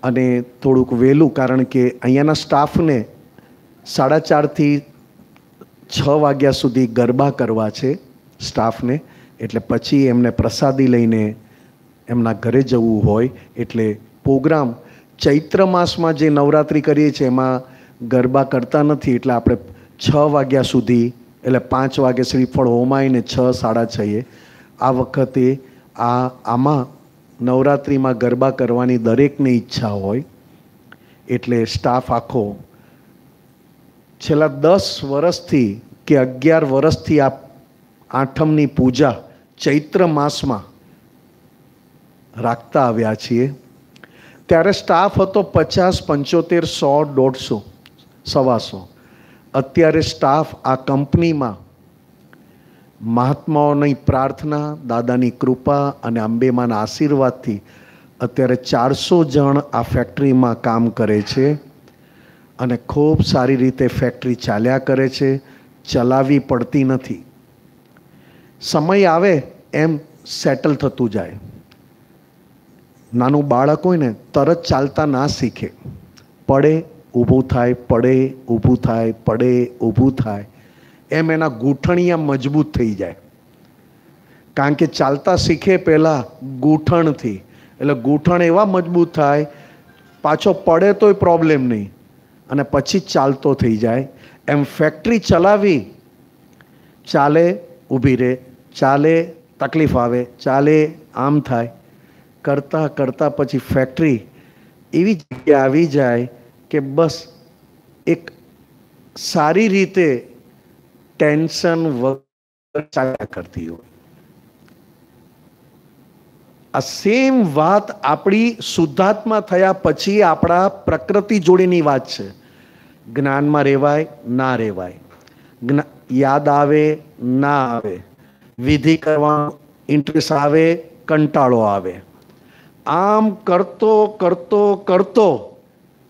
અને થોડુંક વહેલું કારણ કે અહીંયાના સ્ટાફને 4:30 થી 6 વાગ્યા સુધી ગરબા કરવા છે સ્ટાફને. એટલે પછી એમને પ્રસાદી લઈને એમના ઘરે જવું હોય એટલે પ્રોગ્રામ ચૈત્ર માસમાં જે નવરાત્રિ કરીએ છીએ એમાં ગરબા કરતા નથી એટલે આપણે 6 વાગ્યા સુધી એટલે 5 વાગે શ્રીફળ હોમાઈને 6, 6:30 આ વખતે આમાં નવરાત્રિમાં ગરબા કરવાની દરેકની ઈચ્છા હોય એટલે સ્ટાફ આખો છેલ્લા 10 વર્ષથી કે 11 વર્ષથી આ આઠમની પૂજા ચૈત્ર માસમાં રાખતા આવ્યા છીએ. ત્યારે સ્ટાફ હતો 50, 75, 100, 150, 125. અત્યારે સ્ટાફ આ કંપનીમાં મહાત્માઓની પ્રાર્થના, દાદાની કૃપા અને અંબેમાના આશીર્વાદથી અત્યારે 400 જણ આ ફેક્ટરીમાં કામ કરે છે અને ખૂબ સારી રીતે ફેક્ટરી ચાલ્યા કરે છે. ચલાવવી પડતી નથી. સમય આવે એમ સેટલ થતું જાય. નાનું બાળક હોય ને તરત ચાલતા ના શીખે. પડે ઊભું થાય, પડે ઊભું થાય, પડે ઊભું થાય એમ એના ગૂંઠણિયા મજબૂત થઈ જાય. કારણ કે ચાલતા શીખે પહેલાં ગૂંઠણથી, એટલે ગૂંઠણ એવા મજબૂત થાય પાછો પડે તોય પ્રોબ્લેમ નહીં અને પછી ચાલતો થઈ જાય. એમ ફેક્ટરી ચલાવી, ચાલે ઊભી રહે, ચાલે તકલીફ આવે, ચાલે આમ થાય, કરતાં કરતાં પછી ફેક્ટરી એવી જગ્યા આવી જાય કે બસ એક સારી રીતે ટેન્શન વગર ચાલ્યા કરતી હોય. આ સેમ વાત આપણી શુદ્ધાત્મા થયા પછી આપણા પ્રકૃતિ જોડેની વાત છે. જ્ઞાનમાં રહેવાય ના રહેવાય, યાદ આવે ના આવે, વિધિ કરવાનો ઇન્ટરેસ્ટ આવે, કંટાળો આવે, આમ કરતો કરતો કરતો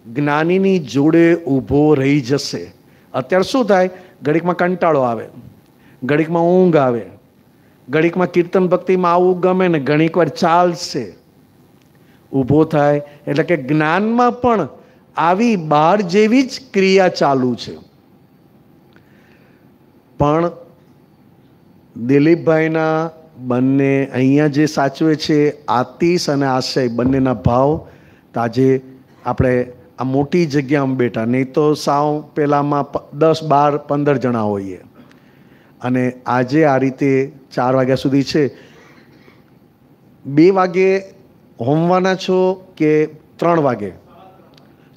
જ્ઞાનીની જોડે ઊભો રહી જશે. અત્યારે શું થાય? ઘડીકમાં કંટાળો આવે, ઘડીકમાં ઊંઘ આવે, ઘડીકમાં કીર્તન ભક્તિમાં આવું ગમે ને ઘણીક વાર ચાલશે, ઊભો થાય. એટલે કે જ્ઞાનમાં પણ આવી બહાર જેવી જ ક્રિયા ચાલુ છે. પણ દિલીપભાઈના બંને અહીંયા જે સાચવે છે આતિશ અને આશય બંનેના ભાવ, આજે આપણે આ મોટી જગ્યામાં બેઠા, નહીં તો સાવ પેલામાં 10, 12, 15 જણા હોઈએ, અને આજે આ રીતે 4 વાગ્યા સુધી છે. 2 વાગે હોમવાના છો કે 3 વાગે?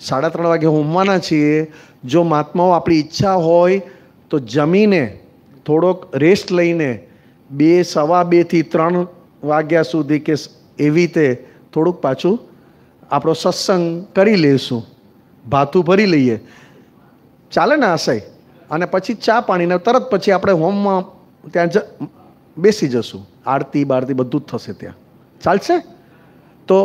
3:30 વાગે હોમવાના છીએ. જો મહાત્માઓ આપણી ઈચ્છા હોય તો જમીને થોડોક રેસ્ટ લઈને 2, સવા 2 થી 3 વાગ્યા સુધી કે એવી રીતે થોડુંક પાછું આપણો સત્સંગ કરી લઈશું, ભાતું ભરી લઈએ, ચાલે ને આશય? અને પછી ચા પાણીને તરત પછી આપણે હોમમાં ત્યાં બેસી જશું. આરતી બારતી બધું જ થશે ત્યાં, ચાલશે? તો